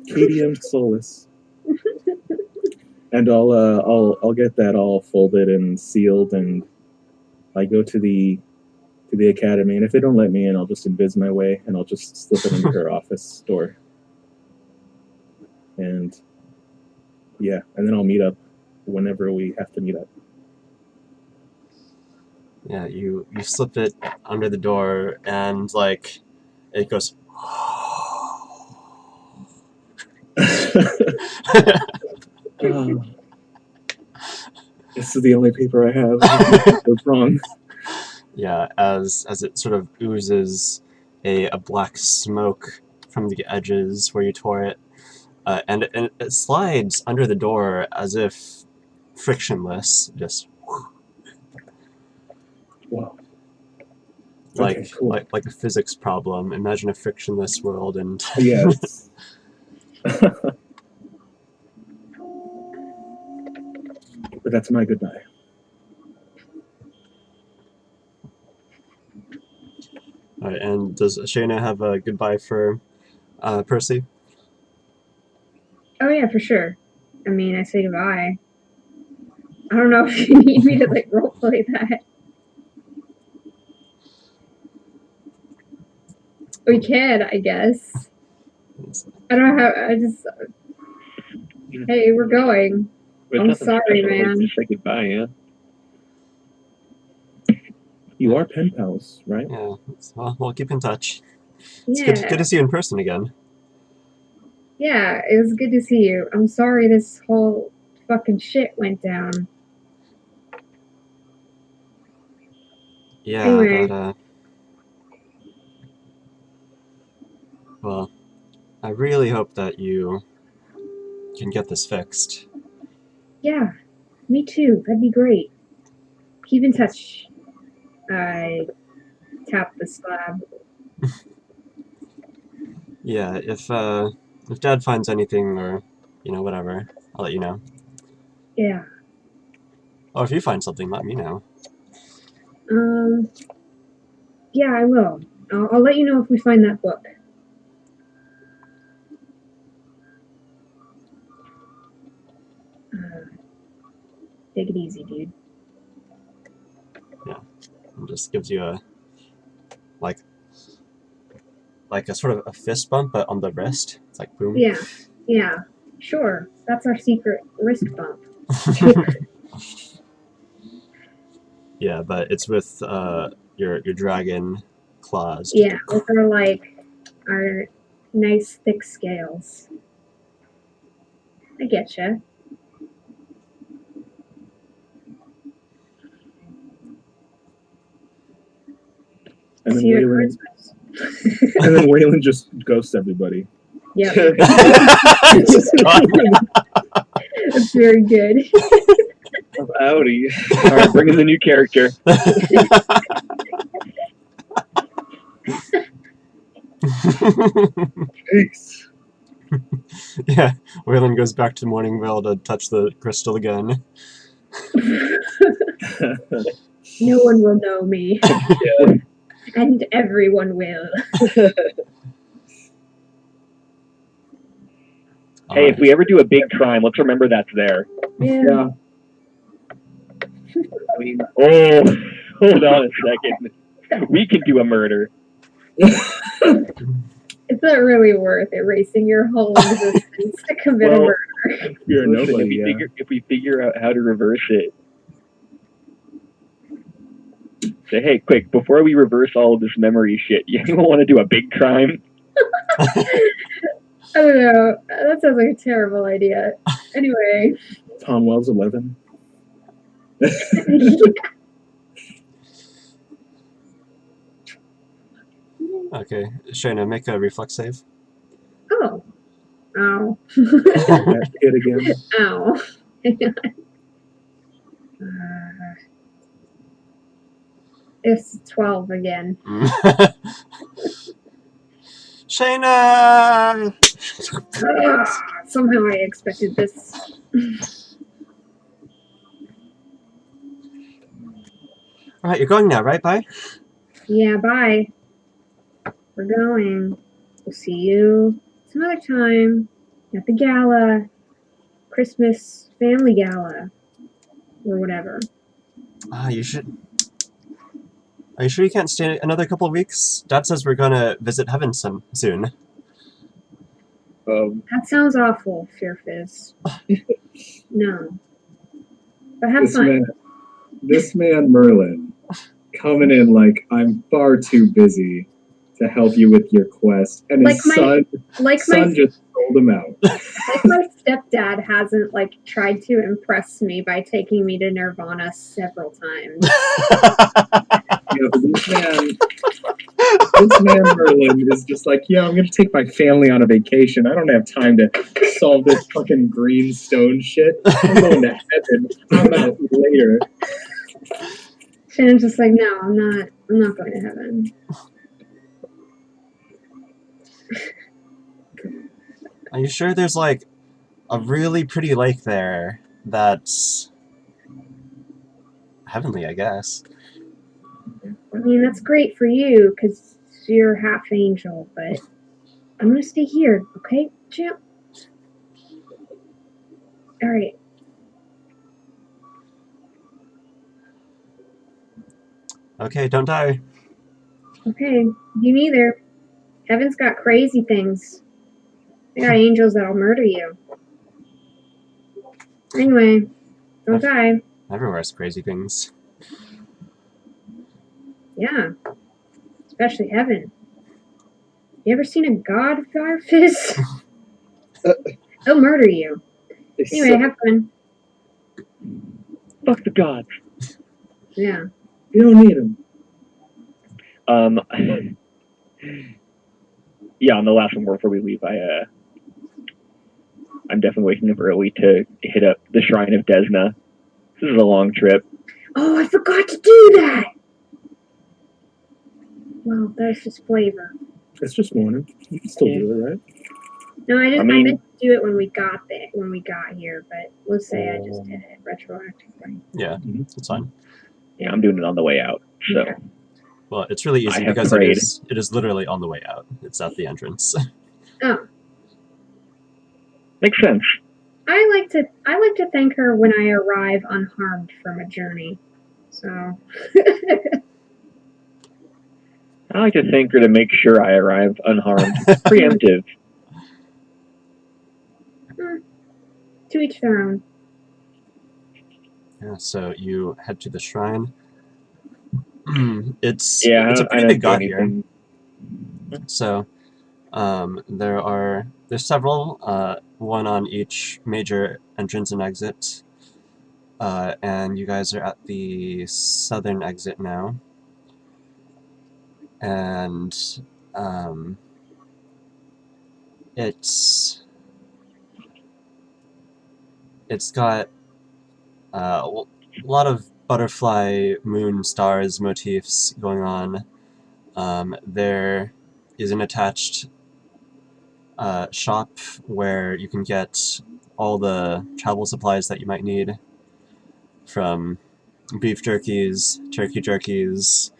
KDM Solus. And I'll get that all folded and sealed, and I go to the academy. And if they don't let me in, I'll just invis my way, and I'll just slip it into her office door. And yeah, and then I'll meet up whenever we have to meet up. Yeah, you slip it under the door, and like it goes. This is the only paper I have. What's wrong? Yeah, as it sort of oozes a black smoke from the edges where you tore it, and it slides under the door as if frictionless, just Wow. like Okay, cool. like a physics problem. Imagine a frictionless world, and Yeah. But that's my goodbye. All right, and does Shayna have a goodbye for Percy? Oh, yeah, for sure. I mean, I say goodbye. I don't know if you need me to, like, roleplay that. We can, I guess. I don't know how. Hey, we're going. But I'm nothing sorry, special, man. Just say goodbye, yeah. You are pen pals, right? Yeah, well, we'll keep in touch. It's Yeah, good to see you in person again. yeah, it was good to see you. I'm sorry this whole fucking shit went down. Yeah, Anyway. but, well, I really hope that you can get this fixed. Yeah, me too. That'd be great. Keep in touch. I tap the slab. Yeah, if Dad finds anything or, whatever, I'll let you know. Yeah. Or if you find something, let me know. Yeah, I will. I'll let you know if we find that book. Take it easy, dude. It just gives you a, like a sort of a fist bump, but on the wrist. It's like, boom. Yeah. Sure. That's our secret wrist bump. Yeah, but it's with your dragon claws. Yeah, those are like our nice thick scales. I getcha. And then See you at Waylon, Christmas. and then Waylon just ghosts everybody. Yeah, Just gone. that's very good. Howdy. All right, bring in the new character. Peace. Yeah, Waylon goes back to Morningvale to touch the crystal again. No one will know me. Yeah. And everyone will. Hey, if we ever do a big crime, let's remember that's there. Yeah. I mean, Oh, hold on a second. We can do a murder. It's not really worth erasing your whole existence to commit a Well, murder. You're Listen, nobody, yeah. if we figure out how to reverse it, say, hey, quick, before we reverse all of this memory shit, you anyone want to do a big crime? I don't know. That sounds like a terrible idea. Anyway. Tom Wells 11. Okay, Shayna, make a reflex save. Oh. Ow. That kid again. Ow. It's 12 again. Shayna! Somehow I expected this. Alright, you're going now, right? Bye? Yeah, bye. We're going. We'll see you some other time at the gala. Christmas family gala. Or whatever. You should... Are you sure you can't stay another couple of weeks? Dad says we're gonna visit heaven soon. That sounds awful, Fear Fizz. No. But have fun. This man Merlin coming in like I'm far too busy to help you with your quest, and his son just sold him out. Like my stepdad hasn't tried to impress me by taking me to Nirvana several times. You know, this man Merlin is just like, yeah, I'm gonna take my family on a vacation. I don't have time to solve this fucking greenstone shit. I'm going to heaven. I'm out later. Shannon's just like, no, I'm not going to heaven. Are you sure there's a really pretty lake there that's heavenly, I guess? I mean, that's great for you because you're half angel, but I'm gonna stay here, okay, champ? All right. Okay, don't die. Okay, you neither. Heaven's got crazy things. They got angels that'll murder you. Anyway, don't die. Everywhere's crazy things. Yeah. Especially heaven. You ever seen a god fire fist? They'll murder you. Anyway, have fun. Fuck the gods. Yeah. You don't need them. Yeah, on the last one before we leave, I'm definitely waking up early to hit up the Shrine of Desna. This is a long trip. Oh, I forgot to do that! Well, that's just flavor. It's just morning. You can still do it, right? No, I mean- meant to do it when we got here, but let's say I just did it retroactively. Yeah, it's fine. Yeah, I'm doing it on the way out. So Okay. Well, it's really I easy have because prayed. it is literally on the way out. It's at the entrance. Oh. makes sense. I like to thank her when I arrive unharmed from a journey. So I like to thank her to make sure I arrive unharmed. Preemptive. to each their own. Yeah, so you head to the shrine. It's Yeah, a I pretty don't big do god here. anything. So there's several, one on each major entrance and exit. And you guys are at the southern exit now. And it's got a lot of butterfly, moon, stars motifs going on. There is an attached shop where you can get all the travel supplies that you might need, from beef jerkies, turkey jerkies,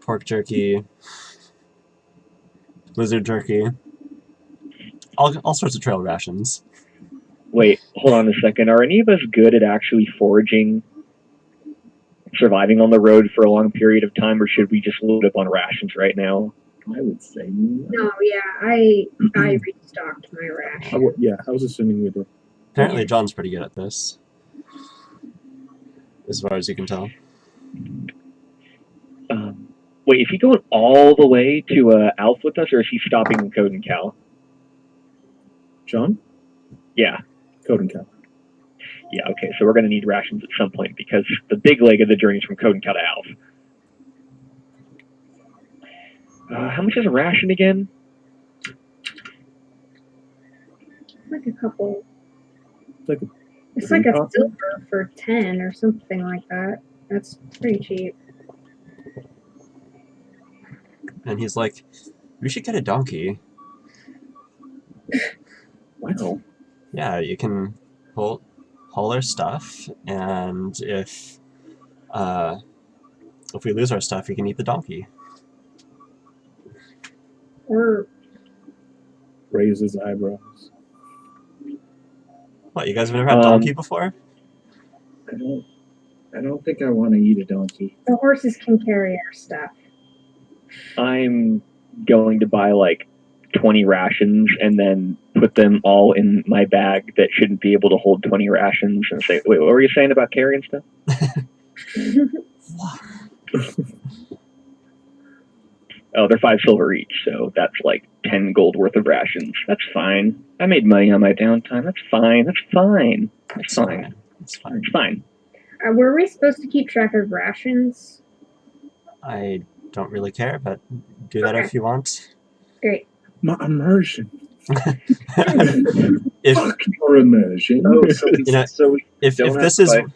pork jerky, lizard jerky, all sorts of trail rations. Wait, hold on a second. Are any of us good at actually foraging, surviving on the road for a long period of time, or should we just load up on rations right now? I would say No, yeah, I restocked my rash. I was assuming we did. Apparently John's pretty good at this, as far as you can tell. Wait, is he going all the way to Alf with us, or is he stopping in Code and Cal? John? Yeah. Code and Cal. Yeah, okay, so we're going to need rations at some point, because the big leg of the journey is from Code and Cal to Alf. How much is a ration again? Like a couple. Like It's like a coffee? silver for 10 or something like that. That's pretty cheap. And he's like, we should get a donkey. Wow. Yeah, you can haul our stuff, and if we lose our stuff, you can eat the donkey. Or Raise his eyebrows. What, you guys have never had donkey before? I don't think I want to eat a donkey. the horses can carry our stuff. I'm going to buy like 20 rations and then put them all in my bag that shouldn't be able to hold 20 rations and say, wait, what were you saying about carrying stuff? Oh, they're 5 silver each, so that's like 10 gold worth of rations. That's fine. I made money on my downtime. That's fine. That's fine. That's fine. It's fine. It's fine. Were we supposed to keep track of rations? I don't really care, but do that if you want. Great. My immersion. If Fuck your immersion. Oh, so we, You know, so we if don't have this to is buy food.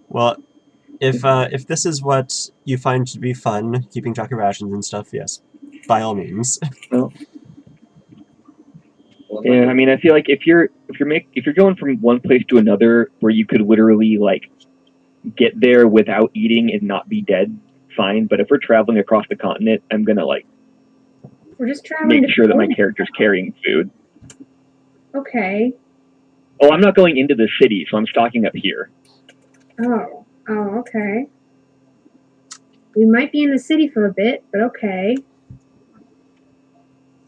well, if this is what you find to be fun, keeping track of rations and stuff, yes, by all means. Well, Yeah, I mean, I feel like if you're going from one place to another where you could literally like get there without eating and not be dead, fine. But if we're traveling across the continent, I'm gonna like We're just traveling make to sure that my Poland. character's carrying food. Okay. Oh, I'm not going into the city, so I'm stocking up here. Oh, okay. We might be in the city for a bit, but okay.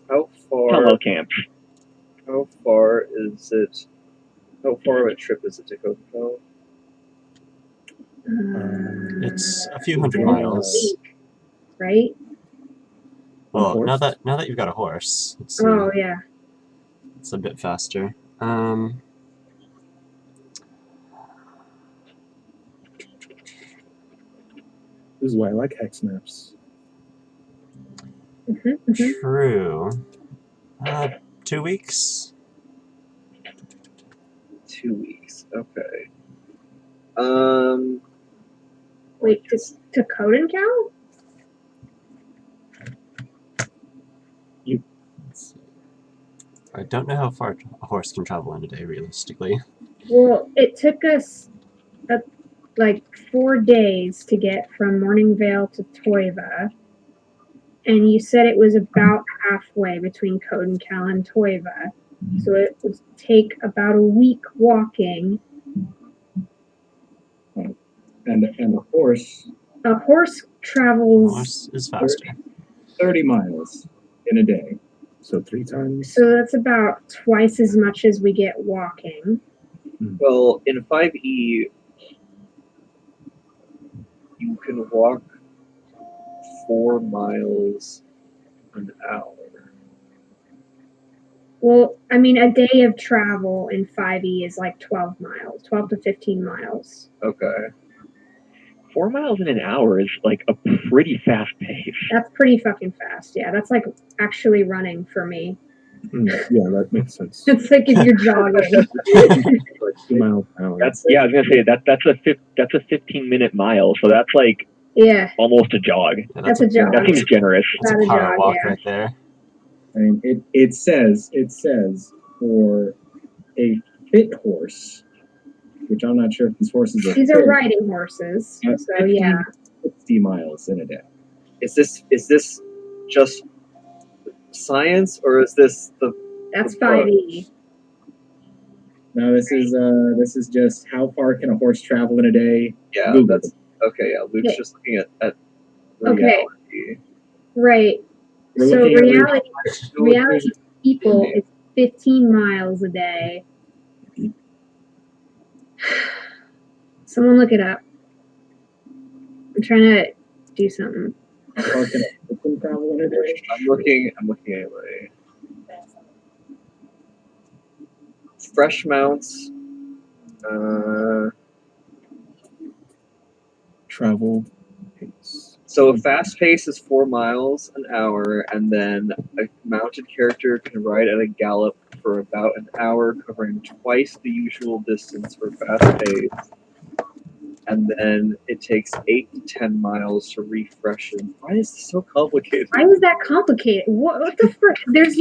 how far? Hello, camp. How far is it How far of a trip is it to Copenhagen? It's a few hundred maybe a miles. week, right? Well, horse? now that you've got a horse, let's see. Oh yeah. It's a bit faster. This is why I like hex maps. True. 2 weeks. 2 weeks. Okay. Wait, to Codencal? Let's see. I don't know how far a horse can travel in a day, realistically. Well, it took us like 4 days to get from Morningvale to Toiva, and you said it was about halfway between Codencal and Toiva, so it would take about a week walking. And the horse, A horse travels, Horse is faster. 30 miles in a day. So 3 times. so that's about twice as much as we get walking. Well, in 5e, you can walk 4 miles an hour. Well, I mean, a day of travel in 5e is like 12 miles, 12 to 15 miles. Okay. 4 miles in an hour is like a pretty fast pace. That's pretty fucking fast. Yeah, that's like actually running for me. Yeah, that makes sense. It's like if you're jogging. Like 2 miles an hour. That's I was gonna say that's a 15-minute mile, so that's like Yeah, almost a jog. Yeah, that's a jog. That seems generous. That's Not a a power jog, walk yeah. right there. I mean, it says for a fit horse, which I'm not sure if these horses are. These are fit, riding horses, uh, so yeah. 60 miles in a day. Is this just science, or is this the? That's 5e. Now this is just how far can a horse travel in a day? Yeah, Google. that's okay. Yeah, Luke's Yeah. just looking at Okay. reality. Right. We're So looking at reality people is 15 miles a day. Someone look it up. I'm trying to do something. How far can a person travel in a day? I'm looking anyway. Fresh mounts. Travel pace. So a fast pace is 4 miles an hour, and then a mounted character can ride at a gallop for about an hour, covering twice the usual distance for fast pace. And then it takes 8 to 10 miles to refresh it. Why is this so complicated? Why was that complicated? What the frick? There's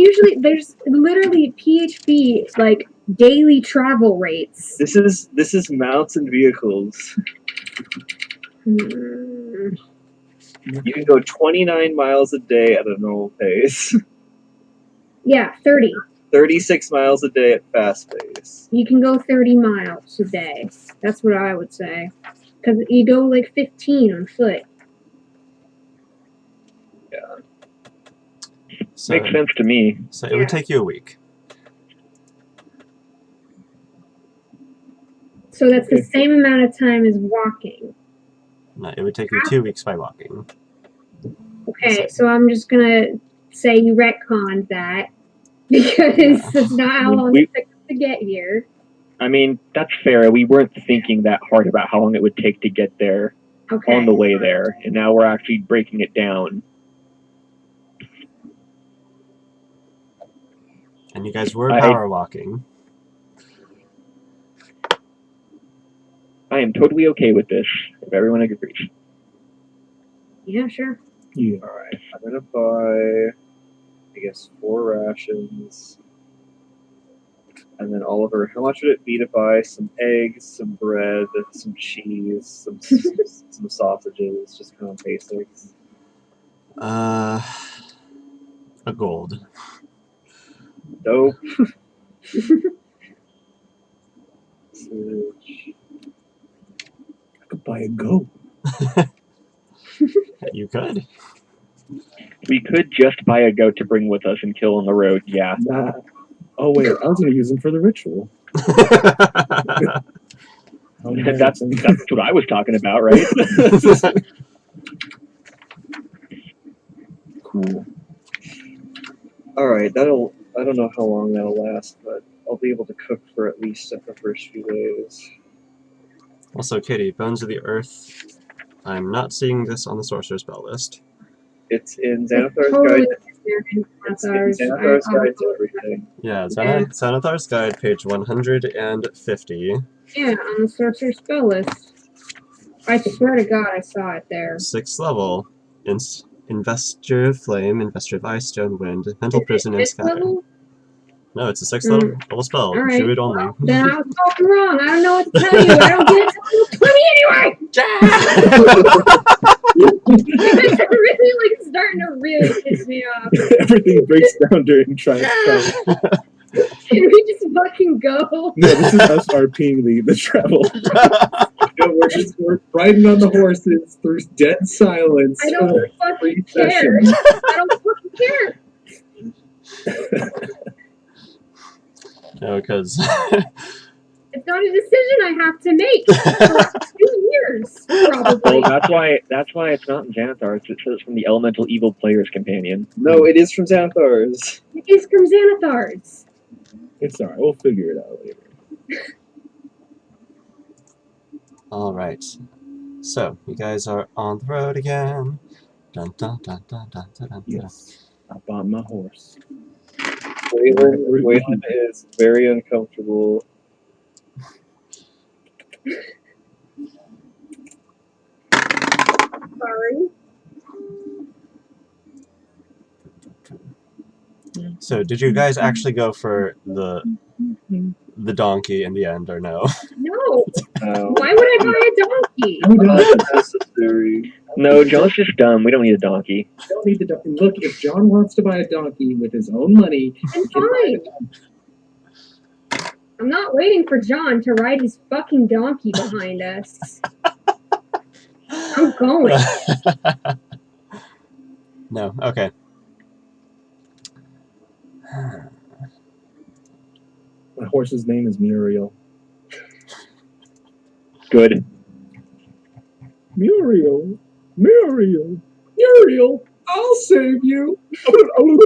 literally PHP like daily travel rates. This is mounts and vehicles. Hmm. You can go 29 miles a day at a normal pace. Yeah, 30. 36 miles a day at fast pace. You can go 30 miles a day. That's what I would say. Because you go like 15 on foot. So, Makes sense to me. so it would take you a week. So that's the same amount of time as walking. No, it would take you 2 weeks by walking. Okay, so I'm just gonna say you retconned that because that's not how long it took us to get here. I mean, that's fair. We weren't thinking that hard about how long it would take to get there Okay. on the way there, and now we're actually breaking it down. And you guys were I- power walking. I am totally okay with this, if everyone agrees. Yeah, sure. Yeah. Alright, I'm gonna buy, I guess, 4 rations. And then Oliver, how much would it be to buy some eggs, some bread, some cheese, some sausages, just kind of basics? A gold. Dope. Sausage. I could buy a goat. You could. We could just buy a goat to bring with us and kill on the road, yeah. Nah. Oh wait, I was gonna use them for the ritual. Oh, That's what I was talking about, right? Cool. All right, that'll. I don't know how long that'll last, but I'll be able to cook for at least the first few days. Also, Katie, Bones of the Earth. I'm not seeing this on the sorcerer spell list. It's in It's Xanathar's totally guide. It's in Xanathar's. Xanathar's I'll guide have to to look. everything. Yeah, Yeah. Xanathar's Guide, page 150. Yeah, on the sorcerer spell list. I swear to God, I saw it there. 6th level. Investor of Flame, Investor of Ice, Stone, Wind, Mental Is it Prison, and fifth Scatter. level? No, it's a 6th Mm. level spell. All right. Druid only. Well, then I was talking wrong. I don't know what to tell you. I don't get it till 20 anyway. You guys are really like starting to really piss me off. Everything breaks down during trial. Can we just fucking go? No, this is us RPing the travel. We're riding on the horses through dead silence. I don't fucking care. Session. I don't fucking care. No, because It's not a decision I have to make for 2 years, probably. Well, that's why it's not in Xanathar's. It says from the Elemental Evil Player's Companion. No, it is from Xanathar's. It is from Xanathar's. It's alright. We'll figure it out later. Alright. So, you guys are on the road again. Dun dun dun dun dun dun dun. Yes. I bought my horse. Waylon is very uncomfortable. Sorry. So, did you guys actually go for the donkey in the end, or no? No. No, Why would I buy a donkey? not necessary. No, John's just dumb. We don't need a donkey. Don't need the donkey. Look, if John wants to buy a donkey with his own money, I'm he can buy fine. I'm not waiting for John to ride his fucking donkey behind us. I'm going. No, okay. My horse's name is Muriel. Good. Muriel. Muriel. Muriel, I'll save you. Oh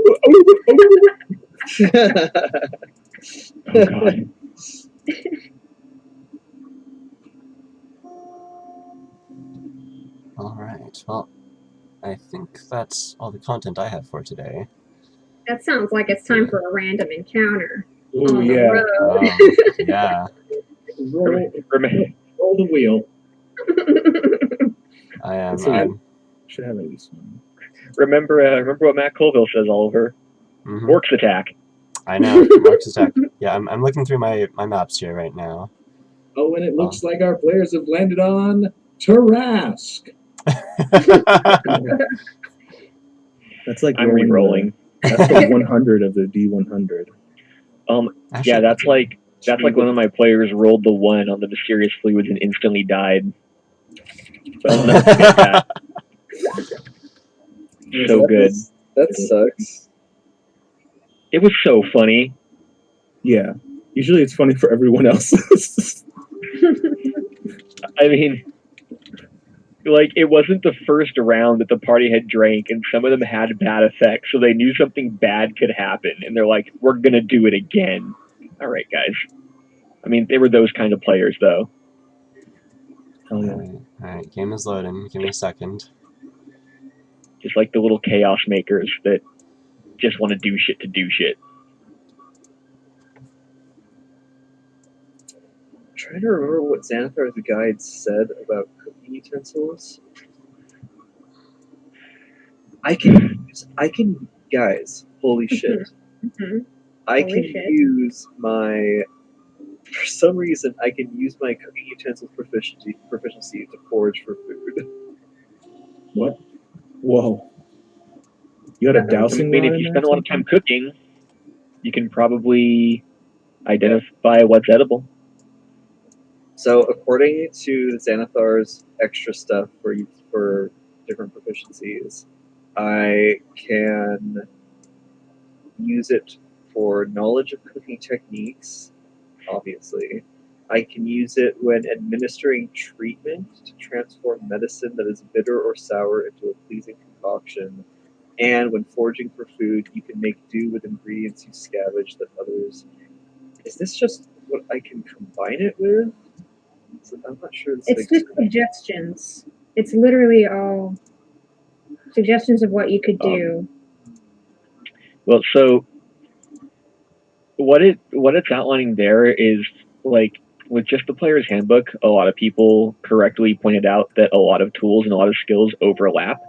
God. Alright, well, I think that's all the content I have for today. That sounds like it's time for a random encounter. Oh on the yeah. road. Yeah, Roll the wheel. I am. That's okay. Should have at least one. Remember what Matt Colville says, Oliver. Mhm. Orcs attack. I know, Mark's attack. Yeah, I'm looking through my maps here right now. Oh, and it looks like our players have landed on Tarask. That's like I'm rolling re-rolling. That's the 100 of the D100. Actually, Yeah, that's like one of my players rolled the 1 on the mysterious fluids and instantly died. So I'll never forget that. So good. That sucks. It was so funny. Yeah. Usually it's funny for everyone else. I mean, like, it wasn't the first round that the party had drank, and some of them had bad effects, so they knew something bad could happen, and they're like, we're gonna do it again. All right, guys. I mean, they were those kind of players, though. Hell yeah. Alright, game is loading. Give me a second. Just like the little chaos makers that just want to do shit to do shit. I'm trying to remember what Xanathar's guide said about cooking utensils. Guys, holy shit. Mhm. I Holy can shit. use for some reason, I can use my cooking utensils proficiency to forage for food. What? Whoa. You got a I dowsing mean, rod if in you there spend a or lot of time something? cooking, you can probably identify what's edible. So, according to Xanathar's extra stuff for different proficiencies, I can use it for knowledge of cooking techniques, obviously. I can use it when administering treatment to transform medicine that is bitter or sour into a pleasing concoction. And when foraging for food, you can make do with ingredients you scavenge that others. Is this just what I can combine it with? I'm not sure. It's just suggestions. It's literally all suggestions of what you could do. Well, so what it's outlining there is like with just the player's handbook, a lot of people correctly pointed out that a lot of tools and a lot of skills overlap.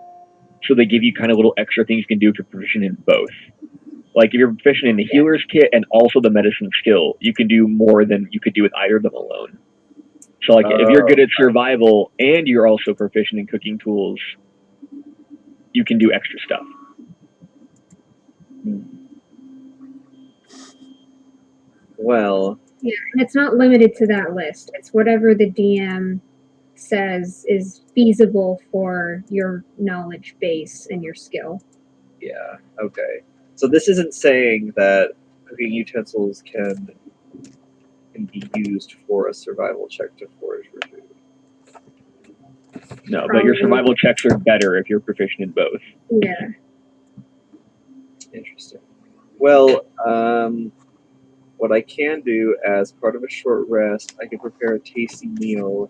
So they give you kind of little extra things you can do if you're proficient in both. Like if you're proficient in the healer's kit and also the medicine skill, you can do more than you could do with either of them alone. So like if you're good at survival and you're also proficient in cooking tools, you can do extra stuff. Well, yeah, and it's not limited to that list. It's whatever the DM says is feasible for your knowledge base and your skill. Yeah, okay. So this isn't saying that cooking utensils can be used for a survival check to forage for food. No, but your survival checks are better if you're proficient in both. Yeah. Interesting. Well, what I can do as part of a short rest, I can prepare a tasty meal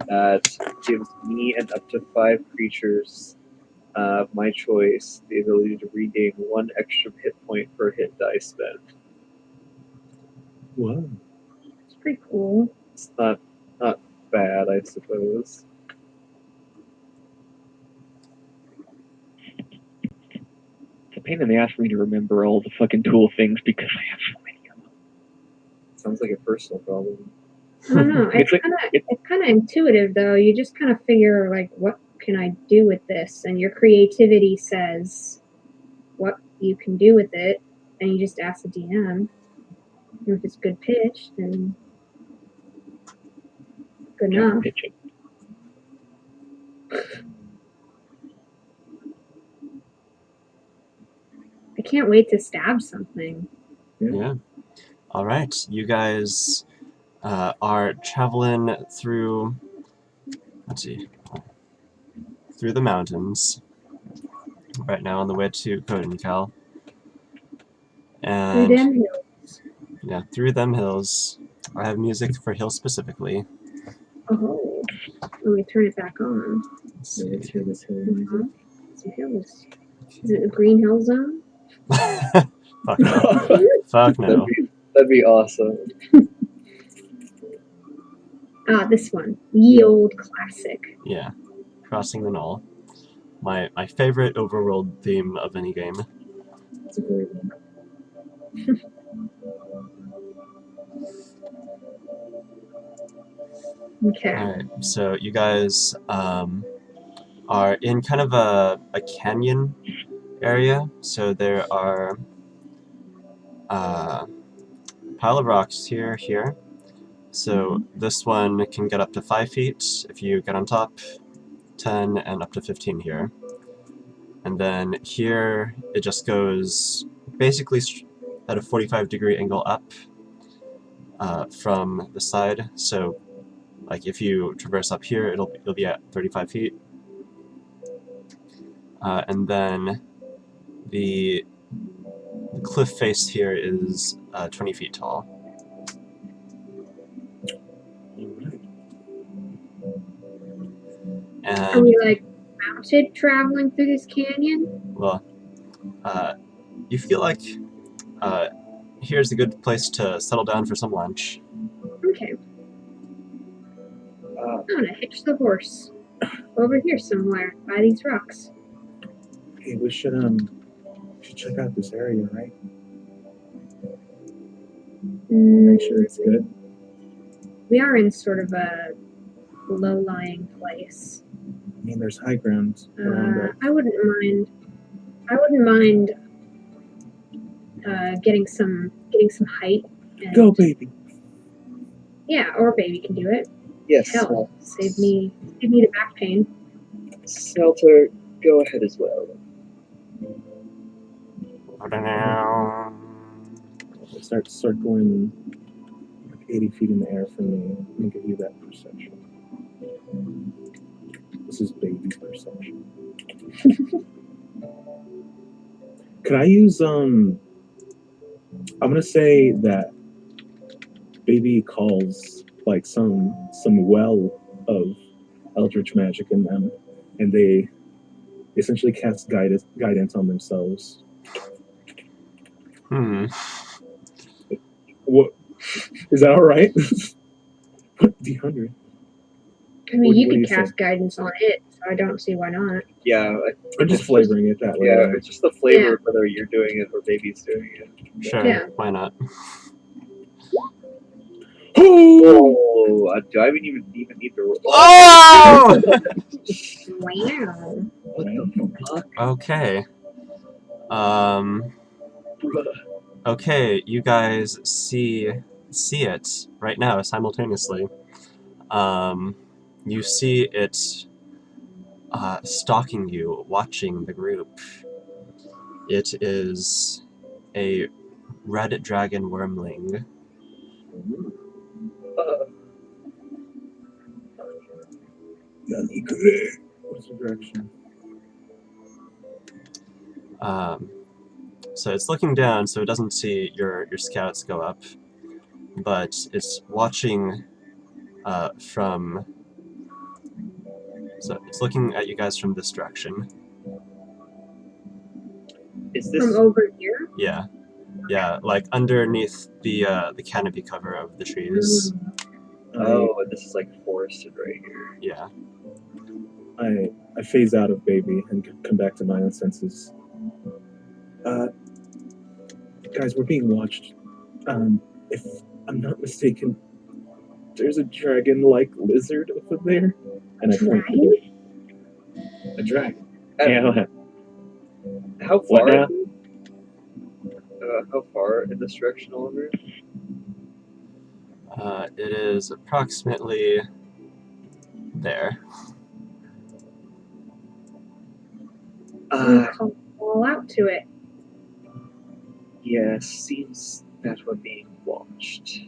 that gives me and up to 5 creatures of my choice the ability to regain 1 extra hit point per hit die spent. Wow. It's pretty cool. It's not bad, I suppose. It's a pain in the ass for me to remember all the fucking tool things because I have so many of them. Sounds like a personal problem. I don't know. It's kind of intuitive though. You just kind of figure like, what can I do with this? And your creativity says what you can do with it, and you just ask the DM. And if it's good pitch, then good enough. Pitching. I can't wait to stab something. Yeah. All right, you guys are traveling through. Let's see. Through the mountains. Right now on the way to Codencal. And Through them hills. yeah, through them hills. I have music for hills specifically. Oh, let me turn it back on. Let's see. Let's hear this hill music. Some hills. Is it a green hill zone? Fuck no. Fuck no. That'd be awesome. Ah, this one. Ye old classic. Yeah. Crossing the Knoll. My favorite overworld theme of any game. That's a great one. Okay. Alright, so you guys are in kind of a canyon area. So there are a pile of rocks here. So this one can get up to 5 feet if you get on top, 10, and up to 15 here. And then here it just goes basically at a 45-degree angle up from the side. So like if you traverse up here, it'll be at 35 feet. And then the cliff face here is 20 feet tall. Are we like mounted traveling through this canyon? Well, you feel like here's a good place to settle down for some lunch. Okay. I'm gonna hitch the horse over here somewhere by these rocks. Hey, we should check out this area, right? Make sure it's good. We are in sort of a low-lying place. I mean, there's high ground around us. I wouldn't mind getting some height. And, Go, baby. Yeah, or baby can do it. Yes. Hell, save me the back pain. Smelter, go ahead as well. We'll start circling 80 feet in the air from me. Let me give you that perception. This is baby perception. Could I use I'm gonna say that baby calls like some well of eldritch magic in them, and they essentially cast guidance on themselves. What is that? All right? D100. I mean, What you do could you cast say? guidance on it, so I don't see why not. Yeah, I'm just flavoring it that way. yeah, it's just the flavor of whether you're doing it or baby's doing it. Sure, Yeah. why not? Oh, do I even need to roll? Oh! Wow. What the fuck? Okay. Bruh. Okay, you guys see it right now simultaneously. You see it stalking you, watching the group. It is a red dragon wormling. What's the direction? So it's looking down, so it doesn't see your scouts go up, but it's watching from. So it's looking at you guys from this direction. Is From this over here? Yeah, like underneath the canopy cover of the trees. this is like forested right here. Yeah. I phase out of baby and come back to my own senses. Guys, we're being watched. If I'm not mistaken, there's a dragon-like lizard over there, and I point to it. A dragon. Yeah. How What far? now? How far in this direction, Oliver? It is approximately there. Call out to it. Yes, seems that we're being watched.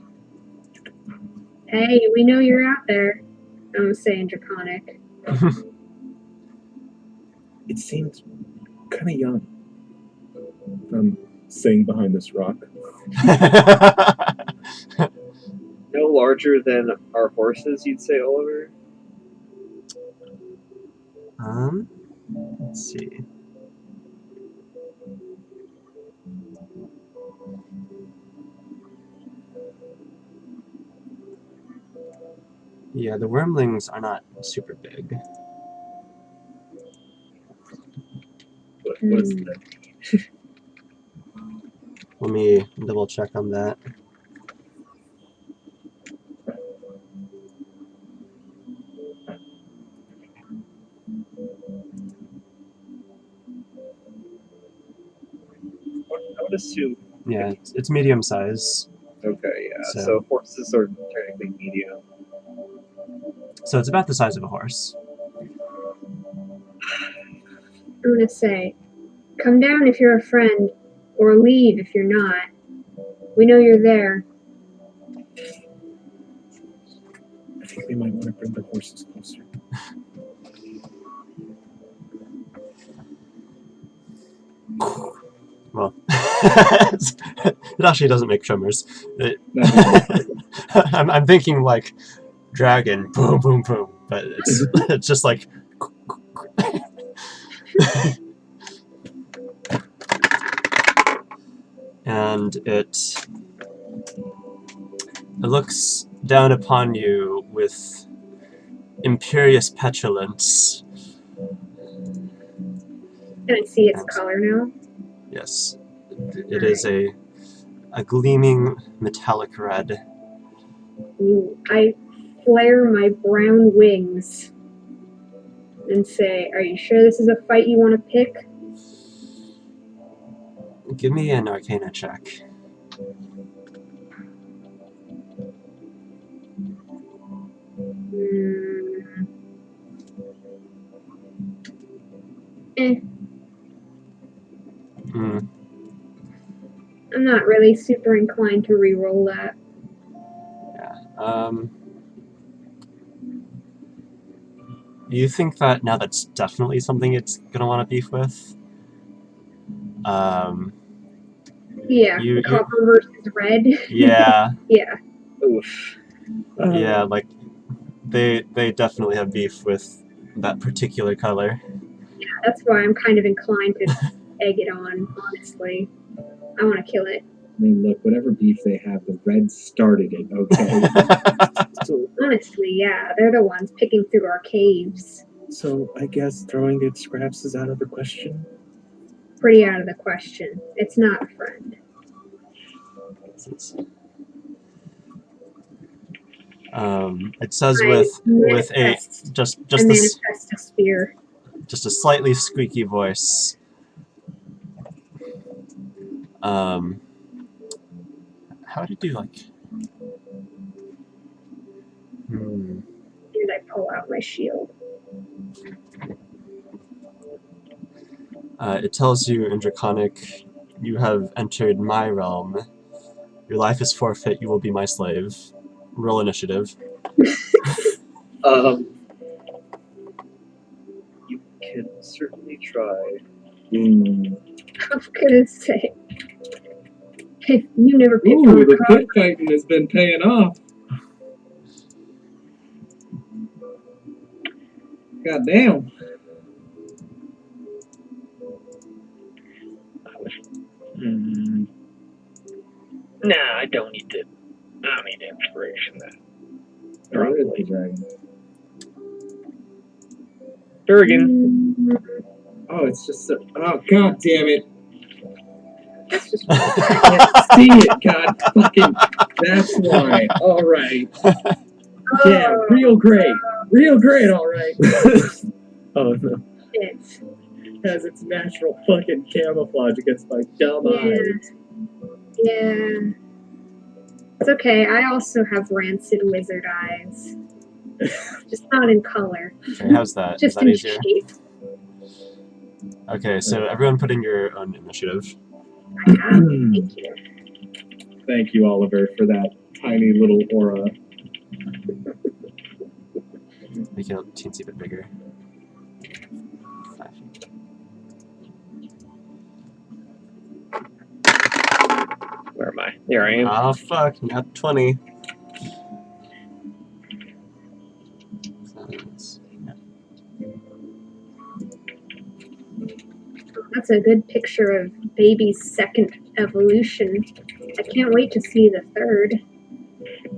Hey, we know you're out there. I'm saying Draconic. It seems kind of young. I'm saying behind this rock. No larger than our horses, you'd say, Oliver? Let's see. Yeah, the wormlings are not super big. What is that? Let me double check on that. I would assume. Yeah, it's medium size. Okay, yeah. So- So horses are technically medium. So it's about the size of a horse. I'm gonna say, come down if you're a friend, or leave if you're not. We know you're there. I think we might want to bring the horses closer. Well, it actually doesn't make tremors. I'm thinking like dragon, boom, boom, boom, but it's just like. And it looks down upon you with imperious petulance. Can I see its color now? Yes, it is a gleaming metallic red. Ooh, I flare my brown wings and say, are you sure this is a fight you want to pick? Give me an Arcana check. I'm not really super inclined to re-roll that. You think that now that's definitely something it's gonna want to beef with? Yeah, You- the copper versus red. Yeah, Yeah. Oof. yeah, like they definitely have beef with that particular color. That's why I'm kind of inclined to egg it on, honestly. I want to kill it. I mean, look, whatever beef they have, the Reds started it, okay? So, Honestly, yeah, they're the ones picking through our caves. so I guess throwing its scraps is out of the question. Pretty out of the question. It's not a friend. It says I with a manifest just I this manifest a spear. just a slightly squeaky voice. How did you like? And I pull out my shield. It tells you in Draconic, you have entered my realm. Your life is forfeit. You will be my slave. Roll initiative. You can certainly try. I was gonna say, if you never picked Ooh, on the the pit fighting has been paying off. God damn. Nah, I don't need to. I don't need inspiration then. Where is the dragon? Durgan. Oh, it's just so. Oh, god damn it. That's just I can't see it, god fucking. That's why. Alright. Yeah, real great. Real great, alright. Oh no. shit. Has its natural fucking camouflage against my dumb Yeah. eyes. Yeah. It's okay. I also have rancid wizard eyes. Just not in color. Okay, how's that? Is Just that in easier? shape. Okay, so everyone put in your own initiative. I have. Thank you. Thank you, Oliver, for that tiny little aura. Make it a teensy bit bigger. 5. Where am I? There I am. Oh fuck, not 20. That's a good picture of baby's second evolution. I can't wait to see the third.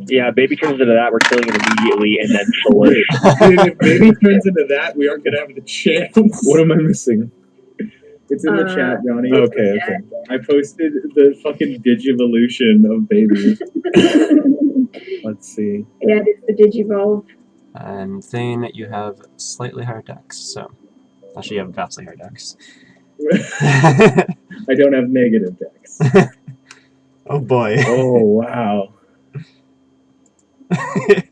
Yeah, baby turns into that, we're killing it immediately, and then soulish. Dude, if baby turns into that, we aren't gonna have the chance. What am I missing? It's in the chat, Johnny. Okay, okay. I posted the fucking digivolution of baby. Let's see. Yeah, it's the Digivolve. And Thane, you have slightly higher dex, so actually you have vastly higher dex. I don't have negative dex. Oh boy. Oh wow. I'm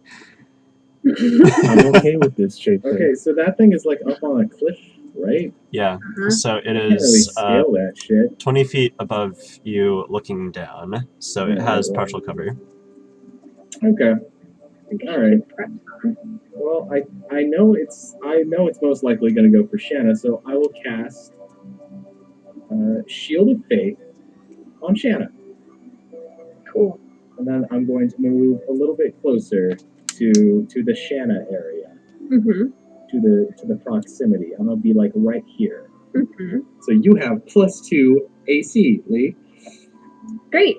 okay with this shape. Okay, so that thing is like up on a cliff, right? Yeah, Uh-huh. so it I can't really is scale that shit. 20 feet above you looking down, so it has partial cover. Okay. All right. Prep. Well, I know it's most likely going to go for Shanna, so I will cast Shield of Faith on Shanna, Cool. and then I'm going to move a little bit closer to the Shanna area, Mm-hmm. to the proximity. I'm gonna be like right here. Mm-hmm. So you have +2 AC, Lee. Great.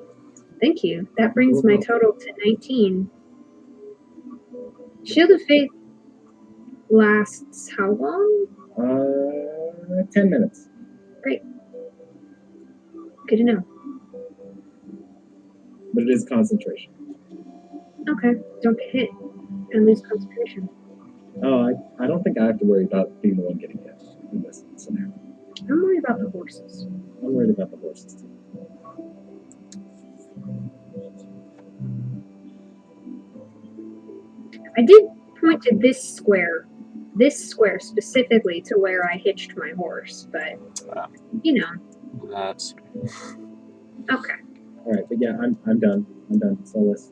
Thank you. That brings my total to 19. Shield of Faith lasts how long? 10 minutes. Good to know. But it is concentration. Okay. Don't get hit and lose concentration. Oh, I don't think I have to worry about being the one getting hit in this scenario. Don't worry about the horses. I'm worried about the horses too. I did point to this square specifically to where I hitched my horse, but you know. That's Okay. All right, but yeah, I'm done. I'm done. Solus,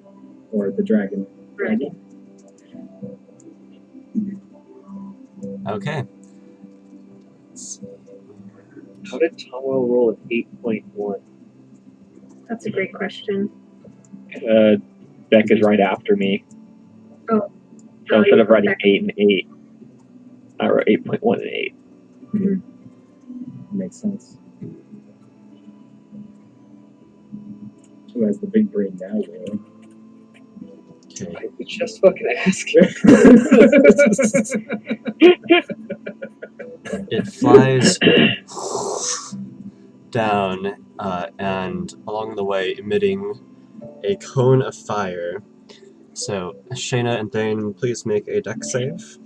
or the dragon. Right. Okay. How did Tomwell roll an 8.1? That's a great question. Beck is right after me. Oh. So instead of writing Beck. 8 and 8, I wrote 8.1 and 8. Mhm. Makes sense. Who has the big brain now, Will? Okay. I was just fucking asking. It flies down and along the way emitting a cone of fire. So, Shayna and Thane, please make a dex save.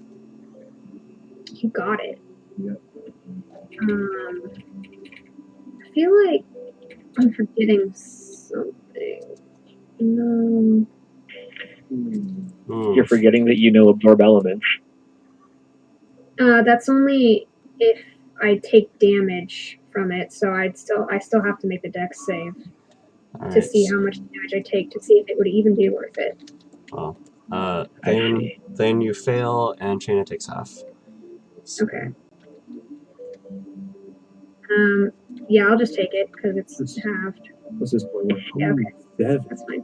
You got it. Yep. I feel like I'm forgetting something. No. Ooh. You're forgetting that you know absorb elements. That's only if I take damage from it, so I still have to make the dex save All to right. see how much damage I take to see if it would even be worth it. Well, I Thane, see. Thane, you fail, and Shayna takes half. So, Okay. Yeah, I'll just take it because it's halved. What's this boy? Yeah, okay. 7. That's fine.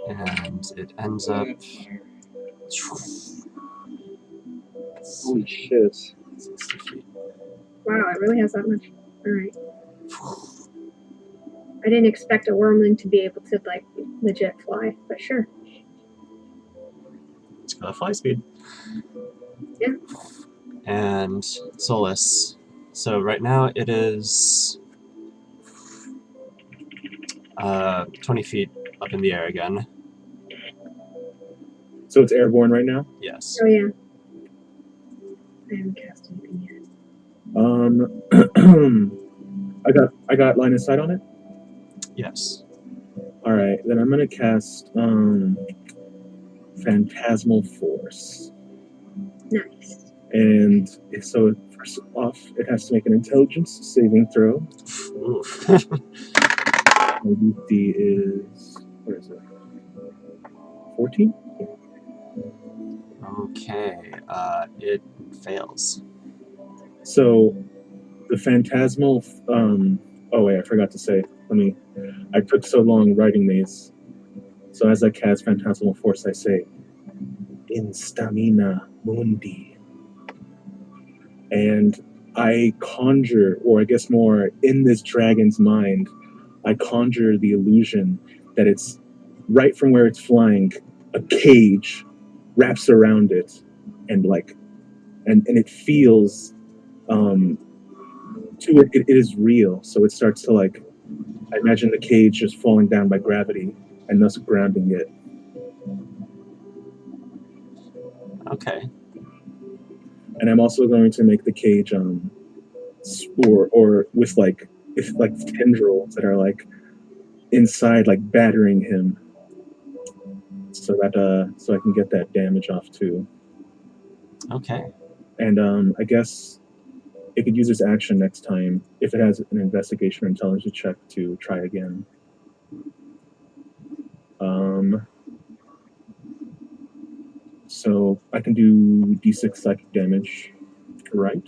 and it ends up. Holy shit. 60 feet. Wow, it really has that much. All right. I didn't expect a wormling to be able to like legit fly, but sure. It's got fly speed. Yeah. And Solus. So right now it is 20 feet up in the air again. So it's airborne right now. Yes. Oh yeah. I haven't cast anything yet. I got line of sight on it. Yes. All right, then I'm gonna cast Phantasmal Force, Nice. and so first off, it has to make an Intelligence saving throw. Oof. My DC is what is it? 14. Okay. It fails. So the Phantasmal. Oh wait, I forgot to say. I took so long writing these. So as I cast Phantasmal Force, I say, "In stamina mundi," and I conjure, or I guess more, in this dragon's mind, I conjure the illusion that it's right from where it's flying, a cage wraps around it, and it feels, to it, it is real. So it starts to I imagine the cage just falling down by gravity and thus grounding it. Okay. And I'm also going to make the cage or with tendrils that are inside, battering him, so that so I can get that damage off too. Okay. And I guess it could use its action next time if it has an investigation or intelligence check to try again. So I can do D6 psychic damage, right?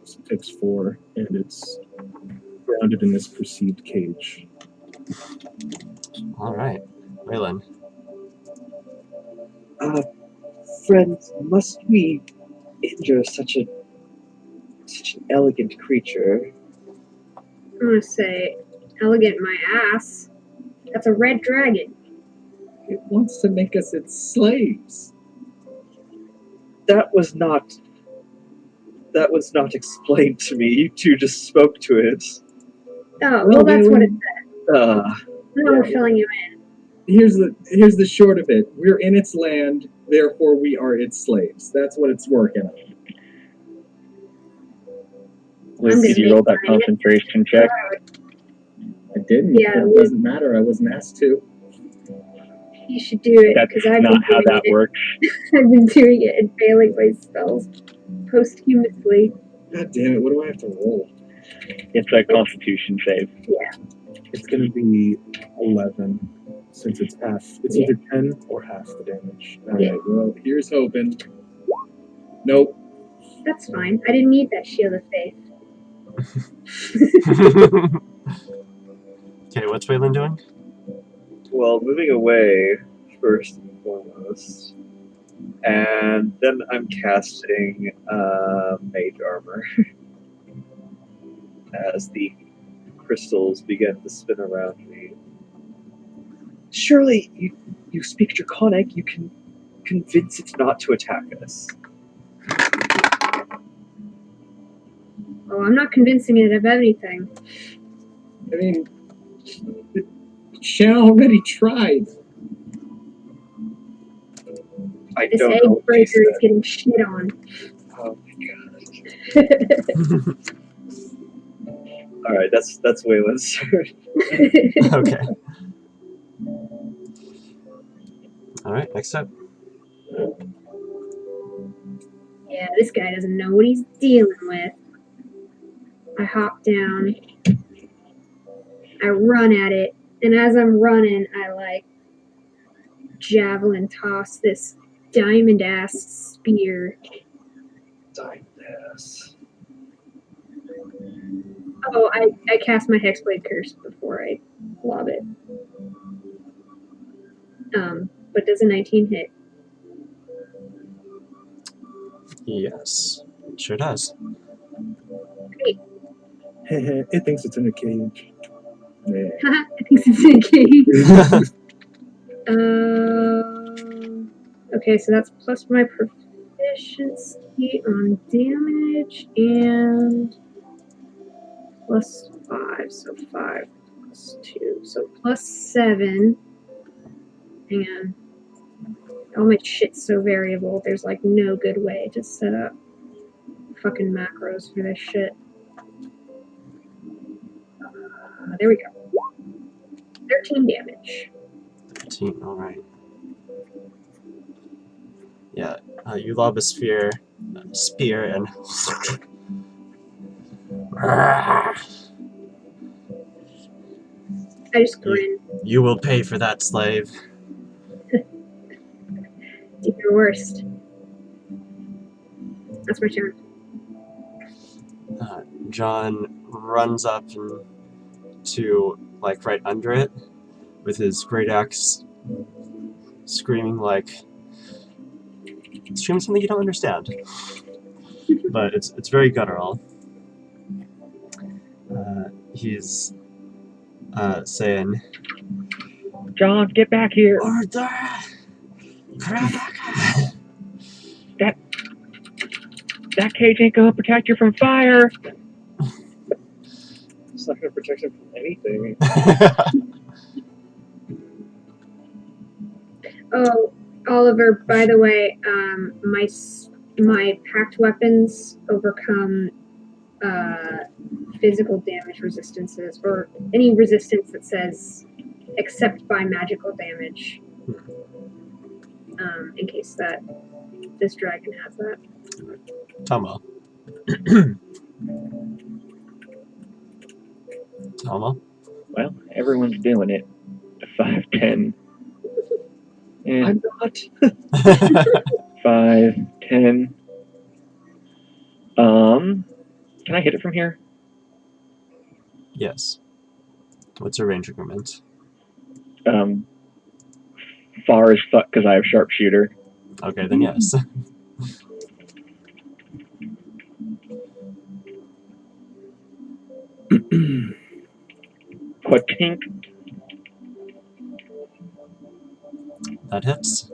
So it takes 4, and it's grounded in this perceived cage. All right. Raylan. Friends, must we injure such an elegant creature? I'm gonna say elegant my ass. That's a red dragon. It wants to make us its slaves. That was not explained to me. You two just spoke to it. Oh, well that's what it said. Uh, Now we're filling you in. Here's the short of it. We're in its land, therefore we are its slaves. That's what it's working on. Luke, gonna did you make roll that mine. concentration check? I didn't. Yeah, but it doesn't matter. I wasn't asked to. You should do it That's because I've not been how doing that it. works. I've been doing it and failing my spells posthumously. God damn it! What do I have to roll? It's a Constitution save. It's going to be 11 since it's half. It's either 10 or half the damage. All right. Well, here's hoping. Nope. That's fine. I didn't need that shield of faith. Okay, what's Waylon doing? Well, moving away first and foremost, and then I'm casting Mage Armor as the crystals begin to spin around me. Surely, you speak Draconic. You can convince it not to attack us. Oh, I'm not convincing it of anything. I mean, Shanna already tried. I This don't egg know what she breaker said. is getting shit on. Oh my god. All right, that's Waylon's turn. Okay. Alright, next up. Yeah, this guy doesn't know what he's dealing with. I hop down. I run at it. And as I'm running, I javelin toss this diamond ass spear. Yes. Oh, I cast my Hexblade Curse before I lob it. But does a 19 hit? Yes, it sure does. It thinks it's in a cage. Yeah. Haha, I think it's in a game. Okay, so that's plus my proficiency on damage and plus 5. So 5 plus 2. So plus 7. Hang on. All my shit's so variable. There's no good way to set up fucking macros for this shit. There we go. 13 damage. 13, alright. Yeah, you lob a spear, and I just grin. you will pay for that, slave. Do your worst. That's my turn. John runs up to right under it with his great axe, screaming something you don't understand. But it's very guttural. He's saying, John, get back here. "Order! Krabaka!" That cage ain't gonna protect you from fire. It's not going to protect him from anything. Oh, Oliver, by the way, my packed weapons overcome physical damage resistances, or any resistance that says except by magical damage. In case that this dragon has that. Tomo. Tomo? Well, everyone's doing it. 5, 10. I'm not. 5, 10. Can I hit it from here? Yes. What's your range increment? Far as fuck because I have sharpshooter. Okay, then yes. Quatink. That hits.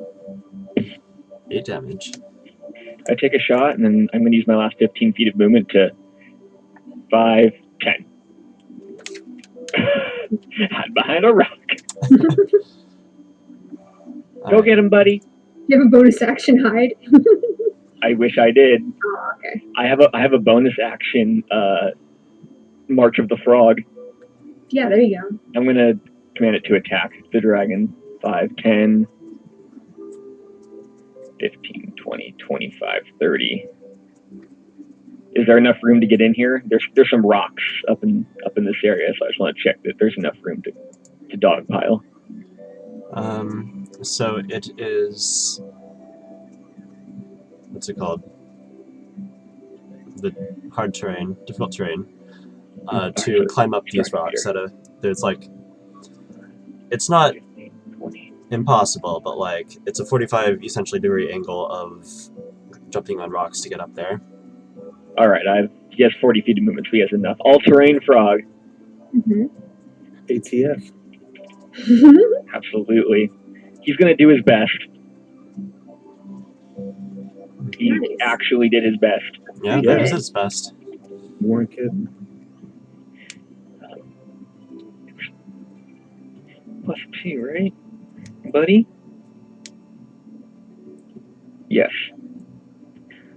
8 damage. I take a shot, and then I'm going to use my last 15 feet of movement to 5, 10. Hide behind a rock. Go get him, buddy. You have a bonus action hide? I wish I did. Oh, okay. I have a bonus action March of the Frog. Yeah, there you go. I'm going to command it to attack the dragon. 5, 10, 15, 20, 25, 30. Is there enough room to get in here? There's some rocks up in this area, so I just want to check that there's enough room to dogpile. So it is. What's it called? The hard terrain, difficult terrain. To climb up these rocks there's like. It's not impossible, but like it's a 45 essentially degree angle of jumping on rocks to get up there. All right, he has 40 feet of movement, so he has enough. All-terrain frog. Mm-hmm. ATF. Absolutely. He's going to do his best. He Nice. actually did his best. Yeah, He that did. was its best. You weren't kidding. +2, right? Buddy? Yes.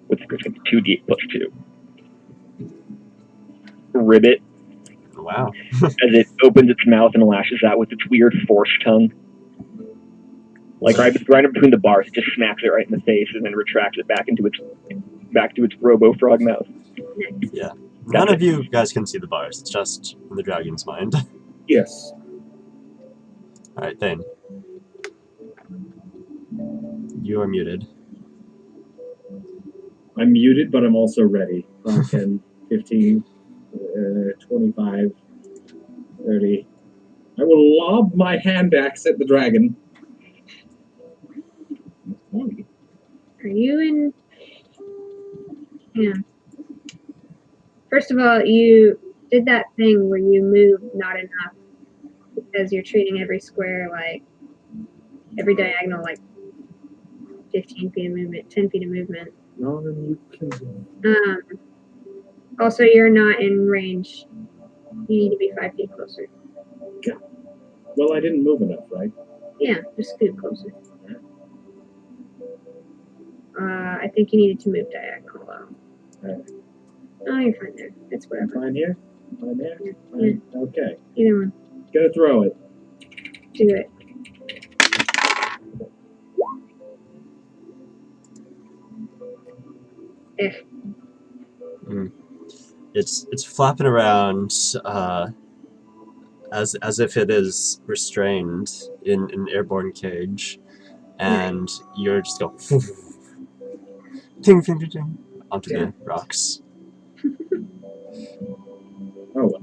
What's the 2d8 +2? Ribbit. Wow. As it opens its mouth and lashes out with its weird force tongue. Like right between the bars, it just smacks it right in the face and then retracts it back to its robo frog mouth. Yeah. None of you guys can see the bars. It's just in the dragon's mind. Yes. All right, Thane. You are muted. I'm muted, but I'm also ready. 10, 15, 25, 30. I will lob my hand axe at the dragon. Are you in? Yeah. First of all, you did that thing where you moved not enough because you're treating every square like every diagonal like 15 feet of movement, 10 feet of movement. No, then you can. Also, you're not in range. You need to be 5 feet closer. Well, I didn't move enough, right? Yeah, just scoot closer. I think you needed to move diagonal though. Alright. Oh, you're fine there. It's whatever. Fine here? Fine there? Yeah. Fine. Okay. Either one. Gonna throw it. Do it. It's flapping around as if it is restrained in an airborne cage, and you're just going ting ting ting ting onto the rocks. Oh, well.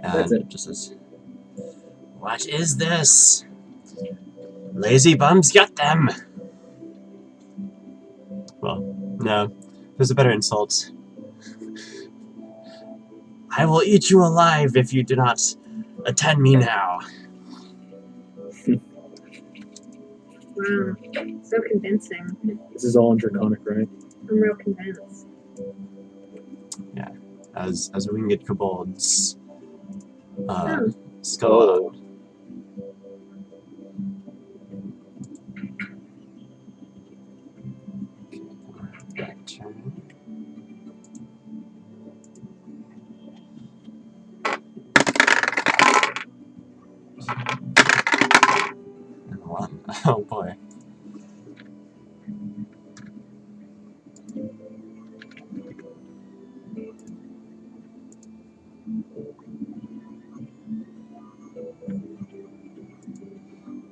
And That's it. it just says, "What is this? Lazy bums get them!" Well, no. There's a better insult. "I will eat you alive if you do not attend me now." Wow. So convincing. This is all in Draconic, right? I'm real convinced. As winged kobolds Oh. scuttle out. Back turn. And 1. Oh boy.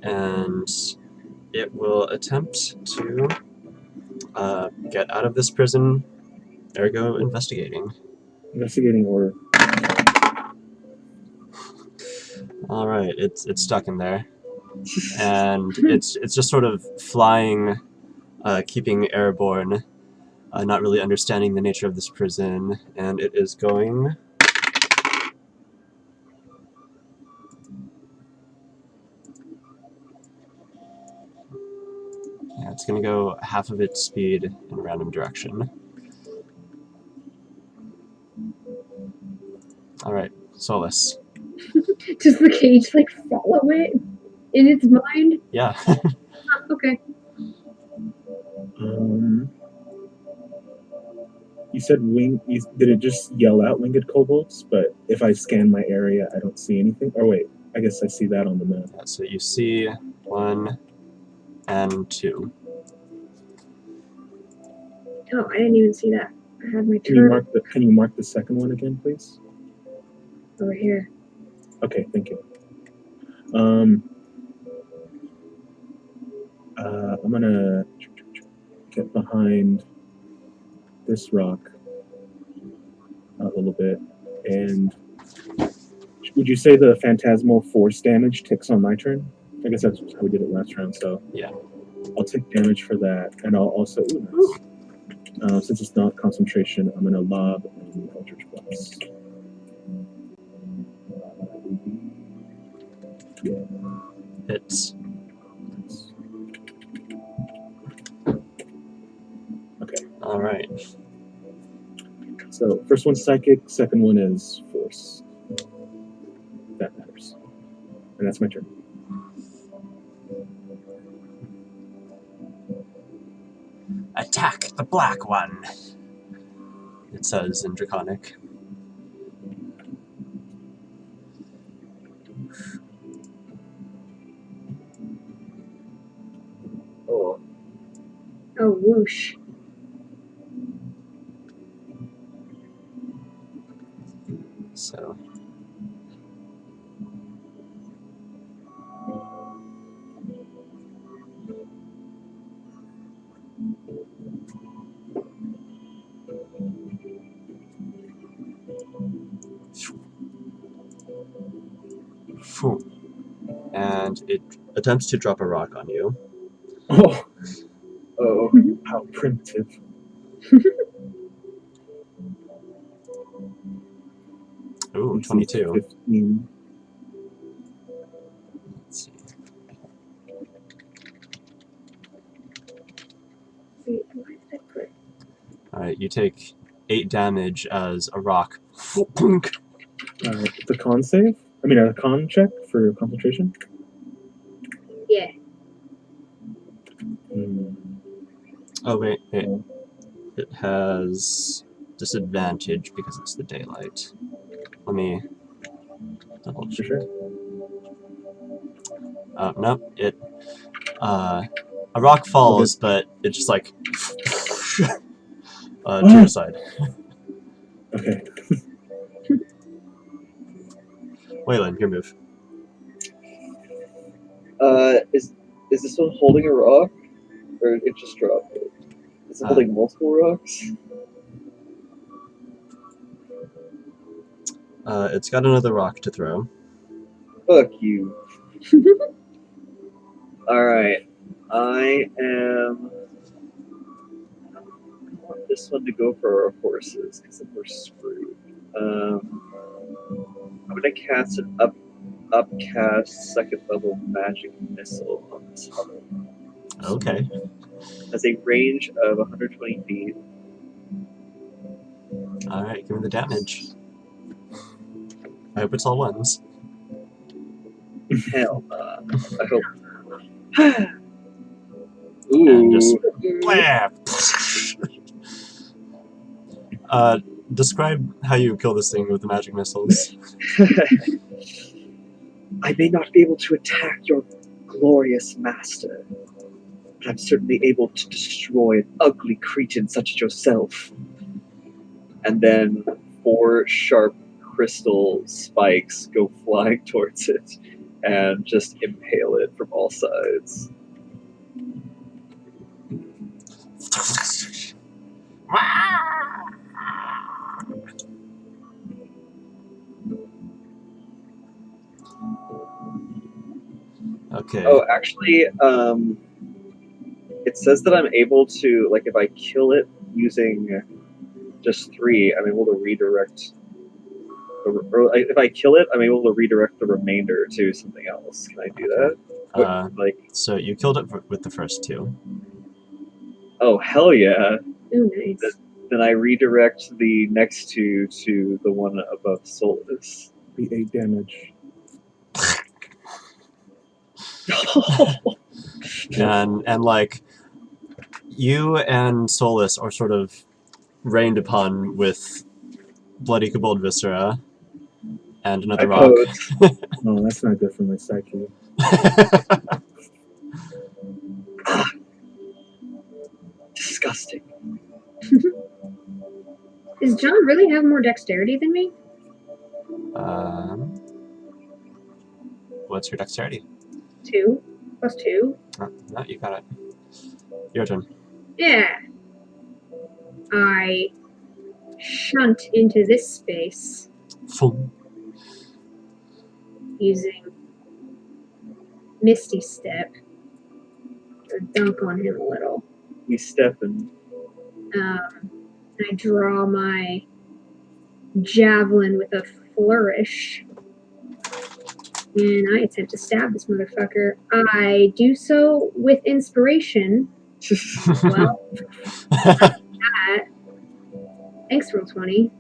And it will attempt to get out of this prison, ergo investigating. Investigating or All right, it's stuck in there, and it's just sort of flying, keeping airborne, not really understanding the nature of this prison, and it is going. Yeah, it's going to go half of its speed in a random direction. All right, Solus. Does the cage like follow it in its mind? Yeah. Okay. you said did it just yell out winged kobolds? But if I scan my area, I don't see anything. Oh wait, I guess I see that on the map. Yeah, so you see 1 and 2. Oh, I didn't even see that. I had my Can you turn mark the second one again, please? over here. Okay, thank you. I'm gonna get behind this rock a little bit, and would you say the phantasmal force damage ticks on my turn? I guess that's how we did it last round. So Yeah. I'll take damage for that, and I'll also nice. Since it's not concentration, I'm gonna lob an Eldritch Blast. Yeah. Hits. Okay. All right. So first one's psychic, second one is force. That matters. And that's my turn. Attack the black one. It says in Draconic. Oh, Oh, whoosh. So. Phew. And it attempts to drop a rock on you. Oh, oh. how primitive. Ooh, 22. 15. Let's see. Wait, why did I put? Alright, you take 8 damage as a rock. The con save? I mean, a con check for concentration? Yeah. Oh, wait. It has disadvantage because it's the daylight. Let me double check. For sure. Nope. A rock falls, but it just like to your side. Okay. Waylon, your move. Is this one holding a rock, or it just dropped it? Is it holding multiple rocks? It's got another rock to throw. Fuck you. Alright. I want this one to go for our horses, because then we're screwed. I'm gonna cast an upcast second level magic missile on this huddle. Okay. Has a range of 120 feet. Alright, give me the damage. I hope it's all ones. Hell, I hope. Ooh. And just blam! Describe how you kill this thing with the magic missiles. I may not be able to attack your glorious master, but I'm certainly able to destroy an ugly cretin such as yourself. And then 4 sharp crystal spikes go flying towards it and just impale it from all sides. Okay. Oh, actually, it says that I'm able to, like, if I kill it using just 3, I'm able to redirect. Or if I kill it, I'm able to redirect the remainder to something else. Can I do that? So you killed it with the first 2. Oh, hell yeah. Oh, nice. Then I redirect the next 2 to the one above Solus. Be 8 damage. And like, you and Solus are sort of rained upon with bloody kobold viscera and another rock. No, that's not good for my psyche. Disgusting. Does John really have more dexterity than me? What's your dexterity? 2 plus 2. No, you got it. Your turn. Yeah. I shunt into this space Boom. using Misty Step to dunk on him a little. We step in. I draw my javelin with a flourish. And I attempt to stab this motherfucker. I do so with inspiration. Well, that. Thanks, Roll20.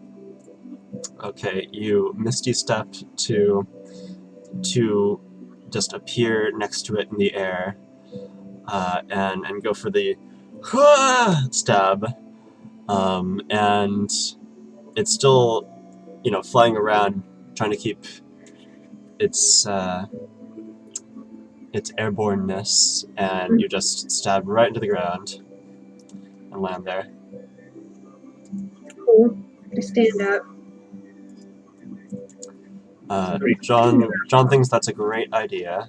Okay, you misty step to just appear next to it in the air, and go for the stab, and it's still, flying around, trying to keep its airborneness, and you just stab right into the ground and land there. Cool. I stand up. John thinks that's a great idea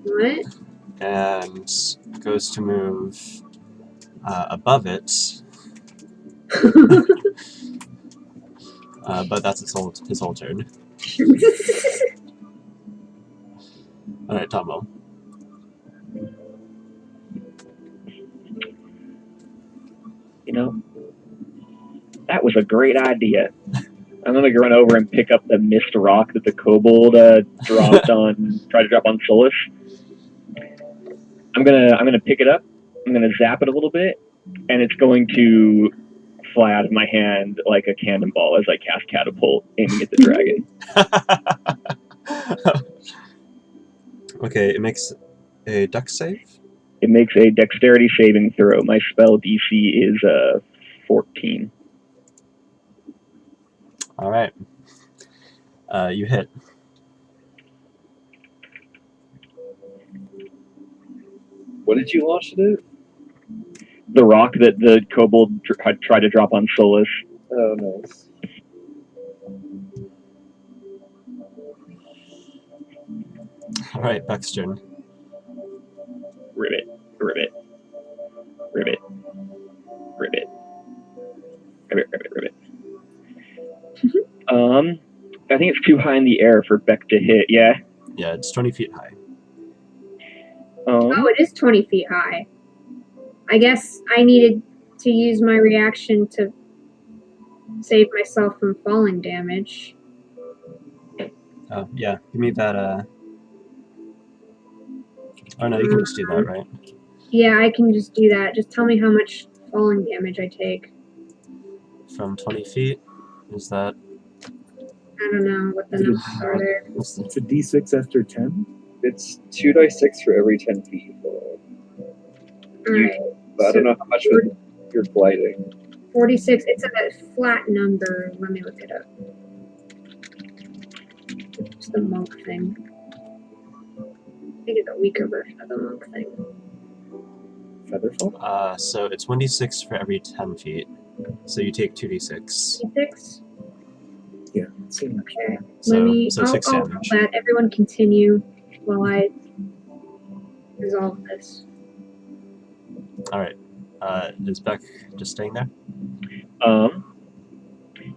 What? and goes to move above it, but that's his whole turn. All right, Tomo. That was a great idea. I'm gonna run over and pick up the mist rock that the kobold tried to drop on Solus. I'm gonna pick it up. I'm gonna zap it a little bit, and it's going to fly out of my hand like a cannonball as I cast Catapult, aiming at the dragon. Okay, it makes a dex save. It makes a dexterity saving throw. My spell DC is 14. All right. You hit. What did you launch it at? The rock that the kobold had tried to drop on Solus. Oh, nice. All right, Beck's turn. Ribbit, ribbit, ribbit, ribbit, ribbit, ribbit, ribbit. I think it's too high in the air for Beck to hit. Yeah. Yeah, it's 20 feet high. Oh, it is 20 feet high. I guess I needed to use my reaction to save myself from falling damage. Oh, yeah. Give me that. Oh no, you can just do that, right? Yeah, I can just do that. Just tell me how much falling damage I take. From 20 feet. Is that? I don't know what the numbers are there. It's a D6 after 10. It's 2d6 for every 10 feet you fall. Alright. But I don't know how much with your gliding. 46. It's a flat number. Let me look it up. It's the monk thing. I think it's a weaker version of the monk thing. Featherfall? So it's 1d6 for every 10 feet. So you take 2d6. 6? Yeah. Okay. So, Let me. so 6 I'll damage. let everyone continue while I resolve this. Alright. Is Beck just staying there?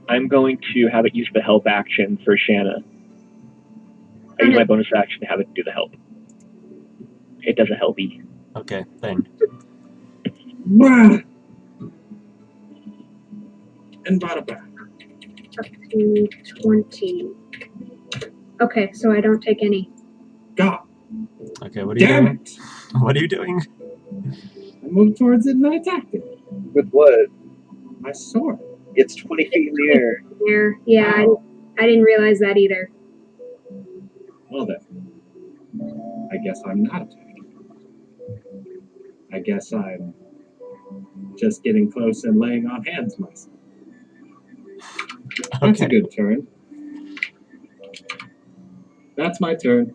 I'm going to have it use the help action for Shanna. I use my bonus action to have it do the help. It does a helpy. Okay, Thane. And bada bang. Up to 20. Okay, so I don't take any. God Okay, what are you damn doing? it! What are you doing? I moved towards it and I attacked it. With what? My sword. It's 20 feet in the air. There. Yeah, Wow. I didn't realize that either. Well then, I guess I'm not attacking. I guess I'm just getting close and laying on hands myself. That's a Okay. good turn. That's my turn.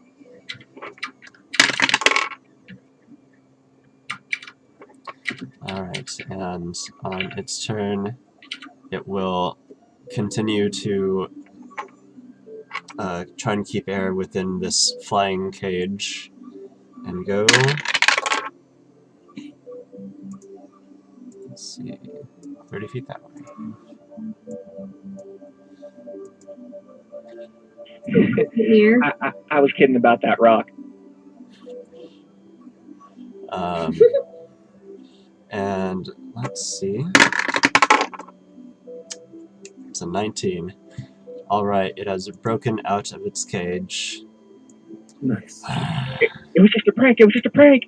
Alright, and on its turn, it will continue to try and keep air within this flying cage and go. Let's see, 30 feet that way. Here. I was kidding about that rock. And let's see. It's a 19. Alright, it has broken out of its cage. Nice. It was just a prank. It was just a prank.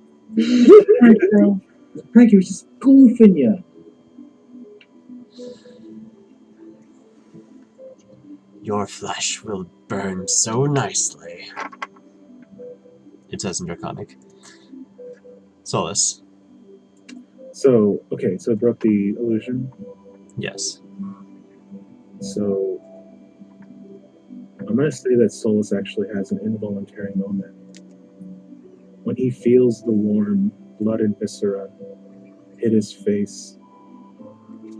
Frankie was just goofing you. Your flesh will burn so nicely. It says in Draconic. Solus. So, okay, so it broke the illusion. Yes. So, I'm going to say that Solus actually has an involuntary moment. When he feels the warm blood and viscera hit his face,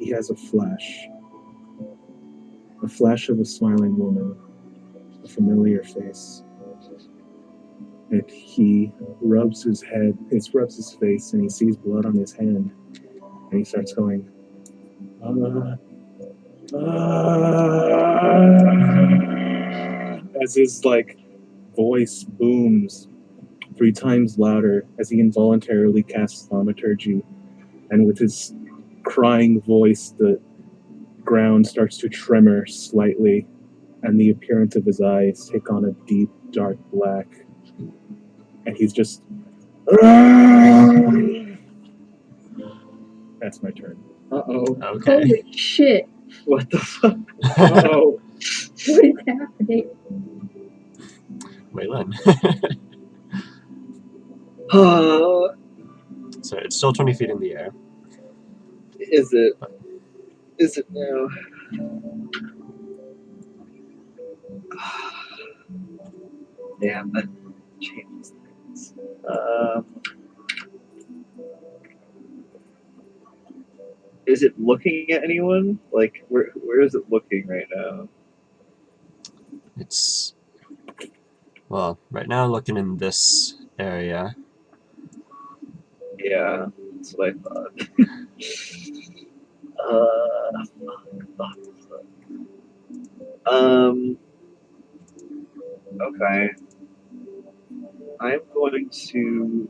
he has a flash of a smiling woman, a familiar face. And he rubs his face, and he sees blood on his hand, and he starts going, as his voice booms 3 times louder as he involuntarily casts thaumaturgy, and with his crying voice, the ground starts to tremor slightly, and the appearance of his eyes take on a deep, dark black, and he's just. That's my turn. Uh-oh. Okay. Holy shit. What the fuck? Uh-oh. What is happening? Waylon. Oh, So it's still 20 feet in the air. is it? Is it now? Damn, that changes things. Is it looking at anyone? Like, where is it looking right now? It's, well, right now looking in this area. Yeah, that's what I thought. Fuck. Okay. I'm going to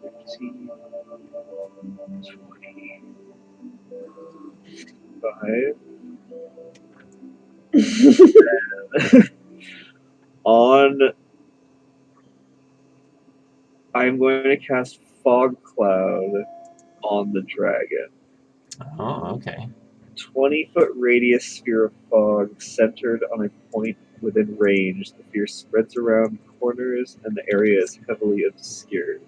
15, 25. I'm going to cast Fog Cloud on the dragon. Oh, okay. 20-foot radius sphere of fog centered on a point within range. The sphere spreads around corners and the area is heavily obscured.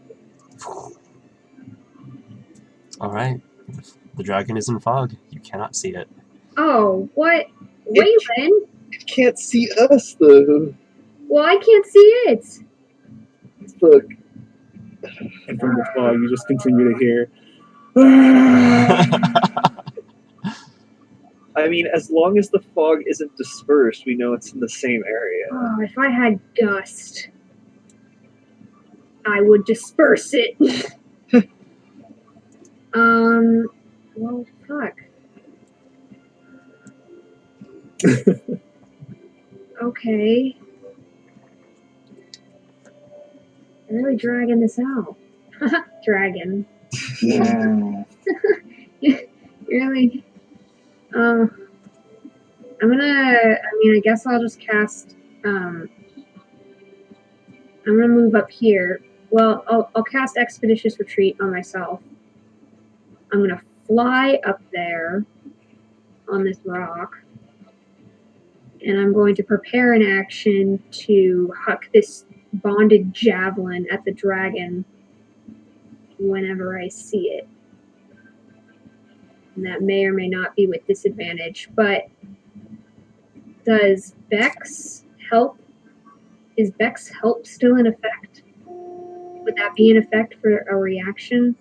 Alright. The dragon is in fog. You cannot see it. Oh, what? Waylon? It can't see us, though. Well, I can't see it. Look. And from the fog, you just continue to hear. I mean, as long as the fog isn't dispersed, we know it's in the same area. Oh, if I had gust, I would disperse it. Well, fuck. Okay. I'm really dragging this out. Dragon. Yeah. Really? I guess I'll just cast, I'm gonna move up here. Well, I'll cast Expeditious Retreat on myself. I'm gonna fly up there on this rock. And I'm going to prepare an action to huck this bonded javelin at the dragon whenever I see it. And that may or may not be with disadvantage, but does Bex help? Is Bex help still in effect? Would that be in effect for a reaction?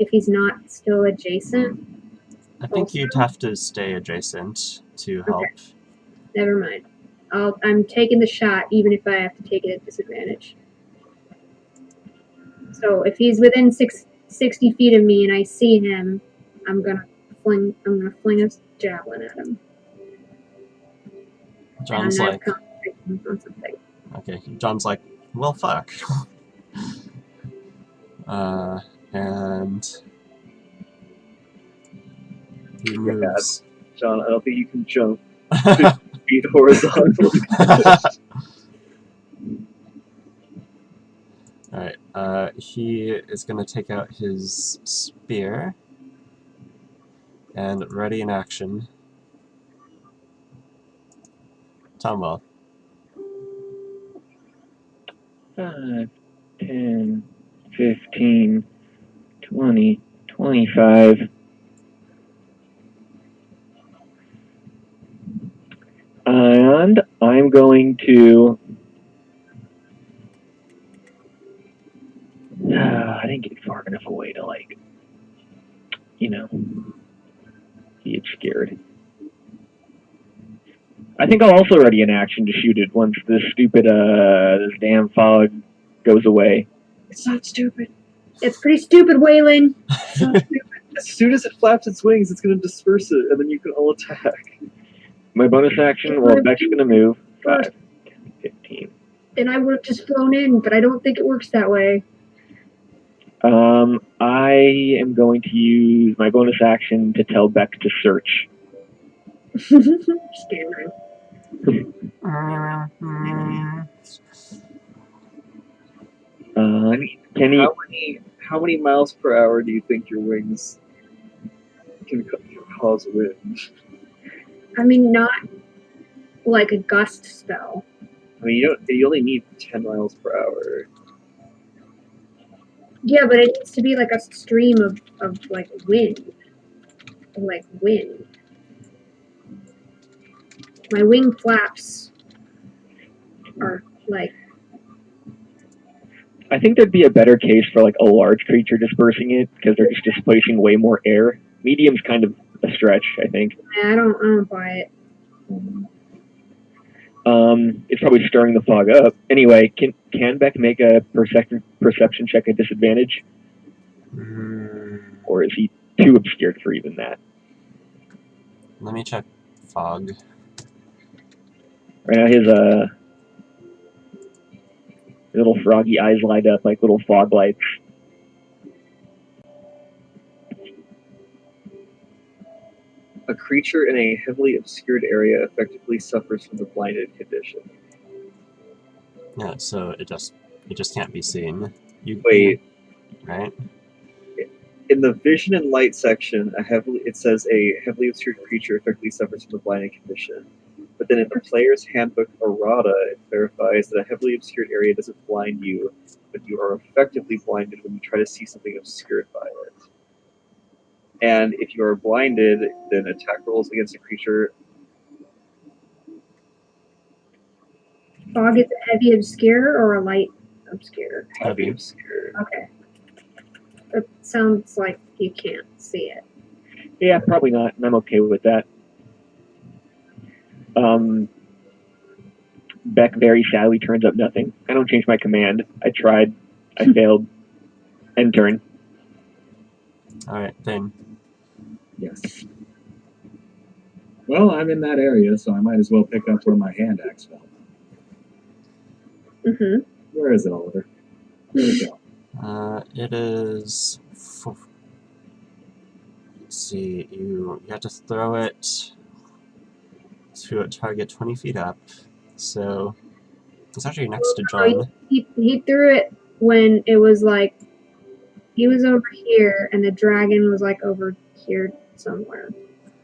if he's not still adjacent? I think you'd have to stay adjacent to help. Okay. Never mind. I'm taking the shot, even if I have to take it at disadvantage. So if he's within 60 feet of me and I see him, I'm gonna fling a javelin at him. John's and I'm like, not concentrating on something. okay. John's like, well, fuck. And he moves. John, I don't think you can jump 50 feet horizontally. Alright, he is going to take out his spear and ready in action. Tomwell. 5, 10, 15, 20, 25. And I'm going to... I didn't get far enough away to, like, get scared. I think I'll also ready an action to shoot it once this stupid, this damn fog goes away. It's not stupid. It's pretty stupid, Waylon. It's not stupid. As soon as it flaps its wings, it's going to disperse it, and then you can all attack. My bonus action, well, Beck's going to move. 5, 10, 15. And I would have just flown in, but I don't think it works that way. I am going to use my bonus action to tell Beck to search. Standard. Can he? How many miles per hour do you think your wings can cause wind? I mean, not like a gust spell. I mean, you only need 10 miles per hour. Yeah, but it needs to be like a stream of like wind. Like wind. My wing flaps are like... I think there'd be a better case for like a large creature dispersing it because they're just displacing way more air. Medium's kind of a stretch, I think. I don't buy it. It's probably stirring the fog up. Anyway, can Beck make a perception check at disadvantage? Or is he too obscured for even that? Let me check fog. Right now his little froggy eyes light up like little fog lights. A creature in a heavily obscured area effectively suffers from the blinded condition. Yeah, so it just can't be seen. Wait. Right? In the vision and light section, it says a heavily obscured creature effectively suffers from the blinded condition. But then in the player's handbook errata, it verifies that a heavily obscured area doesn't blind you, but you are effectively blinded when you try to see something obscured by it. And if you are blinded, then attack rolls against a creature. Fog is a heavy obscure or a light obscure? Heavy obscure. Okay. It sounds like you can't see it. Yeah, probably not, and I'm okay with that. Beck very sadly turns up nothing. I don't change my command. I tried. I failed. End turn. Alright, then. Yes. Well, I'm in that area, so I might as well pick up where my hand axe fell. Mm-hmm. Where is it, Oliver? There we go. It is... Let's see, you have to throw it to a target 20 feet up. So, it's actually next to John. He threw it when it was like, he was over here and the dragon was like over here somewhere.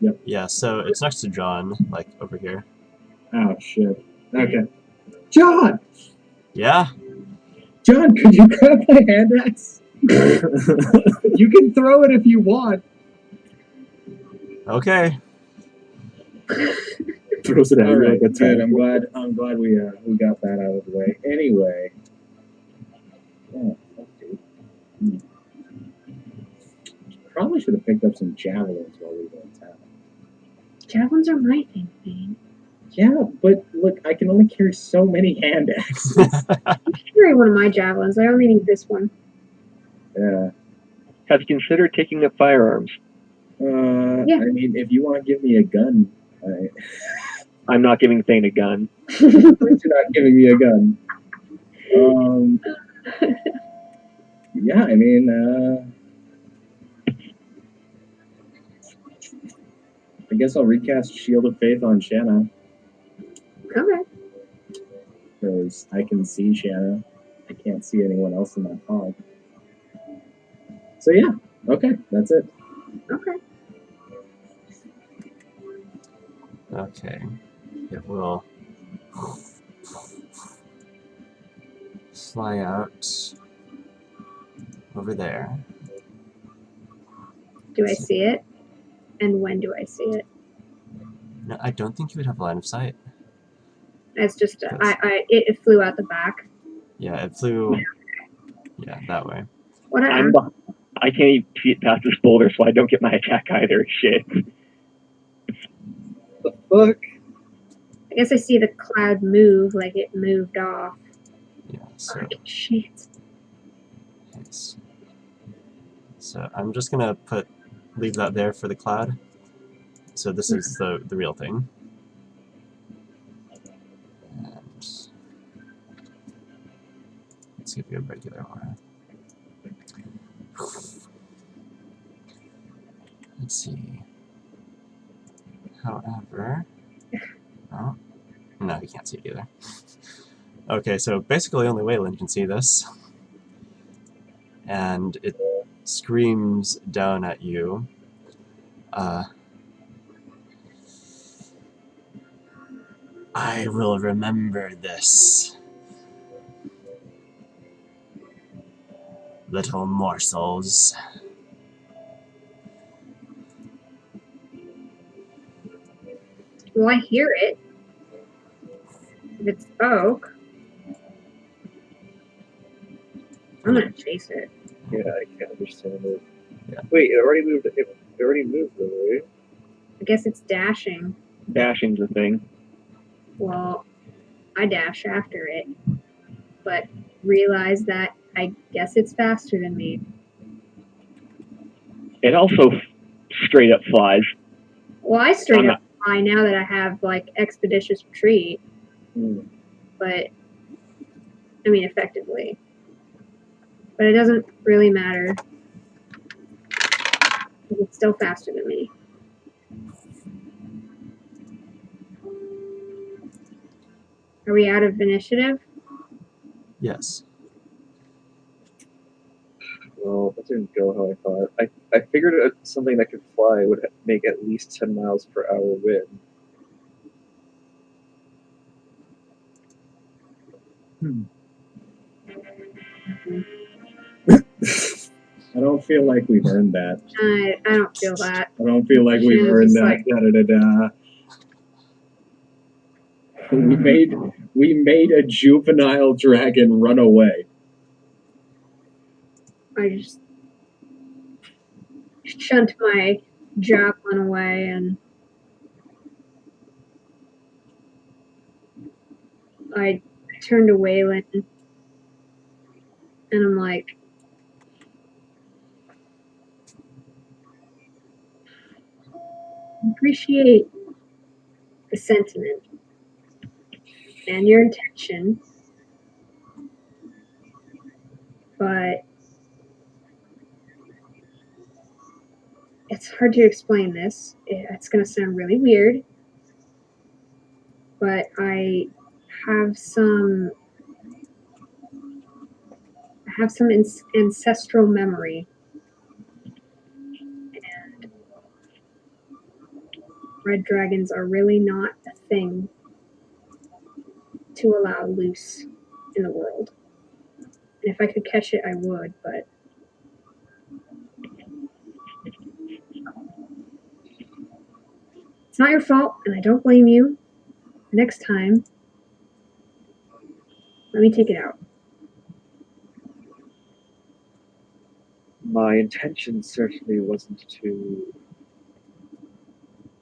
Yep. Yeah, so it's next to John, like over here. Oh, shit. Okay. John! Yeah? John, could you grab my hand axe? You can throw it if you want. Okay. Throws it at All you right, like a good. tadpole. I'm glad we got that out of the way. Anyway. Oh, fuck, dude. probably should have picked up some javelins while we were in town. Javelins are my thing, Bane. Yeah, but look, I can only carry so many hand axes. Carry one of my javelins. I only need this one. Yeah. Have you considered taking up firearms? Yeah. I mean, if you want to give me a gun, I'm not giving Thane a gun. you're not giving me a gun. Yeah, I mean, I guess I'll recast Shield of Faith on Shanna, Okay. because I can see Shanna. I can't see anyone else in that pod. So yeah, okay, that's it. Okay. Okay. It will fly out over there. Do I see it? And when do I see it? No, I don't think you would have line of sight. It's just Yes. it flew out the back. Yeah, it flew. Yeah, that way. What I can't even see it past this boulder, so I don't get my attack either. Shit. The fuck? I guess I see the cloud move, like it moved off. Yeah. So Fucking shit. it's. So I'm just gonna leave that there for the cloud. So this is the real thing. And let's give you a regular aura. Let's see. However, oh, no, you can't see it either. Okay, so basically only Wayland can see this. And it screams down at you. I will remember this. Little morsels. Well, I hear it. If it spoke, I'm gonna chase it. Yeah, I can't understand it. Yeah. Wait, it already moved. It already moved, though, right? I guess it's dashing. Dashing's a thing. Well, I dash after it, but realize that I guess it's faster than me. It also straight up flies. Well, I straight I'm up fly now that I have like expeditious retreat, but I mean effectively. But it doesn't really matter. It's still faster than me. Are we out of initiative? Yes. Well, that didn't go how I thought. I figured something that could fly would make at least 10 miles per hour wind. I don't feel like we've earned that. I don't feel that. I don't feel like we've Shannon's earned just that. like- We made a juvenile dragon run away. I just shunt my javelin away and I turn to Wayland and I'm like, appreciate the sentiment and your intention, but it's hard to explain this. It's going to sound really weird, but I have some ancestral memory, and red dragons are really not a thing to allow loose in the world. And if I could catch it, I would, but it's not your fault, and I don't blame you. Next time, let me take it out. My My intention certainly wasn't to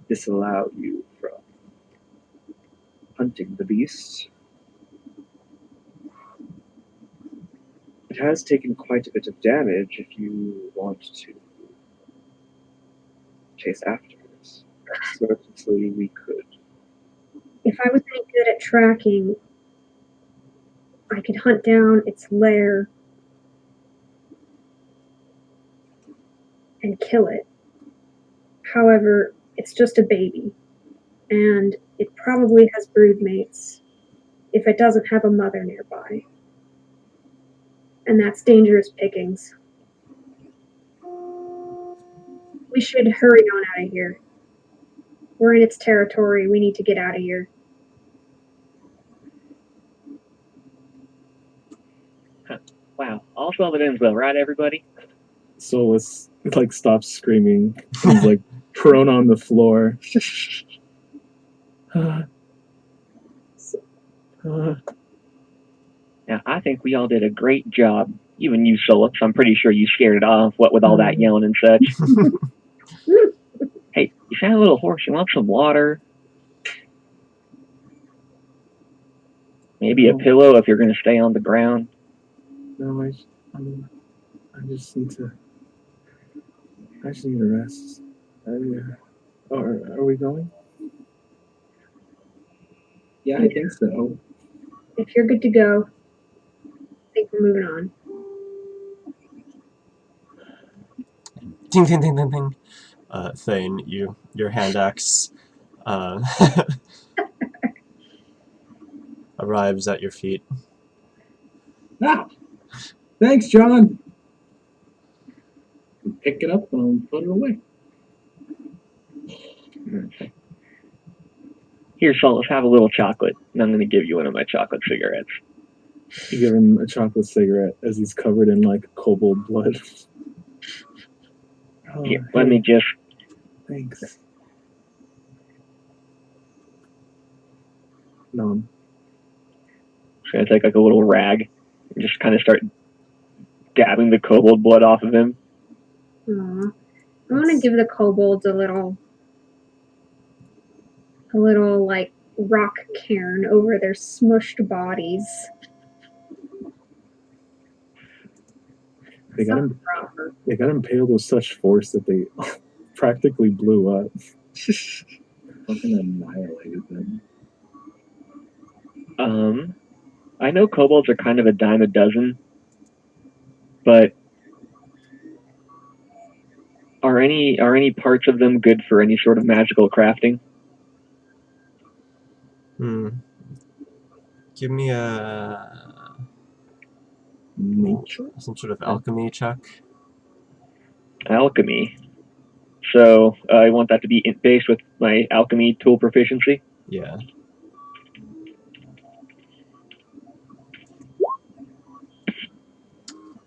disallow you from hunting the beast. It has taken quite a bit of damage if you want to chase after it. Certainly we could. If I was any good at tracking, I could hunt down its lair and kill it. However, it's just a baby, and it probably has brood mates if it doesn't have a mother nearby. And that's dangerous pickings. We should hurry on out of here. We're in its territory. We need to get out of here. Wow. All well that ends well, right, everybody? Solus like stops screaming. He's like prone on the floor. Now, I think we all did a great job. Even you, Solus. I'm pretty sure you scared it off, what with all that yelling and such. Hey, you sound a little hoarse. You want some water? Maybe a pillow if you're going to stay on the ground. No, I just need to rest. Are we going? Yeah, I think so. If you're good to go, I think we're moving on. Ding, ding, ding, ding, ding. Thane, your hand axe arrives at your feet. Ah! Thanks, John! Pick it up and put it away. Here, Solus, have a little chocolate, and I'm going to give you one of my chocolate cigarettes. You give him a chocolate cigarette as he's covered in like kobold blood. Here, let me just... Thanks. No. So I take like a little rag and just kind of start dabbing the kobold blood off of him. Aw. I want to give the kobolds a little like rock cairn over their smushed bodies. They got Something proper. They got impaled with such force that they practically blew up. Fucking annihilated them. I know kobolds are kind of a dime a dozen, but are any parts of them good for any sort of magical crafting? Give me a Nature? some sort of alchemy check. Alchemy. So I want that to be based with my alchemy tool proficiency. Yeah.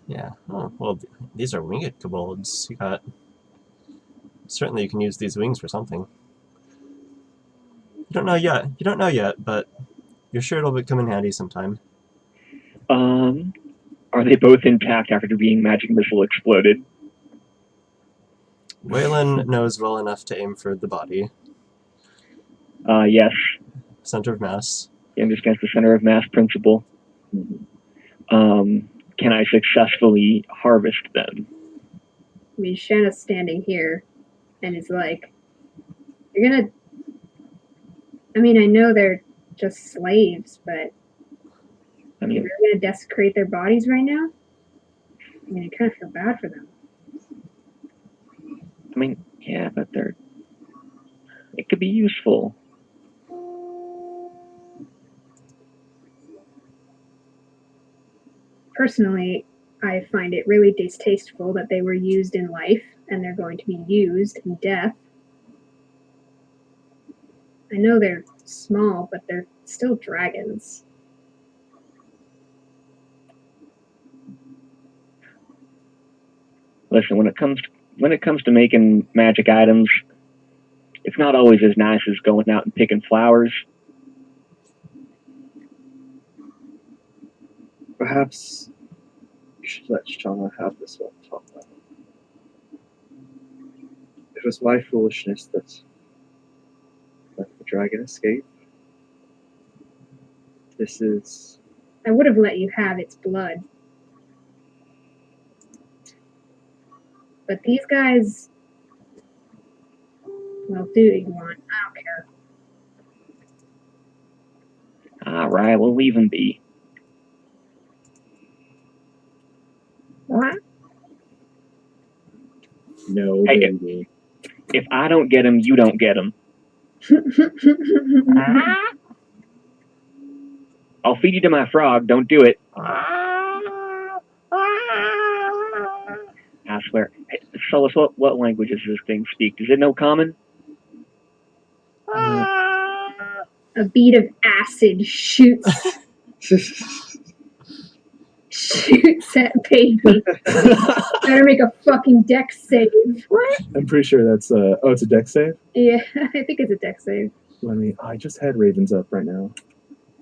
Yeah. Oh, well, these are winged kobolds. You got... Certainly you can use these wings for something. You don't know yet, but you're sure it'll come in handy sometime. Are they both intact after being magic missile exploded? Waylon knows well enough to aim for the body. Yes. Center of mass. He understands the center of mass principle. Can I successfully harvest them? I mean, Shanna's standing here and is like, you're gonna... I mean, I know they're just slaves, but you're really gonna desecrate their bodies right now? I mean, I kind of feel bad for them. I mean, yeah, but it could be useful. Personally, I find it really distasteful that they were used in life and they're going to be used in death. I know they're small, but they're still dragons. Listen, when it comes to making magic items, it's not always as nice as going out and picking flowers. Perhaps you should let Shauna have this one, talk about it. It was my foolishness that let the dragon escape. This is I would have let you have its blood. But these guys, well, do what you want. I don't care. All right, we'll leave him be. No, Hey, baby. If I don't get him, you don't get him. I'll feed you to my frog. Don't do it. I swear. Hey, Solus, what language does this thing speak? Does it know common? A bead of acid shoots at baby. Gotta make a fucking dex save. I'm pretty sure that's it's a deck save. Yeah, I think it's a dex save. I just had Ravens up right now.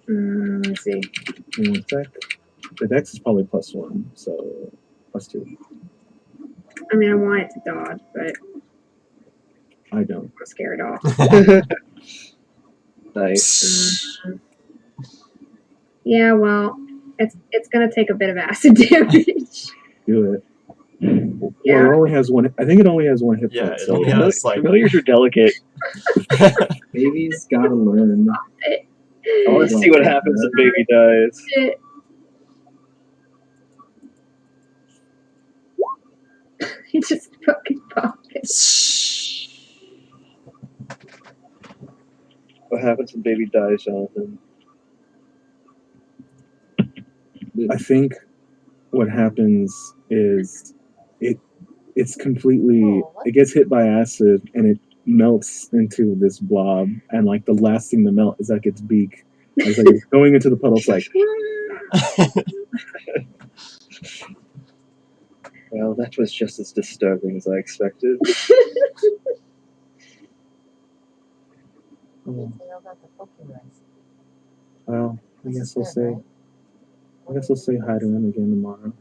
Let me see. Give me 1 sec. The dex is probably +1, so +2. I mean, I want it to dodge, but I don't. I'll scare it off. nice. Yeah, well, it's gonna take a bit of acid damage. Do it. Yeah. Well, it only has one. I think it only has 1 hit Yeah, point. it So only has like Familiars are delicate. Baby's gotta learn. I want to see what happens if baby dies. Shit. He just fucking popped it. What happens when baby dies, Jonathan? I think what happens is it's completely it gets hit by acid and it melts into this blob, and like the last thing to melt is like its beak. It's like it's going into the puddle. It's like Well, that was just as disturbing as I expected. oh, well, I guess we'll say hi to him again tomorrow.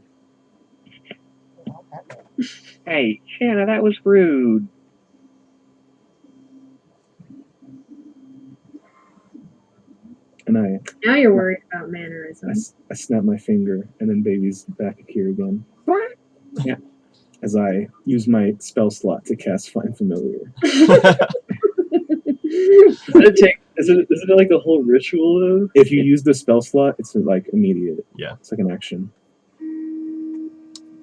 Hey, Shanna, that was rude. And I Now you're worried about mannerisms. I snap my finger, and then baby's back here again. Yeah. As I use my spell slot to cast Find Familiar. Isn't it like a whole ritual though? If you use the spell slot, it's like immediate. Yeah. It's like an action.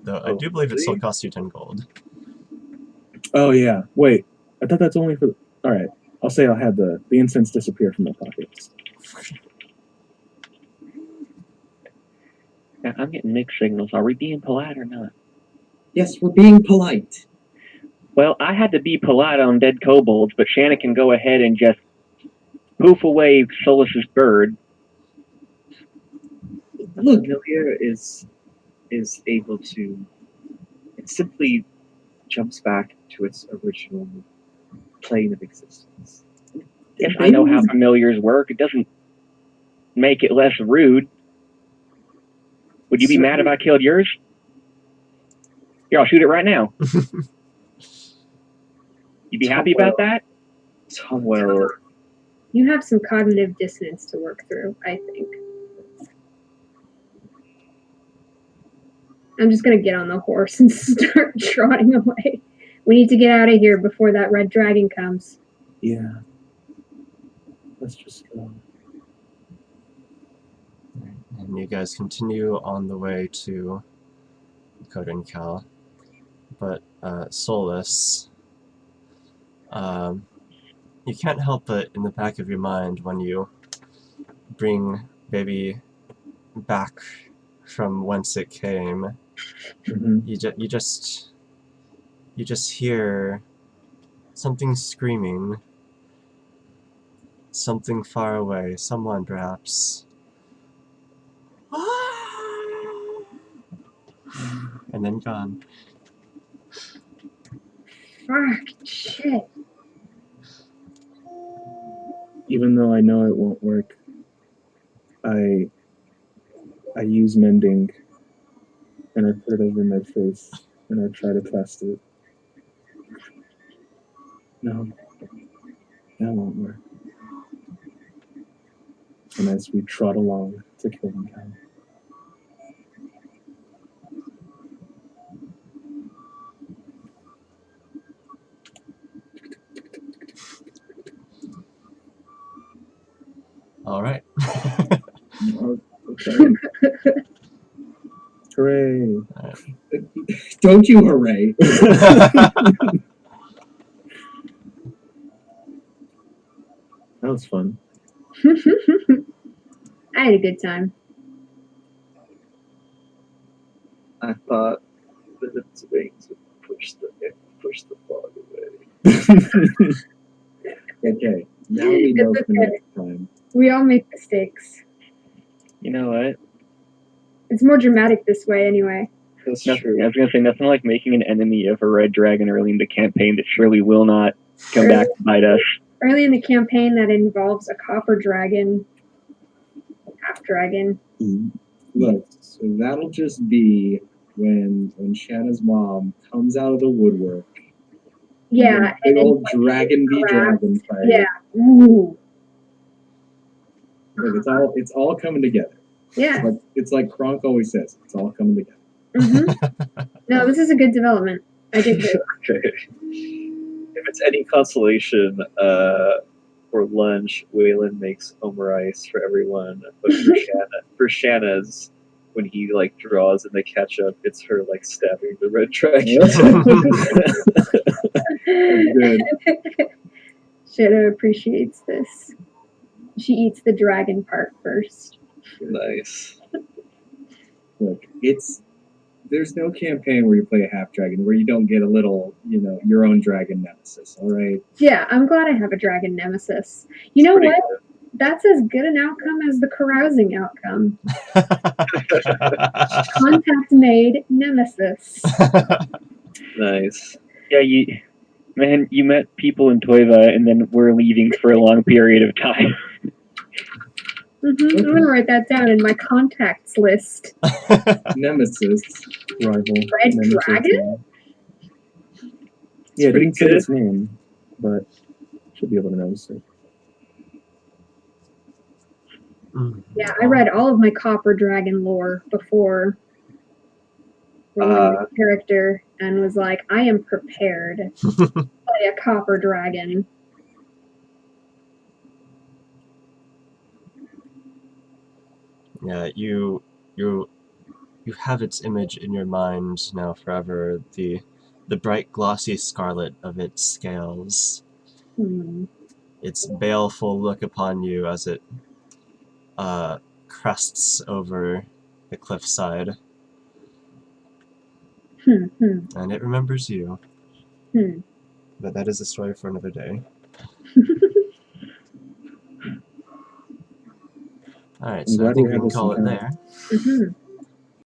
Though I do believe it still costs you 10 gold. Oh yeah. Wait. I thought that's only for. All right. I'll say I'll have the incense disappear from my pockets. Now, I'm getting mixed signals. Are we being polite or not? Yes, we're being polite. Well, I had to be polite on dead kobolds, but Shanna can go ahead and just poof away Solus's bird. Look, Familiar is able to. It simply jumps back to its original plane of existence. Yes, I know how familiars work. It doesn't make it less rude. Would you be mad if I killed yours? Here, I'll shoot it right now. You be happy about that? Tomwell, You have some cognitive dissonance to work through, I think. I'm just gonna get on the horse and start trotting away. We need to get out of here before that red dragon comes. Yeah. Let's just go. And you guys continue on the way to Kodencal. But Solus, you can't help but in the back of your mind when you bring baby back from whence it came, Mm-hmm. you just hear something screaming, something far away, someone perhaps, and then gone. Fuck, shit. Even though I know it won't work, I use mending, and I put it over my face, and I try to cast it. No, that won't work. And as we trot along to Killing Cow. All right. Okay. Hooray! Don't you hooray. That was fun. I had a good time. I thought that its wings would push the fog away. Okay. Now we know It's for okay. next time. We all make mistakes. You know what? It's more dramatic this way, anyway. That's Nothing, true. I was gonna say nothing like making an enemy of a red dragon early in the campaign that surely will not come back to bite us. Early in the campaign, that involves a copper dragon, half dragon. Look, so that'll just be when Shanna's mom comes out of the woodwork. Yeah, Big and then old dragon v crabs. dragon fight. Yeah. Ooh. Look, it's all coming together. Yeah. It's like Kronk always says, it's all coming together. No, this is a good development. I dig this. Okay. If it's any consolation, for lunch, Waylon makes omurice for everyone. But for Shanna's, when he like draws in the ketchup, it's her like stabbing the red dragon. Good. Shadow appreciates this. She eats the dragon part first. Nice. Look, there's no campaign where you play a half dragon where you don't get a little, your own dragon nemesis, all right? Yeah, I'm glad I have a dragon nemesis. You know Pretty what? That's as good an outcome as the carousing outcome. Contact made nemesis. Nice. Yeah, you met people in Toiva and then we're leaving for a long period of time. I'm gonna write that down in my contacts list. Nemesis. Rival. Red nemesis, dragon? Yeah, it pretty didn't say good. its name, but should be able to notice it. Yeah, I read all of my copper dragon lore before rolling the character and was like, I am prepared to play a copper dragon. Yeah, you have its image in your mind now forever. The bright glossy scarlet of its scales. Its baleful look upon you as it crests over the cliffside. And it remembers you. But that is a story for another day. Alright, so I think we can call it there.